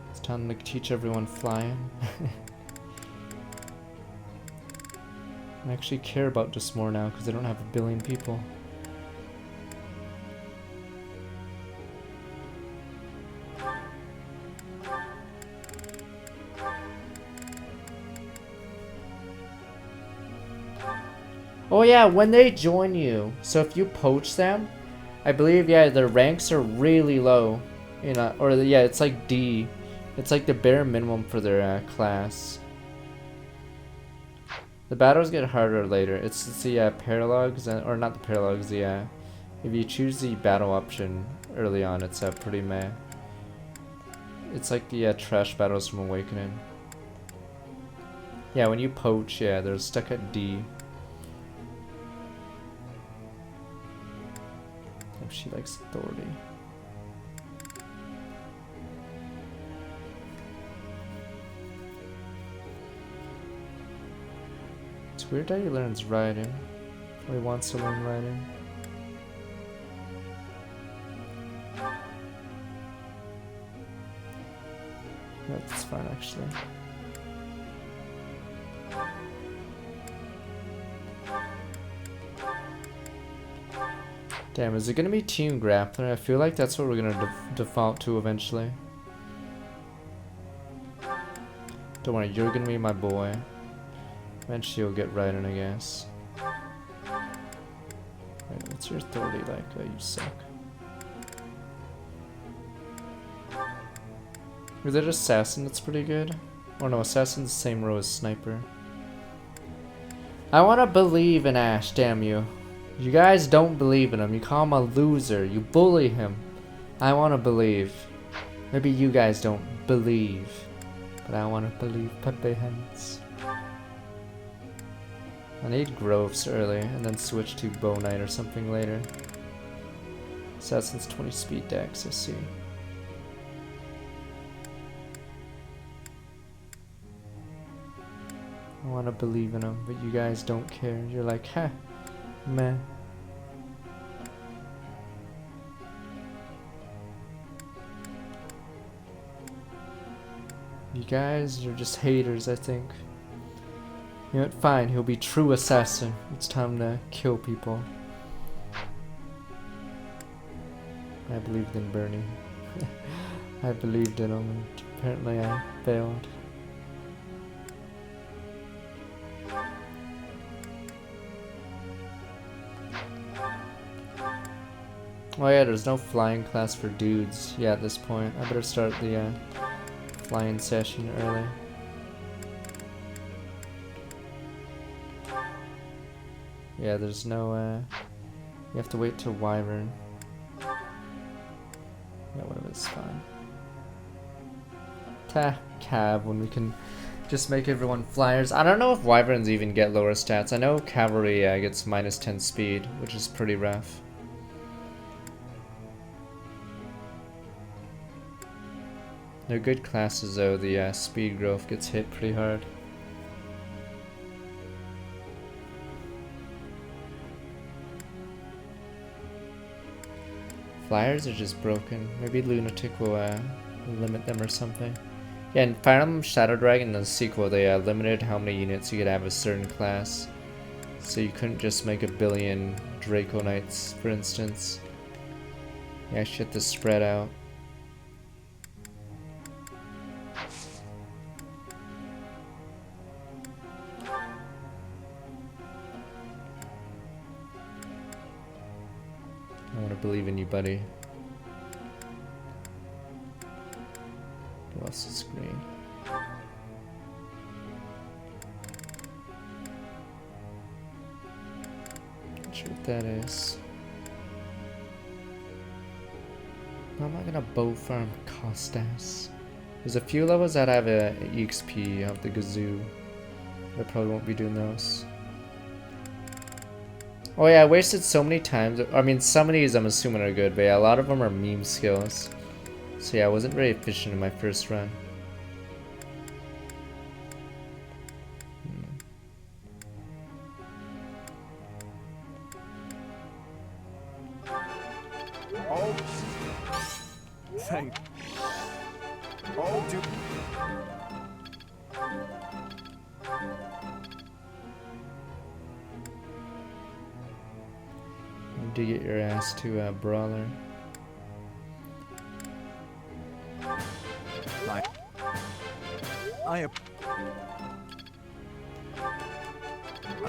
It's time to teach everyone flying. I actually care about this more now because I don't have a billion people. Oh yeah, when they join you, so if you poach them, I believe, yeah, their ranks are really low, you know, or yeah, it's like D. It's like the bare minimum for their class. The battles get harder later. It's the paralogs, or not the paralogs, the if you choose the battle option early on, it's pretty meh. It's like the trash battles from Awakening. Yeah, when you poach, yeah, they're stuck at D. Oh, she likes authority. It's weird that he learns riding. Or he wants to learn riding. That's fine, actually. Damn, is it gonna be Team Grappler? I feel like that's what we're gonna default to eventually. Don't worry, you're gonna be my boy. Eventually you'll get riding, I guess. Wait, what's your authority like? Oh, you suck. Is it Assassin that's pretty good? Oh no, Assassin's the same row as Sniper. I wanna believe in Ash, damn you. You guys don't believe in him. You call him a loser. You bully him. I want to believe. Maybe you guys don't believe. But I want to believe Pepe Hens. I need Groves early and then switch to Bow Knight or something later. Assassin's 20 speed decks, I see. I want to believe in him, but you guys don't care. You're like, huh, meh. You guys are just haters, I think. You know what? Fine, he'll be true assassin. It's time to kill people. I believed in Bernie. I believed in him, and apparently I failed. Oh yeah, there's no flying class for dudes yet at this point. I better start the flying session early. Yeah, there's no, you have to wait till Wyvern. Yeah, whatever, it's fine. Cav, when we can just make everyone flyers. I don't know if Wyverns even get lower stats. I know Cavalry gets minus 10 speed, which is pretty rough. They're good classes though, the speed growth gets hit pretty hard. Flyers are just broken. Maybe Lunatic will limit them or something. Yeah, in Fire Emblem Shadow Dragon, the sequel, they limited how many units you could have a certain class. So you couldn't just make a billion Draco Knights, for instance. You actually have to spread out. I want to believe in you, buddy. Who else is green? Not sure what that is. I'm not gonna bow farm Costas. There's a few levels that have a EXP of the Gazoo. I probably won't be doing those. Oh yeah, I wasted so many times. I mean, some of these I'm assuming are good, but yeah, a lot of them are meme skills. So yeah, I wasn't very efficient in my first run. Oh. Thank. Oh, dude. To get your ass to a brawler. I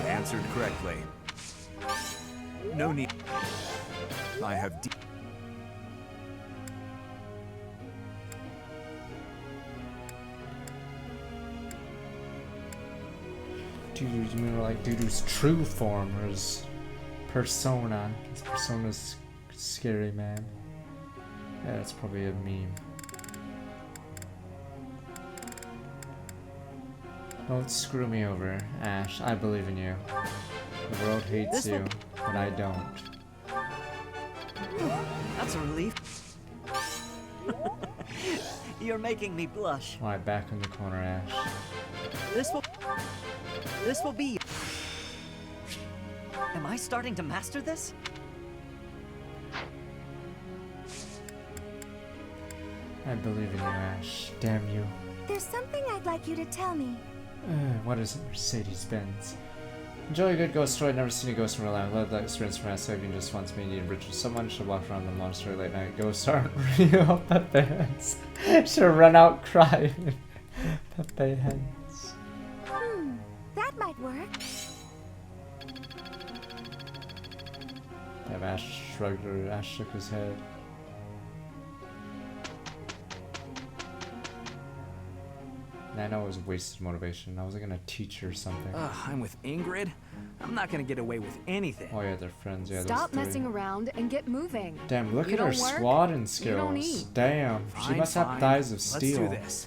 answered correctly. No need. I have Dude, you mean like Dudu's true form or his persona? His persona's scary, man. Yeah, that's probably a meme. Don't screw me over, Ash. I believe in you. The world hates you, but I don't. That's a relief. You're making me blush. Alright, back in the corner, Ash. This will be. Am I starting to master this? I believe in you, Ash. Damn you. There's something I'd like you to tell me. What is it, Mercedes-Benz? Enjoy a good ghost story. Never seen a ghost in real life. Love that experience from us. Even just once me need riches. Someone should walk around the monastery late night. Ghosts aren't real. Pepe Hens. Should run out crying. Pepe Hens. That might work. Yeah, Ash shrugged her. Ash shook his head. Nano was wasted motivation. I was gonna teach her something. I'm with Ingrid? I'm not gonna get away with anything. Oh yeah, they're friends. Yeah, Stop those messing three. around and get moving. Damn, look You at her don't work, swatting you don't skills. eat. Damn, she Fine, must have fine. thighs of Let's steel. do this.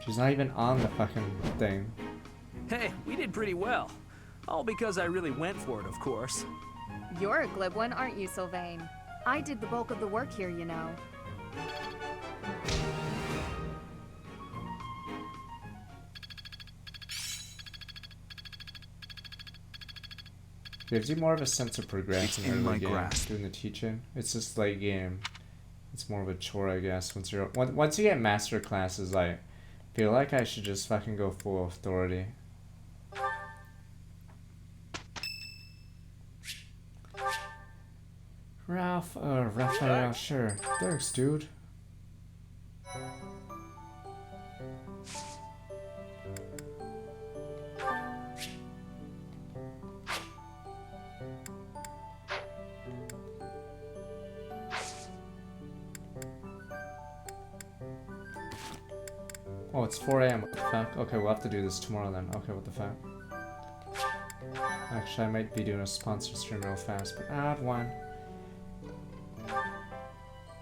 She's not even on the fucking thing. Hey, we did pretty well. All because I really went for it, of course. You're a glib one, aren't you, Sylvain? I did the bulk of the work here, you know. Gives you more of a sense of progression It's in in my the game. grasp. Doing the teaching, it's just late game. It's more of a chore, I guess. Once you get master classes, I feel like I should just fucking go full authority. Raphael, sure. Thanks, dude. Oh, it's 4 AM. What the fuck? Okay, we'll have to do this tomorrow then. Okay, what the fuck? Actually, I might be doing a sponsor stream real fast, but add one.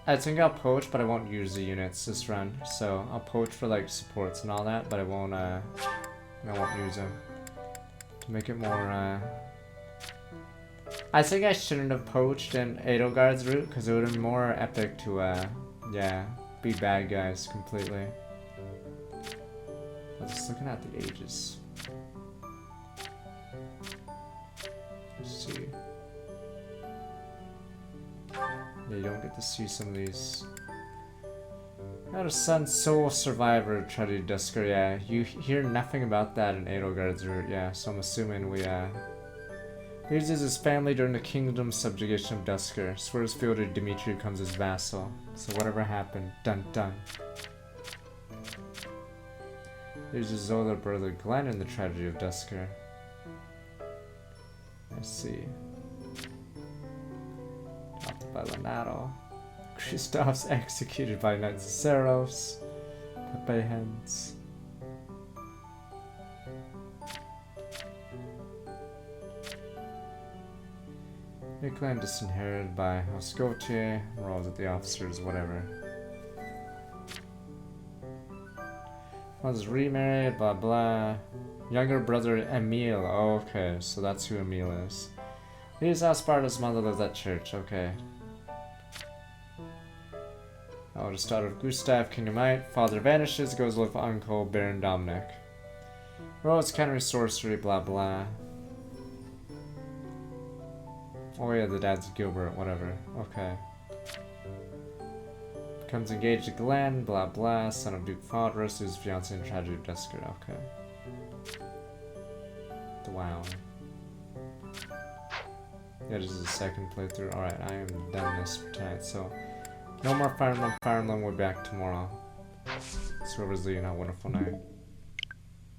I think I'll poach, but I won't use the units this run. So I'll poach for like supports and all that, but I won't use them. To make it more, I think I shouldn't have poached in Edelgard's route, because it would have been more epic to, yeah, be bad guys completely. I was just looking at the ages. Let's see. Yeah, you don't get to see some of these. Got a son, sole survivor, tragedy Dusker. Yeah, you hear nothing about that in Edelgard's route. Yeah, so I'm assuming we loses his family during the kingdom's subjugation of Dusker. Swears fielder Dimitri becomes his vassal. So whatever happened, dun dun. There's his older brother Glenn in the tragedy of Dusker. Let's see. Adopted by Lenato. Kristoff's executed by Knights of Saros. Pepe Hens. Nickland disinherited by Oscotier. Rolls at the officers, whatever. Was remarried, blah blah. Younger brother Emile. Oh, okay, so that's who Emile is. He's how Sparta's mother lives at church. Okay. Eldest daughter of Gustav, King of Might. Father vanishes, goes with uncle Baron Dominic. Rose Academy sorcery, blah blah. Oh yeah, the dad's Gilbert, whatever. Okay. Becomes engaged to Glenn, blah blah, son of Duke Fodrus, whose fiancé in tragedy of Dusker. Okay. Wow. Yeah, this is the second playthrough. Alright, I am done this for tonight, so no more Fire Emblem. Fire Emblem, we're back tomorrow. So whoever's leading, have a wonderful night.